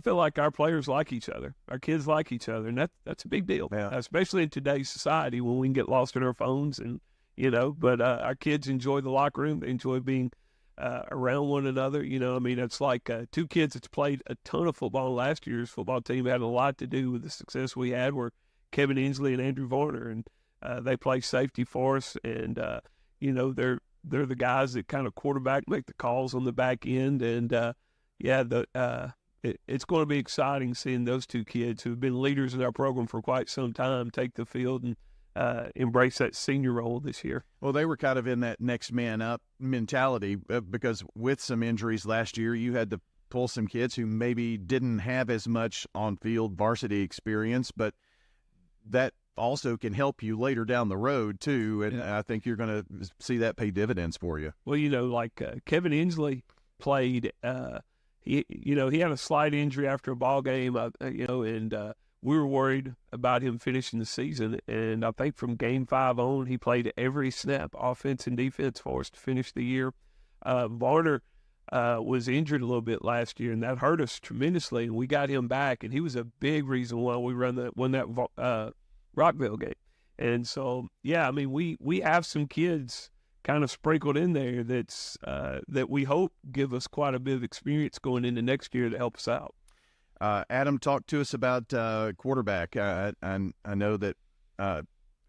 feel like our players like each other, our kids like each other, and that's a big deal. Yeah. Especially in today's society when we can get lost in our phones and But our kids enjoy the locker room. They enjoy being around one another. It's like two kids that's played a ton of football. Last year's football team had a lot to do with the success we had. Were Kevin Inslee and Andrew Varner, and they play safety for us, and they're the guys that kind of quarterback, make the calls on the back end, and it's going to be exciting seeing those two kids who have been leaders in our program for quite some time take the field and embrace that senior role this year. Well, they were kind of in that next man up mentality because with some injuries last year, you had to pull some kids who maybe didn't have as much on-field varsity experience, but that also can help you later down the road too, and I think you're going to see that pay dividends for you. Well, Kevin Inslee played. He had a slight injury after a ball game, and we were worried about him finishing the season. And I think from game 5 on, he played every snap, offense and defense, for us to finish the year. Varner was injured a little bit last year, and that hurt us tremendously. And we got him back, and he was a big reason why we won that Rockville game. And so, we have some kids kind of sprinkled in there that we hope give us quite a bit of experience going into next year to help us out. Adam, talk to us about quarterback. I know that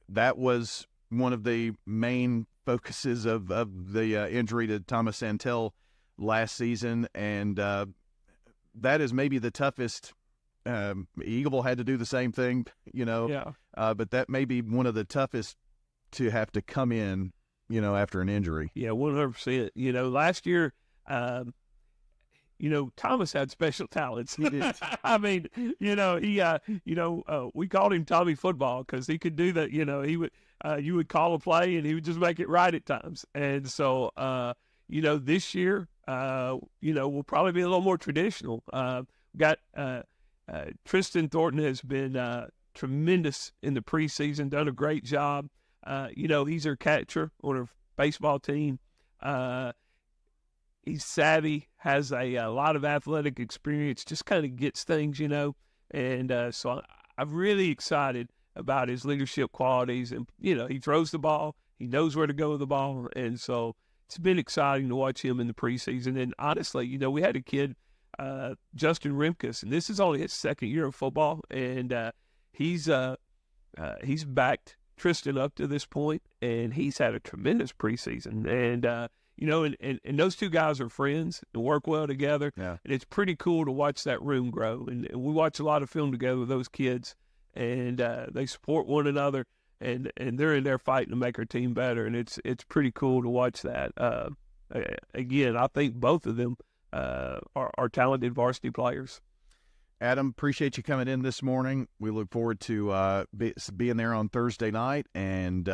that was one of the main focuses of the injury to Thomas Santel last season, and that is maybe the toughest. Eagleville had to do the same thing, but that may be one of the toughest to have to come in, after an injury. Yeah, 100%. Last year, Thomas had special talents. He did. We called him Tommy Football because he could do that. He would, you would call a play and he would just make it right at times. And so, this year, we'll probably be a little more traditional. Got Tristan Thornton has been tremendous in the preseason, done a great job. He's our catcher on our baseball team. He's savvy, has a lot of athletic experience, just kind of gets things, And so I'm really excited about his leadership qualities. And, he throws the ball. He knows where to go with the ball. And so it's been exciting to watch him in the preseason. And honestly, we had a kid, Justin Remkus, and this is only his second year of football. And he's backed Tristan up to this point, and he's had a tremendous preseason. And, and those two guys are friends and work well together. Yeah. And it's pretty cool to watch that room grow. And we watch a lot of film together with those kids, and they support one another, and they're in there fighting to make our team better. And it's pretty cool to watch that. Again, I think both of them are talented varsity players. Adam, appreciate you coming in this morning. We look forward to being there on Thursday night, and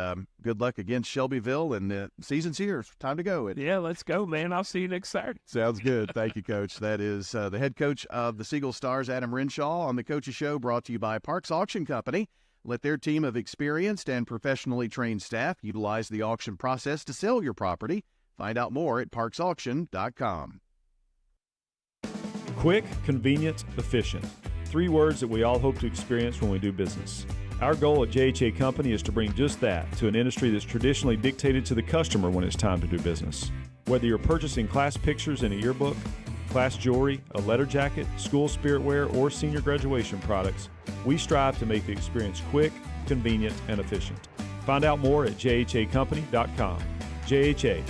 good luck against Shelbyville. And the season's here. It's time to go. Yeah, let's go, man. I'll see you next Saturday. Sounds good. Thank you, Coach. That is the head coach of the Siegel Stars, Adam Renshaw, on the Coaches Show, brought to you by Parks Auction Company. Let their team of experienced and professionally trained staff utilize the auction process to sell your property. Find out more at parksauction.com. Quick, convenient, efficient. 3 words that we all hope to experience when we do business. Our goal at JHA Company is to bring just that to an industry that's traditionally dictated to the customer when it's time to do business. Whether you're purchasing class pictures in a yearbook, class jewelry, a letter jacket, school spirit wear, or senior graduation products, we strive to make the experience quick, convenient, and efficient. Find out more at jhacompany.com. JHA,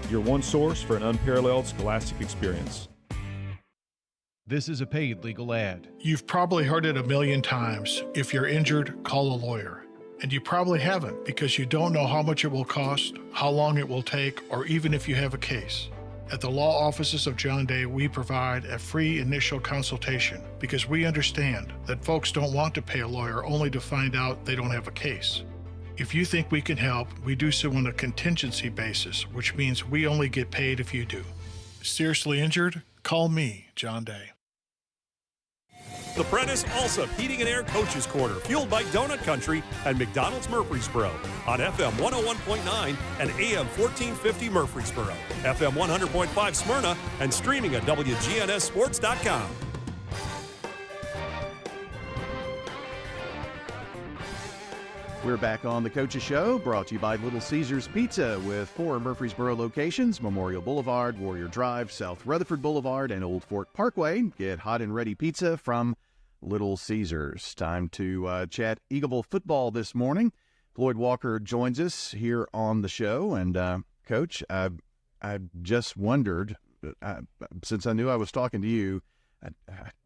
your one source for an unparalleled scholastic experience. This is a paid legal ad. You've probably heard it a million times. If you're injured, call a lawyer. And you probably haven't, because you don't know how much it will cost, how long it will take, or even if you have a case. At the law offices of John Day, we provide a free initial consultation because we understand that folks don't want to pay a lawyer only to find out they don't have a case. If you think we can help, we do so on a contingency basis, which means we only get paid if you do. Seriously injured? Call me, John Day. The Prentice Allsup Heating and Air Coaches Corner, fueled by Donut Country and McDonald's Murfreesboro on FM 101.9 and AM 1450 Murfreesboro, FM 100.5 Smyrna, and streaming at WGNSSports.com. We're back on the Coaches Show, brought to you by Little Caesars Pizza, with 4 Murfreesboro locations: Memorial Boulevard, Warrior Drive, South Rutherford Boulevard, and Old Fort Parkway. Get hot and ready pizza from Little Caesars. Time to chat Eagleville football this morning. Floyd Walker joins us here on the show. And, Coach, I just wondered, since I knew I was talking to you, I've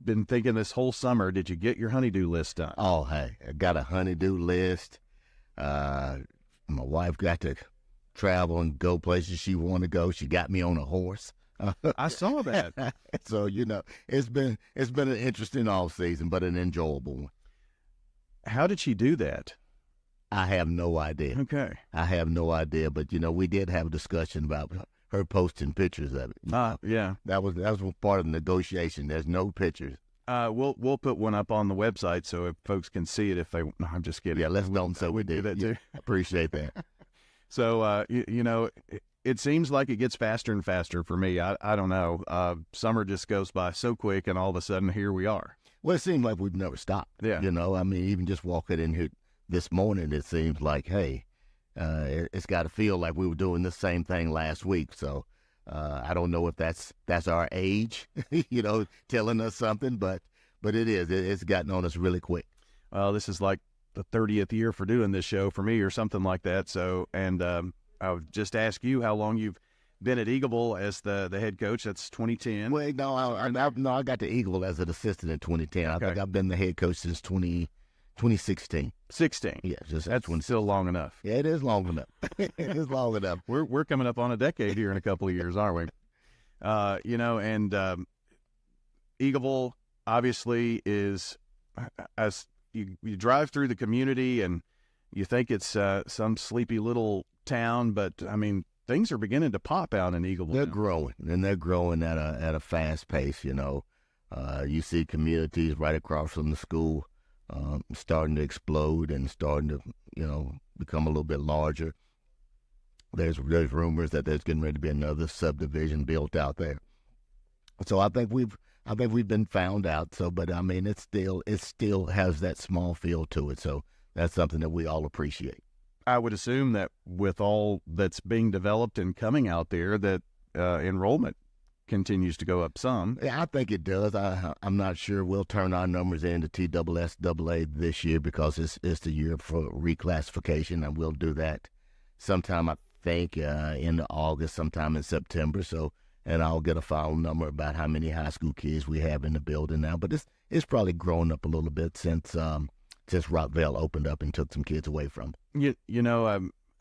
been thinking this whole summer, did you get your honeydew list done? Oh, hey, I got a honeydew list. My wife got to travel and go places she want to go. She got me on a horse. I saw that. So, it's been an interesting off season, but an enjoyable one. How did she do that? I have no idea. Okay. I have no idea, but we did have a discussion about her posting pictures of it. Yeah. That was part of the negotiation. There's no pictures. We'll put one up on the website so if folks can see it if they. No, I'm just kidding. Yeah, let's don't say we do that too. Appreciate that. So it seems like it gets faster and faster for me. I don't know. Summer just goes by so quick, and all of a sudden here we are. Well, it seems like we've never stopped. Yeah. Even just walking in here this morning, it seems like, hey, it's got to feel like we were doing the same thing last week. So I don't know if that's our age, telling us something, but it is. It's gotten on us really quick. Well, this is like the 30th year for doing this show for me, or something like that. So, and I would just ask you how long you've been at Eagleville as the head coach. That's 2010. Well, no, I got to Eagleville as an assistant in 2010. Okay. I think I've been the head coach since 2016. 16. Yeah, that's still long enough. Yeah, it is long enough. It is long enough. We're coming up on a decade here in a couple of years, aren't we? Eagleville obviously is, as you drive through the community and you think it's some sleepy little town, but I mean, things are beginning to pop out in Eagleville. They're growing, and they're growing at a fast pace. You see communities right across from the school starting to explode and starting to become a little bit larger. There's rumors that there's getting ready to be another subdivision built out there. So I think we've been found out. So, but I mean, it still has that small feel to it. So that's something that we all appreciate. I would assume that with all that's being developed and coming out there, that enrollment continues to go up some. Yeah, I think it does. I'm not sure we'll turn our numbers into TSSAA this year because it's the year for reclassification, and we'll do that sometime. I think, in August, sometime in September. So, and I'll get a final number about how many high school kids we have in the building now. But it's probably grown up a little bit since Rockville opened up and took some kids away from it.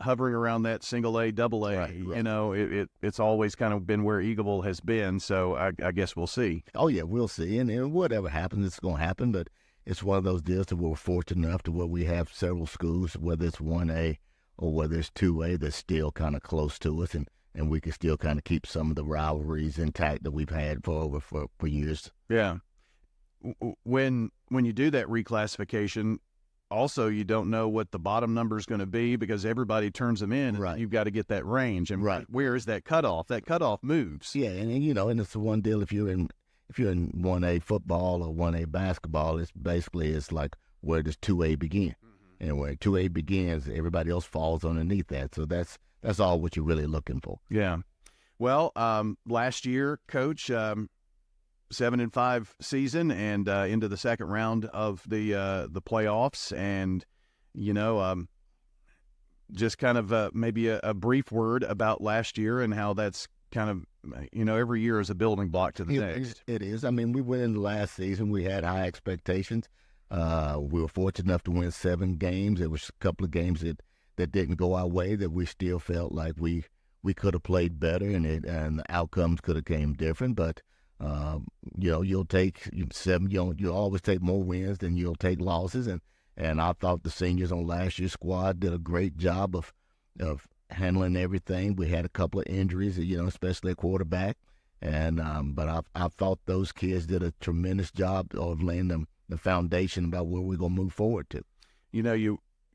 Hovering around that single A, double A, Right. It's always kind of been where Eagleville has been. So I guess we'll see. Oh yeah, we'll see, and whatever happens, it's going to happen. But it's one of those deals that we're fortunate enough to where we have several schools, whether it's 1A or whether it's 2A, that's still kind of close to us, and we can still kind of keep some of the rivalries intact that we've had for years. Yeah. When you do that reclassification, also you don't know what the bottom number is going to be because everybody turns them in. Right. And you've got to get that range. And right. Where is that cutoff? That cutoff moves. Yeah, and it's the one deal if you're in 1A football or 1A basketball, it's like where does 2A begin? Mm-hmm. And where 2A begins, everybody else falls underneath that. So that's all what you're really looking for. Yeah. Well, last year, Coach, 7-5 season and into the second round of the playoffs, and just kind of maybe a brief word about last year and how that's kind of every year is a building block to the next. It is. I mean, we went in the last season. We had high expectations. We were fortunate enough to win 7 games. There was a couple of games that didn't go our way that we still felt like we could have played better, and the outcomes could have came different. But you'll take 7. You'll always take more wins than you'll take losses, and I thought the seniors on last year's squad did a great job of handling everything. We had a couple of injuries, especially a quarterback, and but I thought those kids did a tremendous job of laying the foundation about where we're gonna move forward to.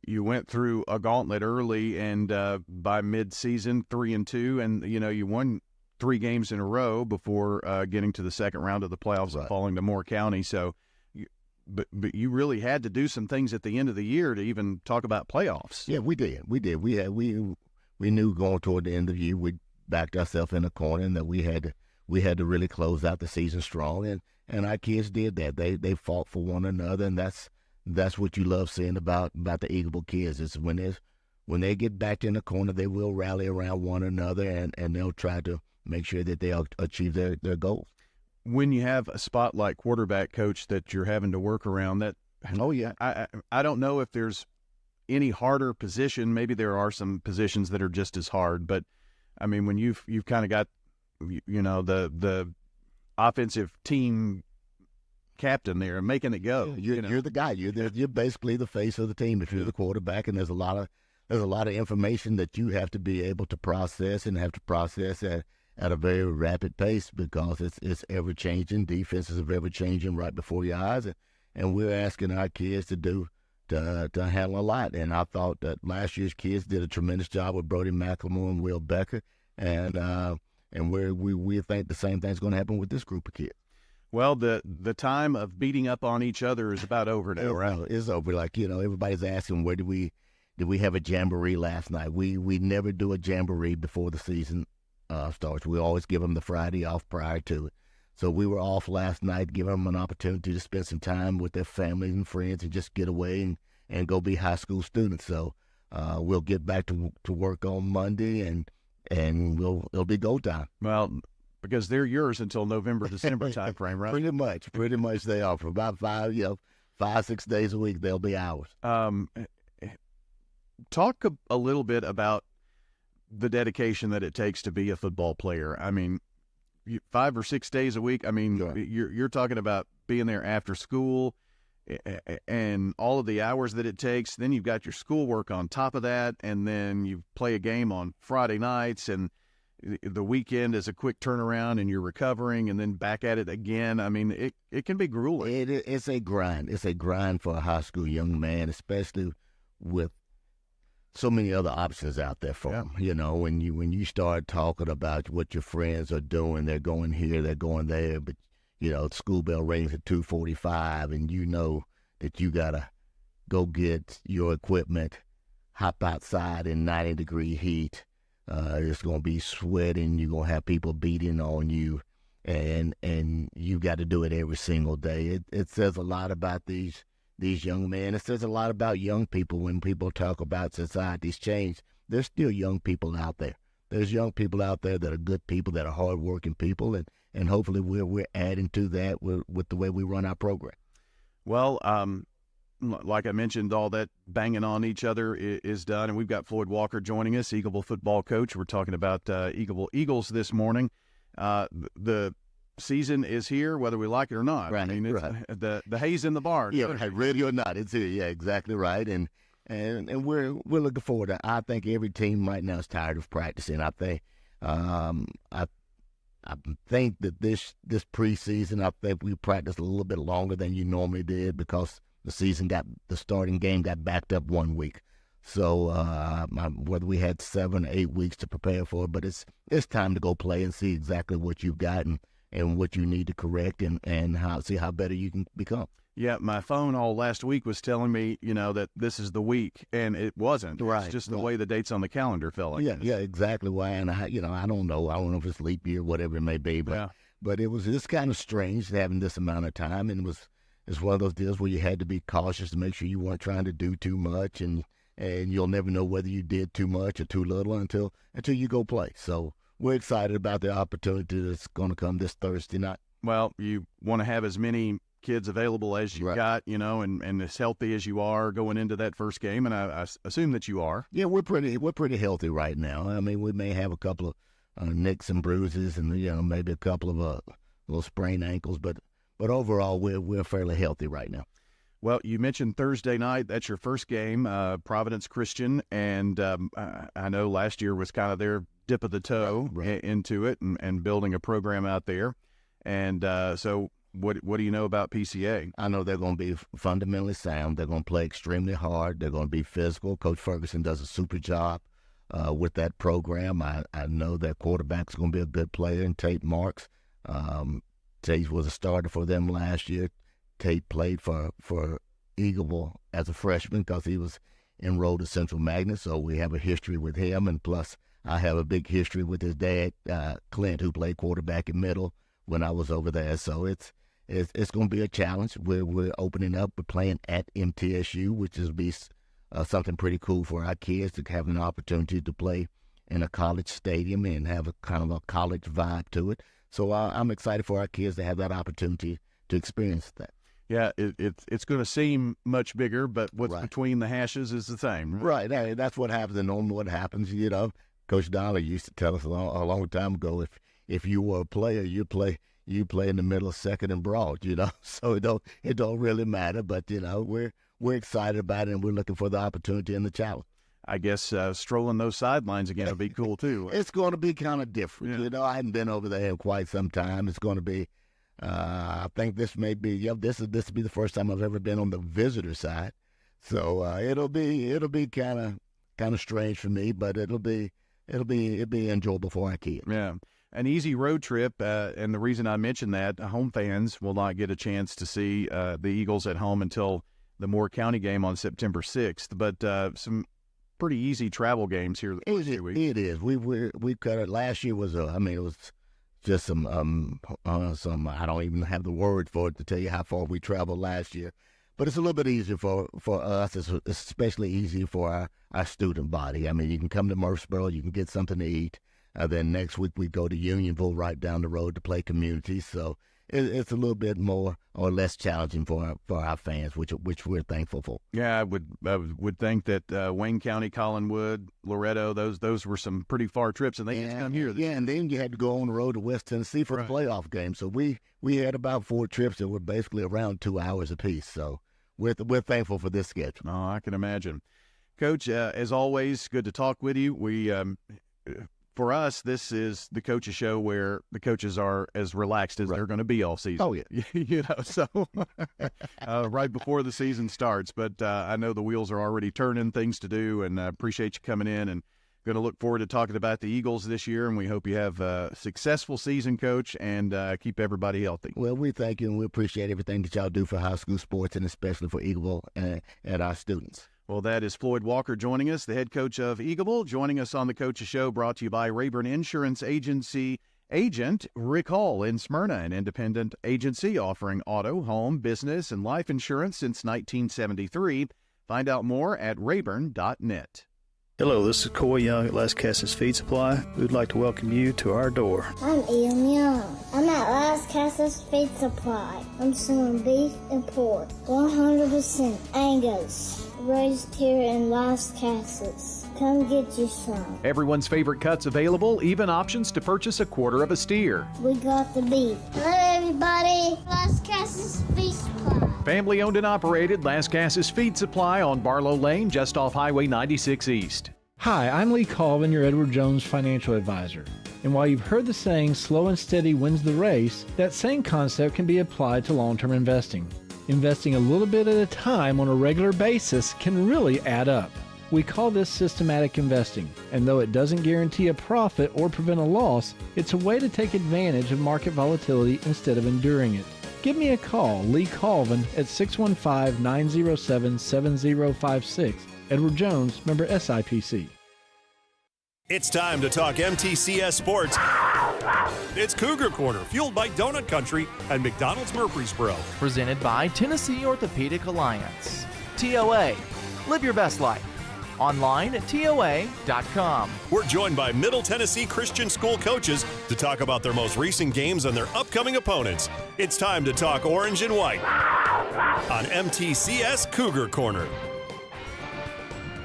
You went through a gauntlet early, and by mid-season 3-2, and you won 3 games in a row before getting to the second round of the playoffs and falling to Moore County. So, but you really had to do some things at the end of the year to even talk about playoffs. Yeah, we did. We knew going toward the end of the year we backed ourselves in a corner and that we had to really close out the season strong, and our kids did that. They fought for one another, and that's what you love seeing about the Eagleville kids. Is when they get backed in the corner, they will rally around one another and they'll try to make sure that they achieve their goals. When you have a spotlight quarterback, Coach, that you're having to work around, I don't know if there's any harder position. Maybe there are some positions that are just as hard, but I mean, when you've kind of got the offensive team captain there and making it go, you're the guy. You're basically the face of the team if you're the quarterback, and there's a lot of information that you have to be able to process and have to process at a very rapid pace because it's ever changing. Defenses are ever changing right before your eyes, and we're asking our kids to handle a lot. And I thought that last year's kids did a tremendous job with Brody McLemore and Will Becker, and we think the same thing's going to happen with this group of kids. Well, the time of beating up on each other is about over now. It's over. Like, everybody's asking, where did we have a jamboree last night? We never do a jamboree before the season starts. We always give them the Friday off prior to it. So we were off last night, giving them an opportunity to spend some time with their families and friends and just get away and go be high school students. So we'll get back to work on Monday, and it'll be go time. Well, because they're yours until November, December time frame, right? Pretty much they are. For about 5-6 days a week, they'll be ours. Talk a little bit about the dedication that it takes to be a football player. I mean, 5 or 6 days a week. I mean, you're talking about being there after school and all of the hours that it takes. Then you've got your schoolwork on top of that, and then you play a game on Friday nights, and the weekend is a quick turnaround, and you're recovering, and then back at it again. I mean, it can be grueling. It's a grind. It's a grind for a high school young man, especially with so many other options out there for them. When you start talking about what your friends are doing, they're going here, they're going there, but the school bell rings at 2:45, and you know that you gotta go get your equipment, hop outside in 90-degree heat. It's gonna be sweating. You're gonna have people beating on you, and you got to do it every single day. It says a lot about these young men. It says a lot about young people when people talk about society's change. there's still young people out there. There's young people out there that are good people, that are hardworking people, and hopefully we're adding to that with the way we run our program. Well, like I mentioned, all that banging on each other is done, and we've got Floyd Walker joining us, Eagleville football coach. We're talking about Eagleville Eagles this morning. The season is here, whether we like it or not. Right, I mean, it's, the hay's in the barn. Yeah, right, ready or not, it's here. Yeah, exactly right. And we're looking forward to. I think every team right now is tired of practicing. I think I think that this preseason, I think we practiced a little bit longer than you normally did because the starting game got backed up 1 week. So whether we had 7 or 8 weeks to prepare for it, but it's time to go play and see exactly what you've got and what you need to correct and see how better you can become. Yeah, my phone all last week was telling me, that this is the week, and it wasn't. Right. It's just the way the dates on the calendar fell. Yeah, exactly. Why? And I don't know. I don't know if it's leap year, whatever it may be, but it was just kind of strange having this amount of time, and it's one of those deals where you had to be cautious to make sure you weren't trying to do too much, and you'll never know whether you did too much or too little until you go play. So we're excited about the opportunity that's going to come this Thursday night. Well, you want to have as many kids available as you got, and as healthy as you are going into that first game, and I assume that you are. Yeah, we're pretty healthy right now. I mean, we may have a couple of nicks and bruises, and maybe a couple of little sprained ankles, but overall we're fairly healthy right now. Well, you mentioned Thursday night. That's your first game, Providence Christian, and I know last year was kind of their dip of the toe into it and building a program out there, and so. What do you know about PCA? I know they're going to be fundamentally sound. They're going to play extremely hard. They're going to be physical. Coach Ferguson does a super job with that program. I know their quarterback's going to be a good player, and Tate Marks. Tate was a starter for them last year. Tate played for Eagleville as a freshman because he was enrolled at Central Magnet, so we have a history with him. And plus, I have a big history with his dad, Clint, who played quarterback in middle when I was over there. So it's going to be a challenge. We're opening up. We're playing at MTSU, which will be something pretty cool for our kids to have an opportunity to play in a college stadium and have a kind of a college vibe to it. So I'm excited for our kids to have that opportunity to experience that. Yeah, it's going to seem much bigger, but what's between the hashes is the same. Right. Hey, that's what happens. And normally what happens, Coach Dollar used to tell us a long time ago, if you were a player, you play in the middle of second and broad, so it don't really matter. But we're excited about it, and we're looking for the opportunity and the challenge. I guess strolling those sidelines again will be cool too. It's going to be kind of different. Yeah. I hadn't been over there in quite some time. It's going to be. I think this may be. This will be the first time I've ever been on the visitor side, so it'll be kind of strange for me, but it'll be enjoyable for our kids. Yeah. An easy road trip, and the reason I mentioned that, home fans will not get a chance to see the Eagles at home until the Moore County game on September 6th, but some pretty easy travel games here the first 2 weeks. It is. We cut it. Last year was it was just some I don't even have the word for it to tell you how far we traveled last year, but it's a little bit easier for us. It's especially easier for our student body. I mean, you can come to Murfreesboro, you can get something to eat. Then next week we go to Unionville right down the road to play community. So it's a little bit more or less challenging for our fans, which we're thankful for. Yeah, I would think that Wayne County, Collinwood, Loretto, those were some pretty far trips, and they just come here. Yeah, and then you had to go on the road to West Tennessee for a playoff game. So we had about 4 trips that were basically around 2 hours apiece. So we're thankful for this schedule. Oh, I can imagine. Coach, as always, good to talk with you. We for us, this is the coaches show where the coaches are as relaxed as they're going to be all season. Oh, yeah. So right before the season starts. But I know the wheels are already turning, things to do, and I appreciate you coming in, and going to look forward to talking about the Eagles this year, and we hope you have a successful season, Coach, and keep everybody healthy. Well, we thank you, and we appreciate everything that y'all do for high school sports, and especially for Eagleville and our students. Well, that is Floyd Walker joining us, the head coach of Eagleville, joining us on the Coaches Show, brought to you by Rayburn Insurance Agency agent Rick Hall in Smyrna, an independent agency offering auto, home, business, and life insurance since 1973. Find out more at rayburn.net. Hello, this is Coy Young at Las Casas Feed Supply. We'd like to welcome you to our door. I'm Ian Young. I'm at Las Casas Feed Supply. I'm selling beef and pork, 100% Angus, raised here in Las Casas. Come get you some. Everyone's favorite cuts available, even options to purchase a quarter of a steer. We got the beef. Hello, everybody. Las Casas Feed Supply. Family owned and operated, Las Casas Feed Supply on Barlow Lane, just off Highway 96 East. Hi, I'm Lee Colvin, your Edward Jones financial advisor. And while you've heard the saying, slow and steady wins the race, that same concept can be applied to long-term investing. Investing a little bit at a time on a regular basis can really add up. We call this systematic investing, and though it doesn't guarantee a profit or prevent a loss, it's a way to take advantage of market volatility instead of enduring it. Give me a call, Lee Colvin, at 615-907-7056. Edward Jones, member SIPC. It's time to talk MTCS sports. It's Cougar Corner, fueled by Donut Country and McDonald's Murfreesboro. Presented by Tennessee Orthopedic Alliance. TOA, live your best life. Online at TOA.com. We're joined by Middle Tennessee Christian School coaches to talk about their most recent games and their upcoming opponents. It's time to talk orange and white on MTCS Cougar Corner.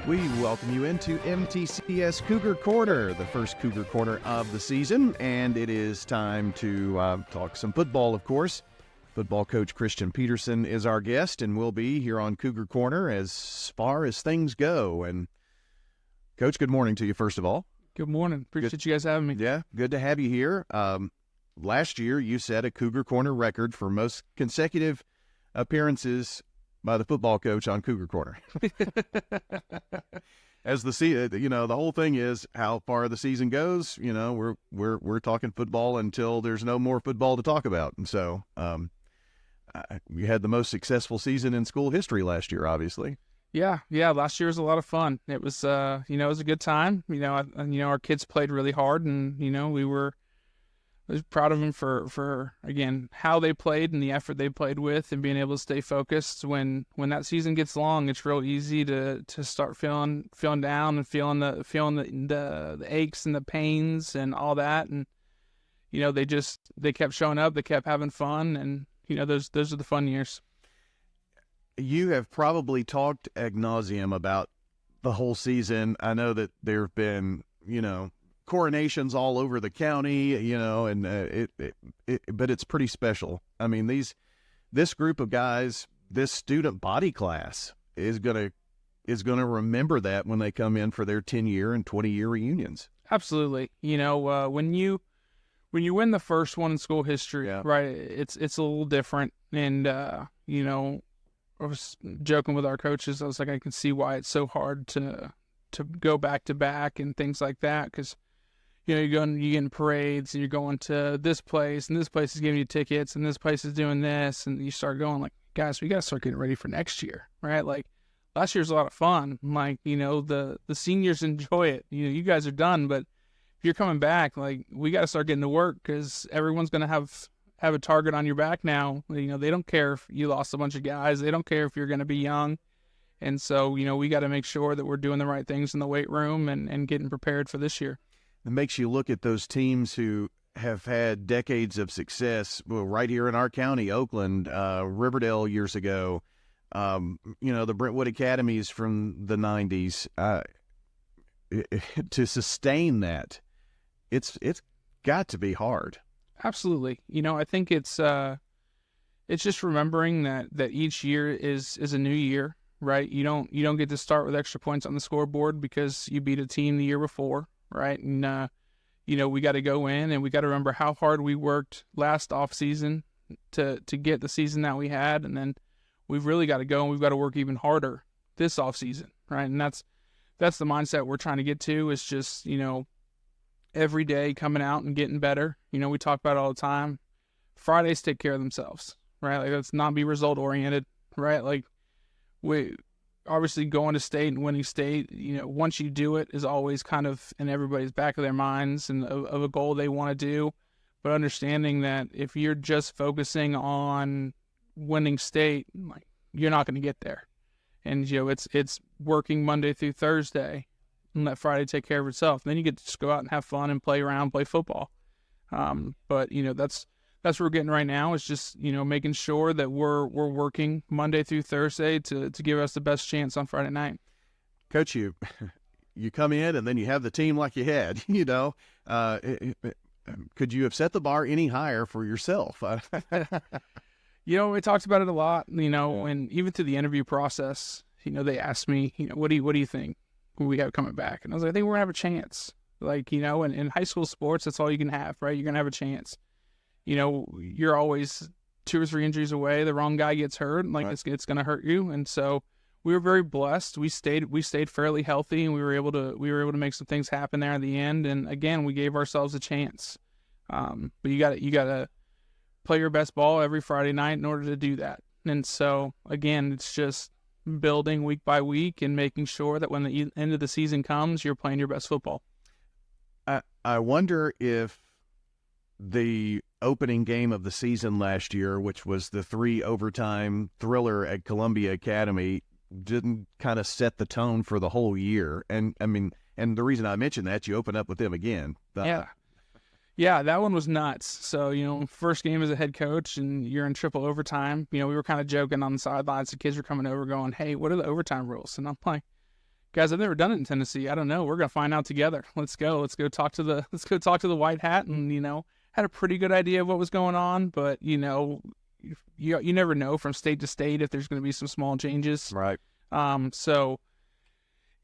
We welcome you into MTCS Cougar Corner, the first Cougar Corner of the season, and it is time to talk some football, of course. Football coach Christian Peterson is our guest, and will be here on Cougar Corner as far as things go. And, Coach, good morning to you, first of all. Good morning. Appreciate you guys having me. Yeah, good to have you here. Last year, you set a Cougar Corner record for most consecutive appearances by the football coach on Cougar Corner. As the whole thing is how far the season goes. We're talking football until there's no more football to talk about, and so we had the most successful season in school history last year, obviously. Yeah. Last year was a lot of fun. It was, it was a good time. Our kids played really hard, and I was proud of them for again how they played and the effort they played with, and being able to stay focused. When that season gets long, it's real easy to start feeling down and feeling the aches and the pains and all that. And they kept showing up, they kept having fun, and those are the fun years. You have probably talked ad nauseum about the whole season. I know that there have been coronations all over the county, but it's pretty special. I mean, this group of guys, this student body class is gonna remember that when they come in for their 10-year and 20-year reunions. Absolutely. When you win the first one in school history, right? It's a little different, and I was joking with our coaches. I was like, I can see why it's so hard to go back to back and things like that, because you're getting parades, and you're going to this place, and this place is giving you tickets, and this place is doing this, and you start going like, guys, we got to start getting ready for next year, right? Like, last year's a lot of fun. Like, the seniors enjoy it. You guys are done, but if you're coming back, like, we got to start getting to work, because everyone's going to have a target on your back now. They don't care if you lost a bunch of guys. They don't care if you're going to be young. And so, we got to make sure that we're doing the right things in the weight room and getting prepared for this year. It makes you look at those teams who have had decades of success, right here in our county, Oakland, Riverdale years ago, the Brentwood Academies from the 90s. To sustain that, it's got to be hard. Absolutely. I think it's just remembering that each year is a new year, right? You don't get to start with extra points on the scoreboard because you beat a team the year before, right? And we got to go in, and we got to remember how hard we worked last off season to get the season that we had, and then we've really got to go and we've got to work even harder this off season, right? And that's the mindset we're trying to get to, is just every day coming out and getting better. We talk about it all the time. Fridays take care of themselves, right? Like, let's not be result oriented, right? Like, we obviously going to state and winning state, once you do it, is always kind of in everybody's back of their minds and of a goal they want to do. But understanding that if you're just focusing on winning state, like, you're not going to get there. And it's working Monday through Thursday and let Friday take care of itself. And then you get to just go out and have fun and play around, play football. But that's what we're getting right now, is just, making sure that we're working Monday through Thursday to give us the best chance on Friday night. Coach, you come in and then you have the team like you had, could you have set the bar any higher for yourself? We talked about it a lot, and even through the interview process, they asked me, what do you think we have coming back? And I was like, I think we're going to have a chance. Like, in high school sports, that's all you can have, right? You're going to have a chance. You're always 2 or 3 injuries away. The wrong guy gets hurt, and right. It's going to hurt you. And so we were very blessed. We stayed fairly healthy, and we were able to make some things happen there at the end. And again, we gave ourselves a chance. But you got to play your best ball every Friday night in order to do that. And so again, it's just building week by week and making sure that when the end of the season comes, you're playing your best football. I wonder if the opening game of the season last year, which was the 3 overtime thriller at Columbia Academy, didn't kind of set the tone for the whole year. And and the reason I mentioned that, you open up with them again. Yeah, that one was nuts. So, first game as a head coach and you're in triple overtime. We were kind of joking on the sidelines. The kids were coming over going, hey, what are the overtime rules? And I'm like, guys, I've never done it in Tennessee. I don't know. We're going to find out together. Let's go talk to the white hat. And, had a pretty good idea of what was going on, but, you never know from state to state if there's going to be some small changes. Right. So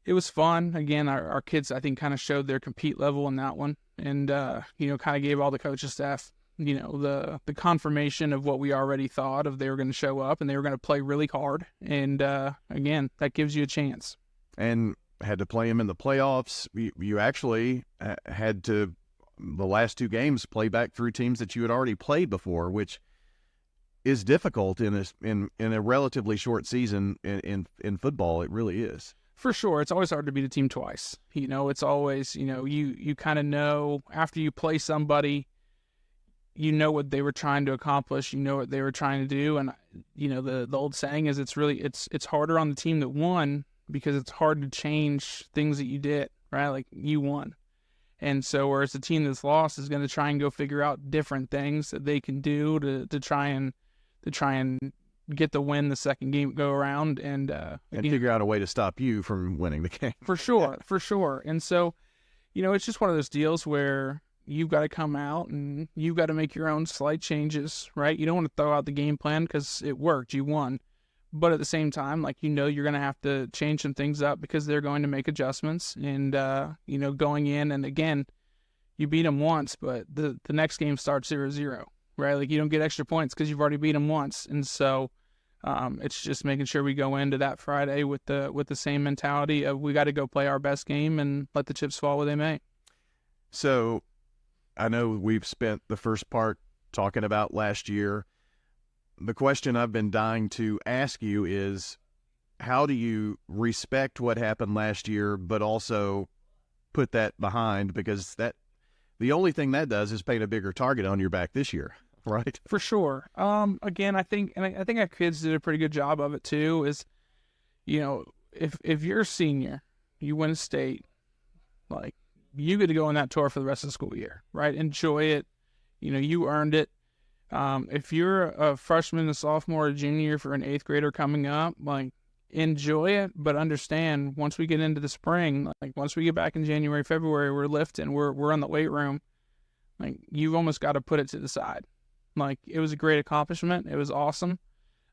it was fun. Again, our kids, I think, kind of showed their compete level in that one. And, kind of gave all the coaching staff, the confirmation of what we already thought of. They were going to show up and they were going to play really hard. And, again, that gives you a chance. And had to play them in the playoffs. You actually had to, the last 2 games, play back through teams that you had already played before, which is difficult in a relatively short season in football. It really is. For sure. It's always hard to beat a team twice. It's always, you kind of know after you play somebody, what they were trying to accomplish, what they were trying to do. And, the old saying is it's harder on the team that won because it's hard to change things that you did, right? Like you won. And so whereas the team that's lost is going to try and go figure out different things that they can do to try and get the win the second game go around and figure out a way to stop you from winning the game. For sure. And so, it's just one of those deals where you've got to come out and you've got to make your own slight changes, right? You don't want to throw out the game plan because it worked, you won. But at the same time, you're going to have to change some things up because they're going to make adjustments. And, going in, and again, you beat them once, but the next game starts 0-0, right? Like you don't get extra points because you've already beat them once. And so it's just making sure we go into that Friday with the same mentality of we got to go play our best game and let the chips fall where they may. So I know we've spent the first part talking about last year. The question I've been dying to ask you is, how do you respect what happened last year, but also put that behind? Because the only thing that does is paint a bigger target on your back this year, right? For sure. Again, I think our kids did a pretty good job of it too. Is, if you're a senior, you win a state, you get to go on that tour for the rest of the school year, right? Enjoy it. You earned it. If you're a freshman, a sophomore, a junior for an 8th grader coming up, enjoy it, but understand once we get into the spring, once we get back in January, February, we're lifting, we're in the weight room. You've almost got to put it to the side. It was a great accomplishment. It was awesome.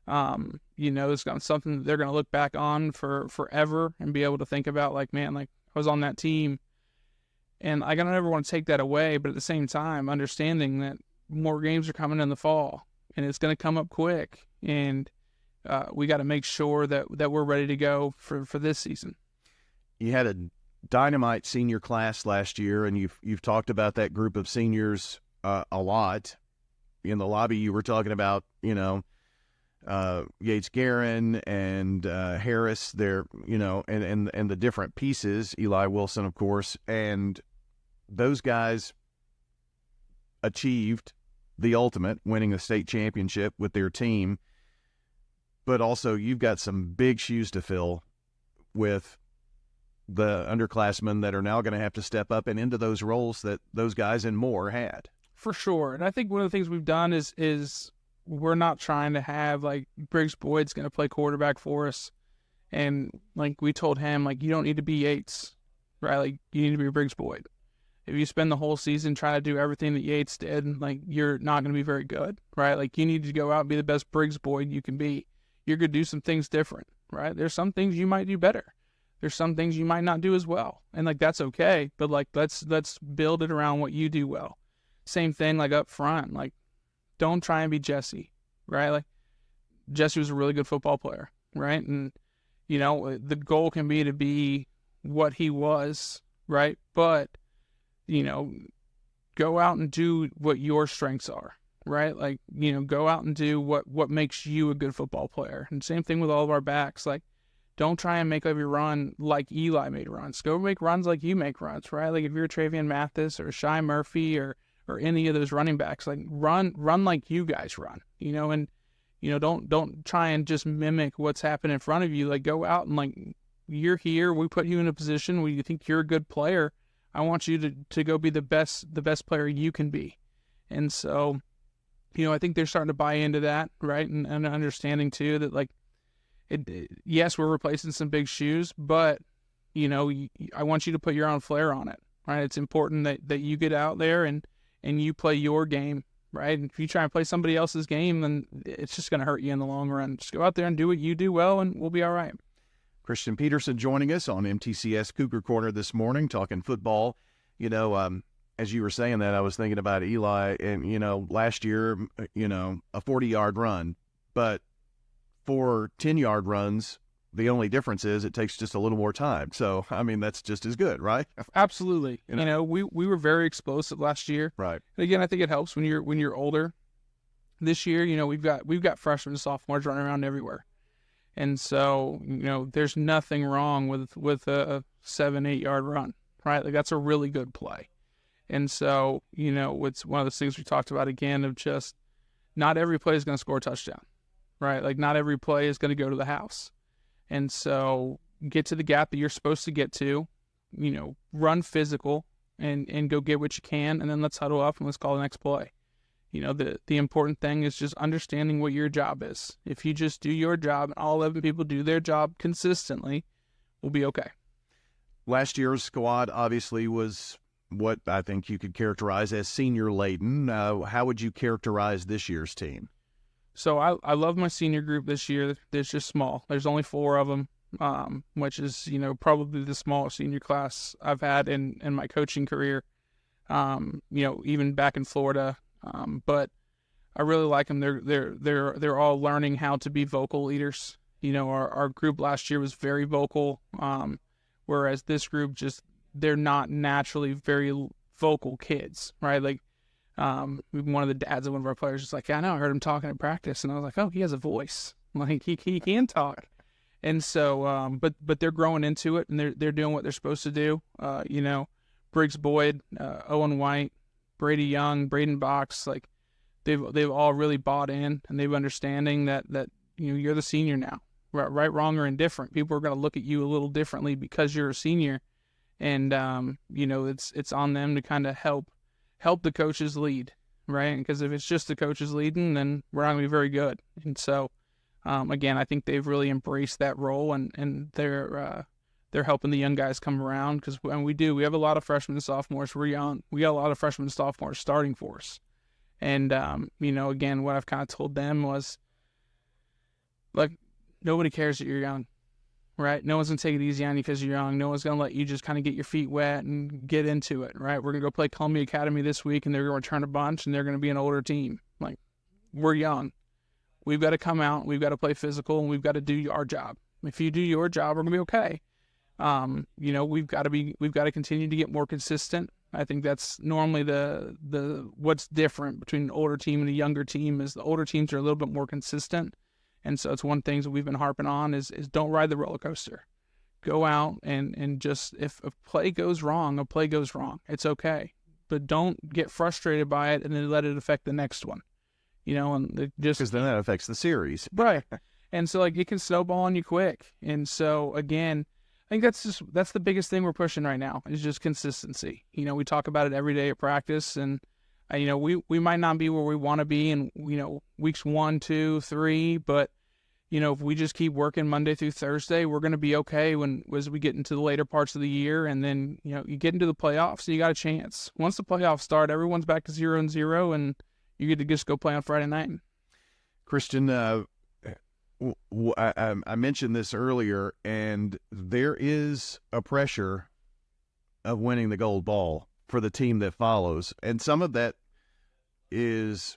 It's got something that they're going to look back on for forever and be able to think about I was on that team. And I don't ever want to take that away, but at the same time, understanding that more games are coming in the fall and it's going to come up quick. And we got to make sure that we're ready to go for this season. You had a dynamite senior class last year, and you've talked about that group of seniors a lot. In the lobby, you were talking about, Yates Guerin and Harris there, and the different pieces, Eli Wilson, of course, and those guys achieved the ultimate, winning the state championship with their team. But also you've got some big shoes to fill with the underclassmen that are now going to have to step up and into those roles that those guys and more had. For sure. And I think one of the things we've done is we're not trying to have, like, Briggs Boyd's going to play quarterback for us. And, like, we told him, like, you don't need to be Yates, right? Like, you need to be Briggs Boyd. If you spend the whole season trying to do everything that Yates did, like, you're not going to be very good, right? Like, you need to go out and be the best Briggs Boyd you can be. You're going to do some things different, right? There's some things you might do better. There's some things you might not do as well. And, like, that's okay. But, like, let's build it around what you do well. Same thing, like, up front. Like, don't try and be Jesse, right? Like, Jesse was a really good football player, right? And, you know, the goal can be to be what he was, right? But, you know, go out and do what your strengths are, right? Like, you know, go out and do what makes you a good football player. And same thing with all of our backs. Like, don't try and make every run like Eli made runs. Go make runs like you make runs, right? Like, if you're Travian Mathis or Shy Murphy or any of those running backs, like, run like you guys run, you know, and, you know, don't try and just mimic what's happening in front of you. Like, go out and, like, you're here. We put you in a position where you think you're a good player. I want you to go be the best player you can be. And so, you know, I think they're starting to buy into that, right? And understanding too that, like, yes, we're replacing some big shoes, but, you know, I want you to put your own flair on it, right? It's important that you get out there and you play your game, right? And if you try and play somebody else's game, then it's just going to hurt you in the long run. Just go out there and do what you do well, and we'll be all right. Christian Peterson joining us on MTCS Cougar Corner this morning, talking football. You know, as you were saying that, I was thinking about Eli, and, you know, last year, you know, a 40-yard run, but for 10-yard runs, the only difference is it takes just a little more time. So, I mean, that's just as good, right? Absolutely. You know, we were very explosive last year. Right. And again, I think it helps when you're older. This year, you know, we've got freshmen and sophomores running around everywhere. And so, you know, there's nothing wrong with a 7-8 yard run, right? Like, that's a really good play. And so, you know, it's one of those things we talked about again of just not every play is going to score a touchdown, right? Like, not every play is going to go to the house. And so get to the gap that you're supposed to get to, you know, run physical and go get what you can. And then let's huddle up and let's call the next play. You know, the important thing is just understanding what your job is. If you just do your job and all 11 people do their job consistently, we'll be okay. Last year's squad obviously was what I think you could characterize as senior laden. How would you characterize this year's team? So I love my senior group this year. It's just small. There's only 4 of them, which is, you know, probably the smallest senior class I've had in my coaching career, you know, even back in Florida. But I really like them. They're all learning how to be vocal leaders. You know, our group last year was very vocal, whereas this group they're not naturally very vocal kids, right? Like, one of the dads of one of our players was like, yeah, I know, I heard him talking at practice, and I was like, oh, he has a voice, like he can talk. And so, but they're growing into it, and they're doing what they're supposed to do. You know, Briggs Boyd, Owen White, Brady Young, Braden Box, like they've all really bought in, and they've understanding that you know, you're the senior now, right, wrong, or indifferent. People are going to look at you a little differently because you're a senior, and you know, it's on them to kind of help the coaches lead, right? Because if it's just the coaches leading, then we're not going to be very good. And so, again, I think they've really embraced that role, and they're helping the young guys come around, because we have a lot of freshmen and sophomores. We're young. We got a lot of freshmen and sophomores starting for us. And, you know, again, what I've kind of told them was, like, nobody cares that you're young, right? No one's going to take it easy on you because you're young. No one's going to let you just kind of get your feet wet and get into it, right? We're going to go play Columbia Academy this week, and they're going to return a bunch, and they're going to be an older team. Like, we're young. We've got to come out. We've got to play physical, and we've got to do our job. If you do your job, we're going to be okay. You know, we've got to continue to get more consistent. I think that's normally the what's different between an older team and a younger team is the older teams are a little bit more consistent. And so it's one thing that we've been harping on is don't ride the roller coaster. Go out and just, if a play goes wrong, a play goes wrong. It's okay. But don't get frustrated by it and then let it affect the next one. You know, and just because then that affects the series. Right. And so, like, it can snowball on you quick. And so, again, I think that's the biggest thing we're pushing right now is just consistency. We talk about it every day at practice, and we might not be where we want to be in weeks 1, 2, 3, but if we just keep working Monday through Thursday, we're going to be okay as we get into the later parts of the year, and then you get into the playoffs and you got a chance. Once the playoffs start, everyone's back to 0-0, and you get to just go play on Friday night. Christian, I mentioned this earlier, and there is a pressure of winning the gold ball for the team that follows. And some of that is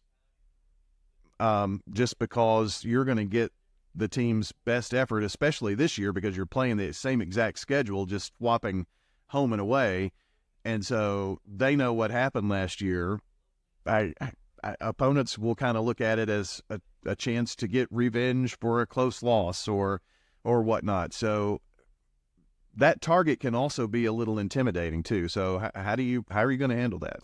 just because you're going to get the team's best effort, especially this year because you're playing the same exact schedule, just swapping home and away. And so they know what happened last year. Opponents will kind of look at it as a chance to get revenge for a close loss or whatnot. So that target can also be a little intimidating too. So how are you going to handle that?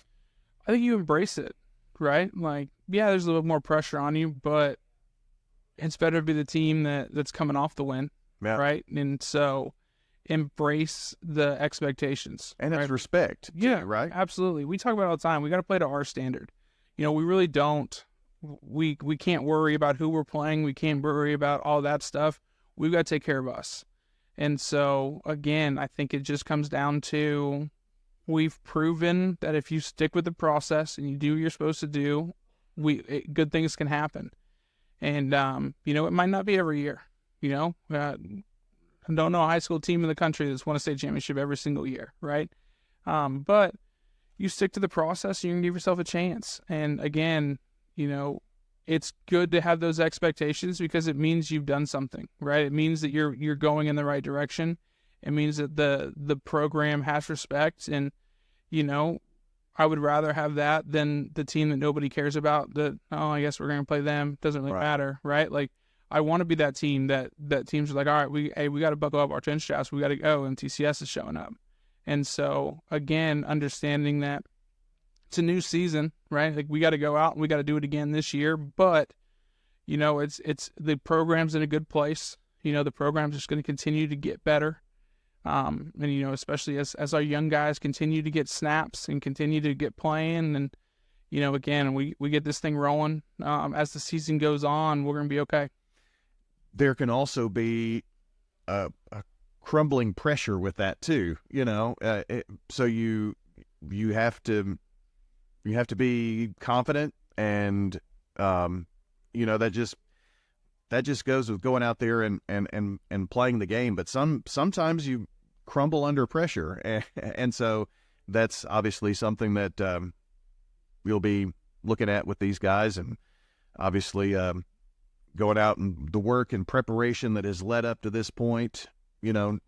I think you embrace it, right? Like, yeah, there's a little bit more pressure on you, but it's better to be the team that's coming off the win, right? And so embrace the expectations. And it's respect. Yeah, too, right? Absolutely. We talk about it all the time. We got to play to our standard. We really don't. We can't worry about who we're playing. We can't worry about all that stuff. We've got to take care of us. And so, again, I think it just comes down to we've proven that if you stick with the process and you do what you're supposed to do, good things can happen. And, it might not be every year. I don't know a high school team in the country that's won a state championship every single year, right? But you stick to the process, and you can give yourself a chance. And again, it's good to have those expectations because it means you've done something, right? It means that you're going in the right direction. It means that the program has respect. And, I would rather have that than the team that nobody cares about that, I guess we're going to play them. Doesn't really matter, right? Like, I want to be that team that teams are like, all right, we got to buckle up our chin straps. We got to go, and TCS is showing up. And so, again, understanding that it's a new season, right? Like, we got to go out and we got to do it again this year. But, it's the program's in a good place. The program's just going to continue to get better. And, especially as our young guys continue to get snaps and continue to get playing. And, again, we get this thing rolling. As the season goes on, we're going to be okay. There can also be a crumbling pressure with that too, so you have to be confident, and that just goes with going out there and playing the game. But sometimes you crumble under pressure, and so that's obviously something that we'll be looking at with these guys, and obviously going out and the work and preparation that has led up to this point. You don't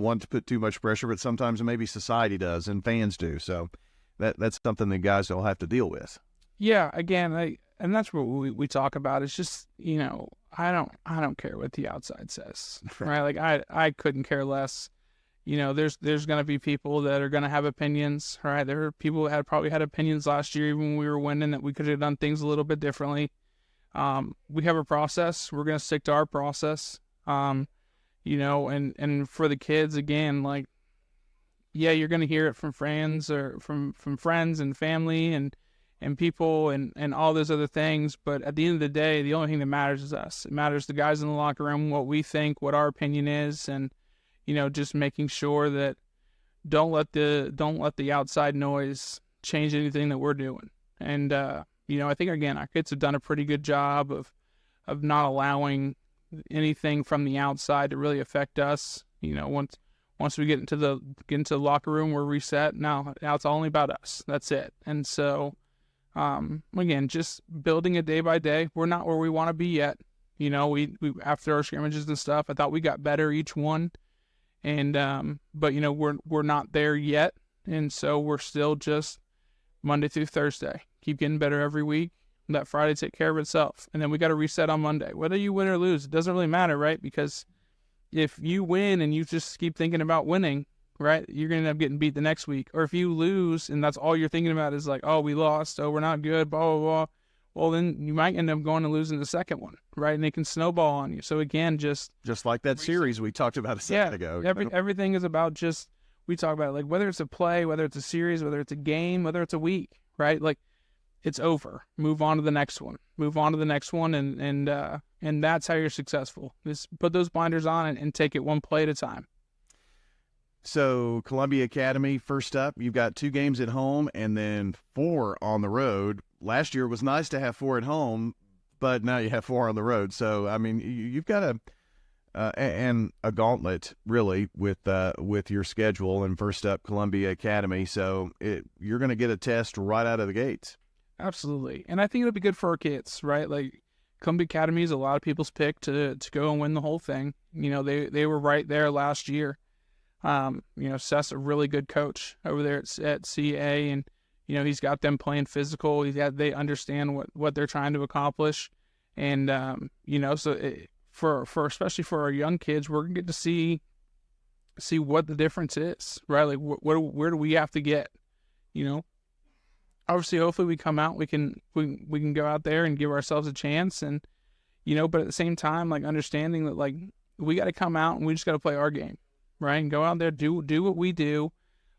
want to put too much pressure, but sometimes maybe society does and fans do. So that's something that guys will have to deal with. Yeah, again, and that's what we talk about. It's just, I don't care what the outside says, right? Like, I couldn't care less. There's going to be people that are going to have opinions, right? There are people who probably had opinions last year, even when we were winning, that we could have done things a little bit differently. We have a process. We're going to stick to our process. And for the kids, again, like, yeah, you're going to hear it from friends or from friends and family and people and all those other things. But at the end of the day, the only thing that matters is us. It matters the guys in the locker room, what we think, what our opinion is, and, just making sure that don't let the outside noise change anything that we're doing. And, I think, again, our kids have done a pretty good job of not allowing anything from the outside to really affect us. Once we get into the locker room, we're reset. Now it's only about us. That's it. And so, again, just building it day by day. We're not where we want to be yet. We after our scrimmages and stuff, I thought we got better each one, and but we're not there yet. And so we're still just Monday through Thursday. Keep getting better every week. Let Friday take care of itself. And then we got to reset on Monday. Whether you win or lose, it doesn't really matter, right? Because if you win and you just keep thinking about winning, right, you're going to end up getting beat the next week. Or if you lose and that's all you're thinking about is like, oh, we lost, oh, we're not good, blah, blah, blah. well, then you might end up going and losing the second one, right? And it can snowball on you. So again, just like that series we talked about a second ago. Everything is about we talk about it, like whether it's a play, whether it's a series, whether it's a game, whether it's a week, right? Like it's over. Move on to the next one. And that's how you're successful. Just put those blinders on and take it one play at a time. So Columbia Academy, first up, you've got 2 games at home and then 4 on the road. Last year it was nice to have 4 at home, but now you have 4 on the road. So, I mean, you've got a gauntlet, really, with your schedule, and first up, Columbia Academy. So you're going to get a test right out of the gates. Absolutely. And I think it'll be good for our kids, right? Like, Columbia Academy is a lot of people's pick to go and win the whole thing. You know, they were right there last year. Seth's a really good coach over there at CA, and, you know, he's got them playing physical. They understand what they're trying to accomplish. And, for especially for our young kids, we're going to get to see what the difference is, right? Like, where do we have to get, you know? Obviously, hopefully we come out, we can go out there and give ourselves a chance, and, you know, but at the same time, like, understanding that, like, we got to come out and we just got to play our game, right? And go out there, do what we do,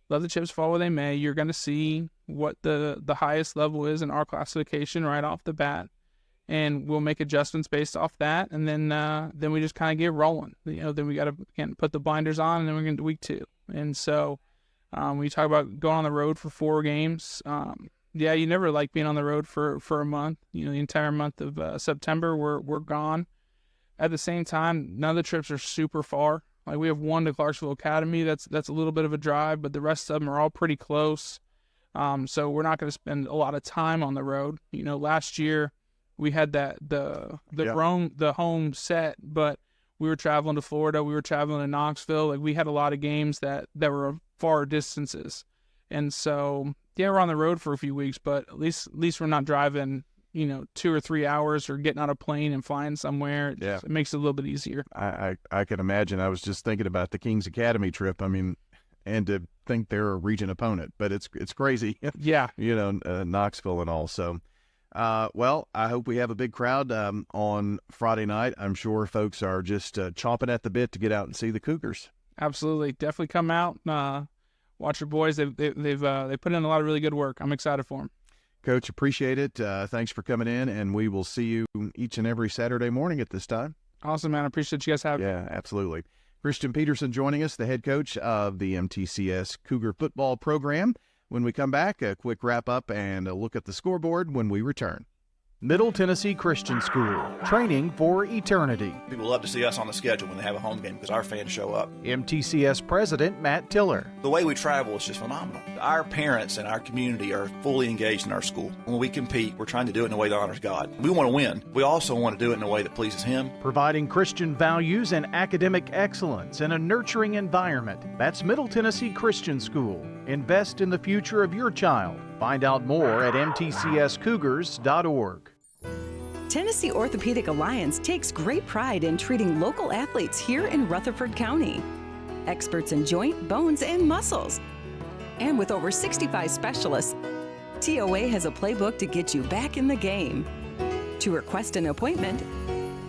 let the chips fall where they may. You're going to see what the highest level is in our classification right off the bat, and we'll make adjustments based off that, and then we just kind of get rolling. You know, then we got to, again, put the blinders on, and then we're going to week 2. And so when you talk about going on the road for 4 games, you never like being on the road for a month. You know, the entire month of September, we're gone. At the same time, none of the trips are super far. Like, we have one to Clarksville Academy. That's a little bit of a drive, but the rest of them are all pretty close. So we're not going to spend a lot of time on the road. You know, last year we had the home set, but we were traveling to Florida. We were traveling to Knoxville. Like, we had a lot of games that were far distances. And so, yeah, we're on the road for a few weeks, but at least we're not driving, you know, 2 or 3 hours or getting on a plane and flying somewhere. It makes it a little bit easier. I can imagine. I was just thinking about the Kings Academy trip. I mean, and to think they're a region opponent, but it's crazy. Yeah. You know, Knoxville and all. So, well, I hope we have a big crowd on Friday night. I'm sure folks are just chomping at the bit to get out and see the Cougars. Absolutely. Definitely come out. Watch your boys. They put in a lot of really good work. I'm excited for them. Coach, appreciate it. Thanks for coming in, and we will see you each and every Saturday morning at this time. Awesome, man. I appreciate you guys having me. Yeah, absolutely. Christian Peterson joining us, the head coach of the MTCS Cougar football program. When we come back, a quick wrap-up and a look at the scoreboard when we return. Middle Tennessee Christian School, training for eternity. People love to see us on the schedule when they have a home game because our fans show up. MTCS President Matt Tiller. The way we travel is just phenomenal. Our parents and our community are fully engaged in our school. When we compete, we're trying to do it in a way that honors God. We want to win. We also want to do it in a way that pleases Him. Providing Christian values and academic excellence in a nurturing environment. That's Middle Tennessee Christian School. Invest in the future of your child. Find out more at mtcscougars.org. Tennessee Orthopedic Alliance takes great pride in treating local athletes here in Rutherford County. Experts in joint, bones, and muscles. And with over 65 specialists, TOA has a playbook to get you back in the game. To request an appointment,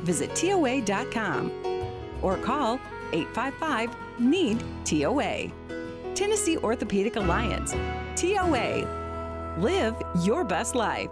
visit TOA.com or call 855-NEED-TOA. Tennessee Orthopedic Alliance, TOA. Live your best life.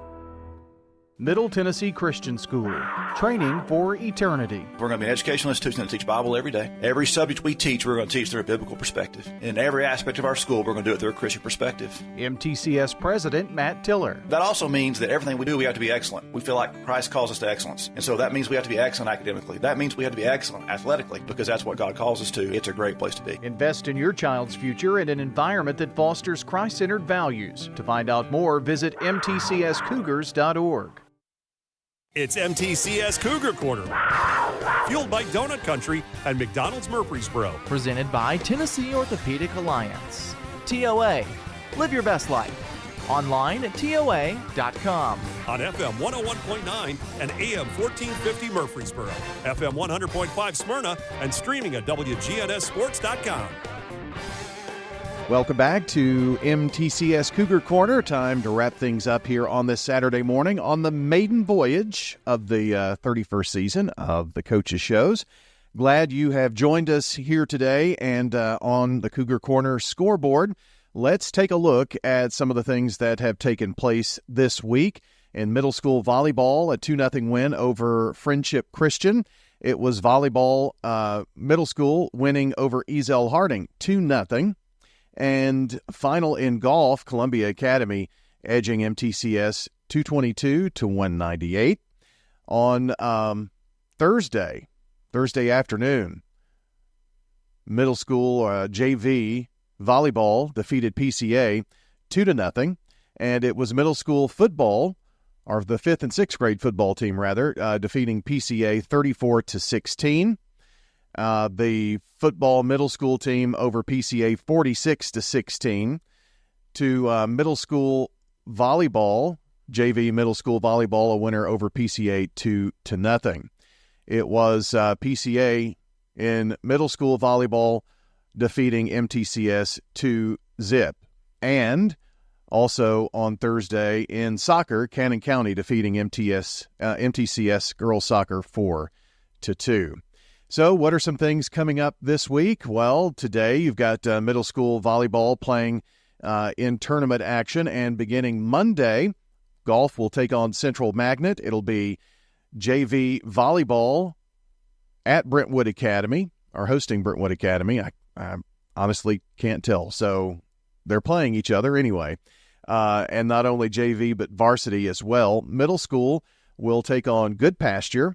Middle Tennessee Christian School, training for eternity. We're going to be an educational institution that teach Bible every day. Every subject we teach, we're going to teach through a biblical perspective. In every aspect of our school, we're going to do it through a Christian perspective. MTCS President Matt Tiller. That also means that everything we do, we have to be excellent. We feel like Christ calls us to excellence. And so that means we have to be excellent academically. That means we have to be excellent athletically because that's what God calls us to. It's a great place to be. Invest in your child's future in an environment that fosters Christ-centered values. To find out more, visit mtcscougars.org. It's MTCS Cougar Corner, fueled by Donut Country and McDonald's Murfreesboro. Presented by Tennessee Orthopedic Alliance. TOA. Live your best life. Online at TOA.com. On FM 101.9 and AM 1450 Murfreesboro, FM 100.5 Smyrna, and streaming at WGNSSports.com. Welcome back to MTCS Cougar Corner. Time to wrap things up here on this Saturday morning on the maiden voyage of the 31st season of the Coaches Shows. Glad you have joined us here today and on the Cougar Corner scoreboard. Let's take a look at some of the things that have taken place this week. In middle school volleyball, a 2-0 win over Friendship Christian. It was volleyball middle school winning over Ezel Harding 2-0. And final in golf, Columbia Academy edging MTCS 222 to 198. On Thursday afternoon, middle school JV volleyball defeated PCA 2-0, and it was middle school football, or the 5th and 6th grade football team rather, defeating PCA 34 to 16. The football middle school team over PCA 46 to 16. To middle school volleyball, JV middle school volleyball, a winner over PCA 2-0. It was PCA in middle school volleyball defeating MTCS 2-0. And also on Thursday in soccer, Cannon County defeating MTCS girls soccer 4-2. So what are some things coming up this week? Well, today you've got middle school volleyball playing in tournament action, and beginning Monday, golf will take on Central Magnet. It'll be JV volleyball at Brentwood Academy, or hosting Brentwood Academy. I honestly can't tell. So they're playing each other anyway. And not only JV, but varsity as well. Middle school will take on Good Pasture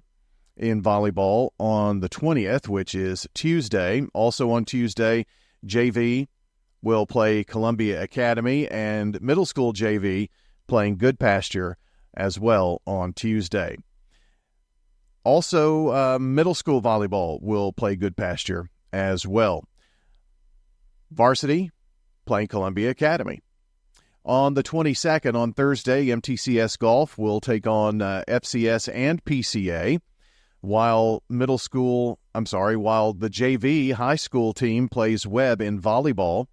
in volleyball on the 20th, which is Tuesday. Also on Tuesday, JV will play Columbia Academy, and middle school JV playing Good Pasture as well on Tuesday. Also, middle school volleyball will play Good Pasture as well. Varsity playing Columbia Academy. On the 22nd, on Thursday, MTCS Golf will take on FCS and PCA, while the JV high school team plays Webb in volleyball.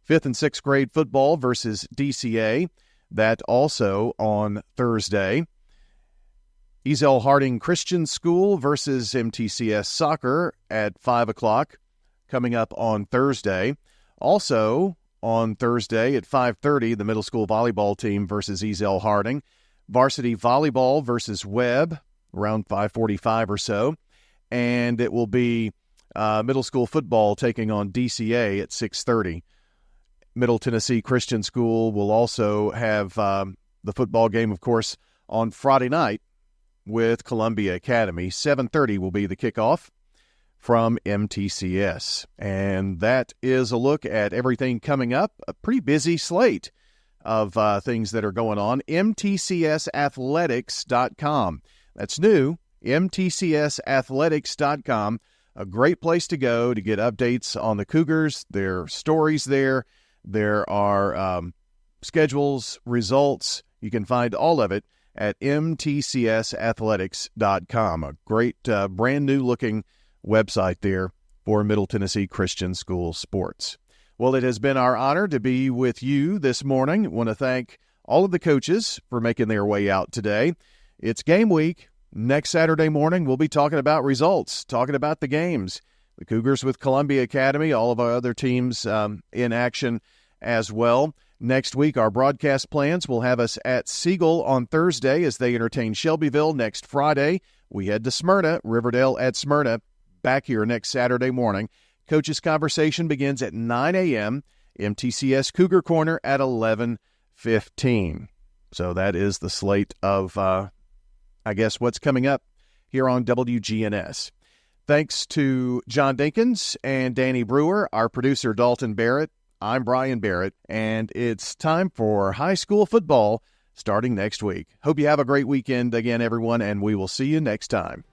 5th and 6th grade football versus DCA. That also on Thursday. Ezel Harding Christian School versus MTCS Soccer at 5 o'clock coming up on Thursday. Also on Thursday at 5:30, the middle school volleyball team versus Ezel Harding. Varsity volleyball versus Webb around 5:45 or so. And it will be middle school football taking on DCA at 6:30. Middle Tennessee Christian School will also have the football game, of course, on Friday night with Columbia Academy. 7:30 will be the kickoff from MTCS. And that is a look at everything coming up. A pretty busy slate of things that are going on. MTCSathletics.com. That's new, MTCSathletics.com. A great place to go to get updates on the Cougars, their stories there. There are schedules, results. You can find all of it at MTCSathletics.com. A great brand new looking website there for Middle Tennessee Christian School sports. Well, it has been our honor to be with you this morning. I want to thank all of the coaches for making their way out today. It's game week. Next Saturday morning, we'll be talking about results, talking about the games. The Cougars with Columbia Academy, all of our other teams in action as well. Next week, our broadcast plans will have us at Siegel on Thursday as they entertain Shelbyville. Next Friday, we head to Smyrna, Riverdale at Smyrna, back here next Saturday morning. Coach's Conversation begins at 9 a.m., MTCS Cougar Corner at 11:15. So that is the slate of, what's coming up here on WGNS. Thanks to John Dinkins and Danny Brewer, our producer Dalton Barrett. I'm Brian Barrett, and it's time for high school football starting next week. Hope you have a great weekend again, everyone, and we will see you next time.